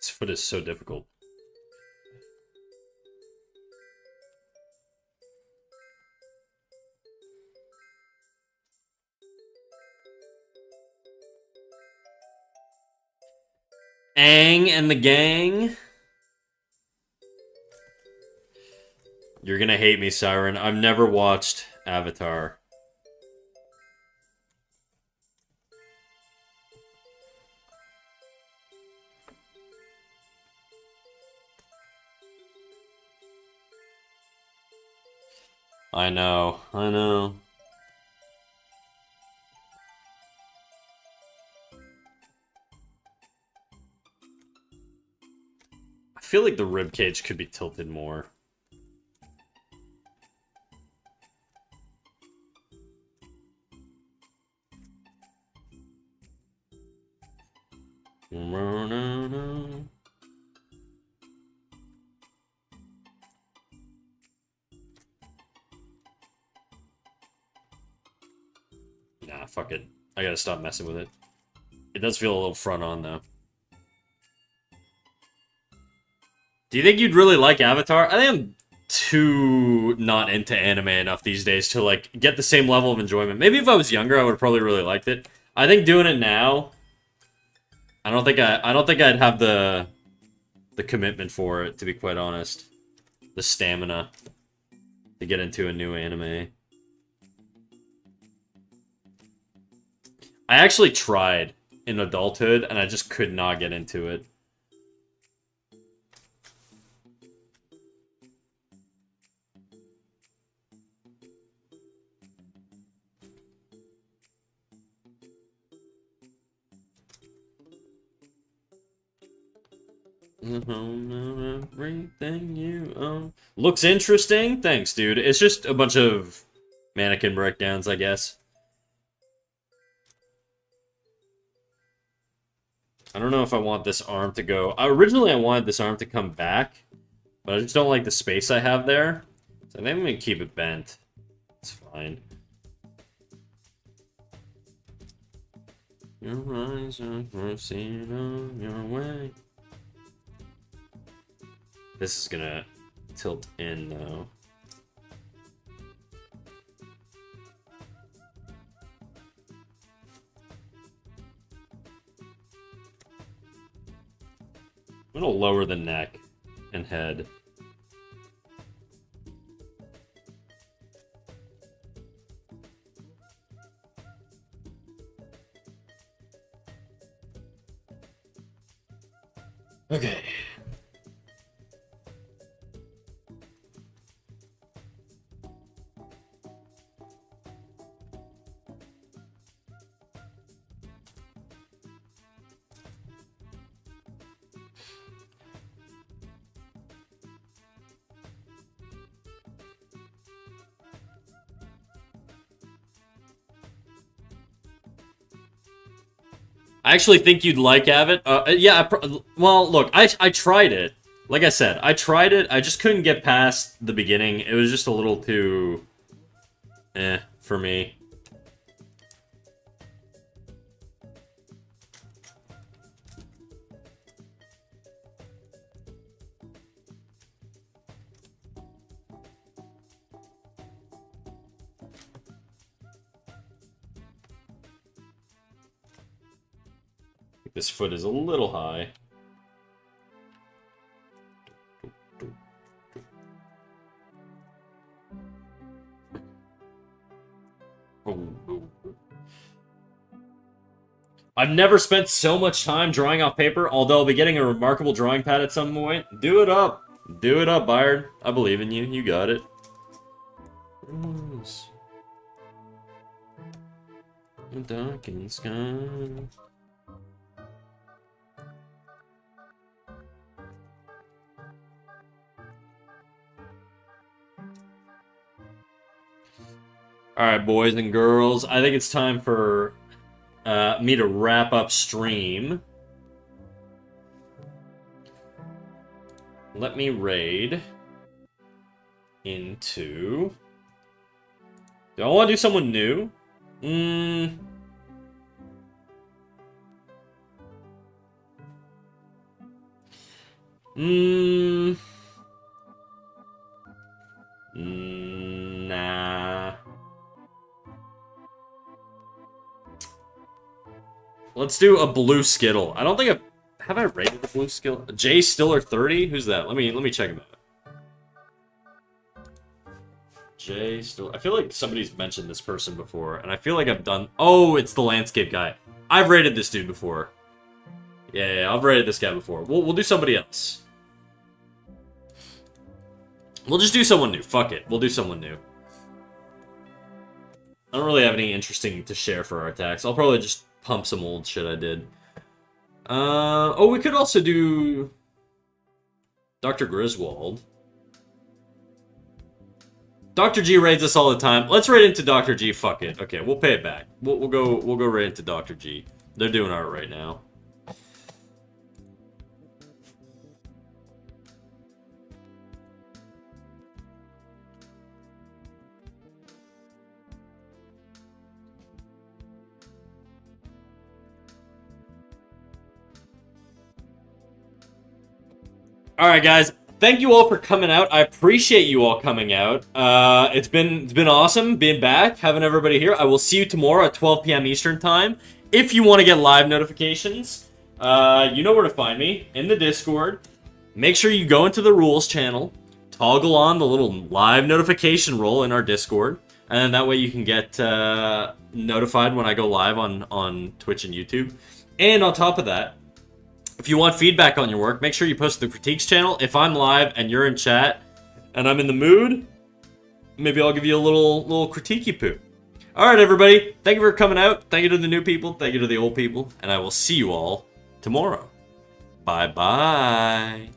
This foot is so difficult. Aang and the gang. You're gonna hate me, Siren. I've never watched Avatar. I know, I know. I feel like the ribcage could be tilted more. Nah, fuck it. I gotta stop messing with it. It does feel a little front on, though. Do you think you'd really like Avatar? I think I'm too not into anime enough these days to, like, get the same level of enjoyment. Maybe if I was younger, I would have probably really liked it. I think doing it now, I don't think I'd have the commitment for it, to be quite honest. The stamina to get into a new anime. I actually tried in adulthood, and I just could not get into it. Everything you own. Looks interesting? Thanks, dude. It's just a bunch of mannequin breakdowns, I guess. I don't know if I want this arm to go... Originally, I wanted this arm to come back, but I just don't like the space I have there. So maybe I'm going to keep it bent. It's fine. Your eyes are proceeding on your way. This is gonna tilt in, though. I'm gonna lower the neck and head. Okay. I actually think you'd like Avid. Yeah, well, look, I tried it. Like I said, I tried it. I just couldn't get past the beginning. It was just a little too... for me. This foot is a little high. I've never spent so much time drawing off paper, although I'll be getting a remarkable drawing pad at some point. Do it up. Do it up, Byard. I believe in you. You got it. Darkened sky. Alright, boys and girls. I think it's time for me to wrap up stream. Let me raid into... Do I want to do someone new? Mmm. Nah. Let's do a blue Skittle. I don't think have I rated the blue Skittle? Jay Stiller 30? Who's that? Let me check him out. Jay Stiller. I feel like somebody's mentioned this person before, and I feel like I've done. Oh, it's the landscape guy. I've rated this dude before. Yeah, I've rated this guy before. We'll do somebody else. We'll just do someone new. Fuck it. We'll do someone new. I don't really have any interesting to share for our attacks. I'll probably just pump some old shit I did. Oh, we could also do Dr. Griswold. Dr. G raids us all the time. Let's raid into Dr. G. Fuck it. Okay, we'll pay it back. We'll go raid into Dr. G. They're doing art right now. Alright, guys. Thank you all for coming out. I appreciate you all coming out. It's been awesome being back, having everybody here. I will see you tomorrow at 12 p.m. Eastern Time. If you want to get live notifications, you know where to find me, in the Discord. Make sure you go into the rules channel, toggle on the little live notification roll in our Discord, and then that way you can get notified when I go live on Twitch and YouTube. And on top of that, if you want feedback on your work, make sure you post to the critiques channel. If I'm live and you're in chat and I'm in the mood, maybe I'll give you a little critiquey poo. Alright, everybody. Thank you for coming out. Thank you to the new people. Thank you to the old people. And I will see you all tomorrow. Bye-bye.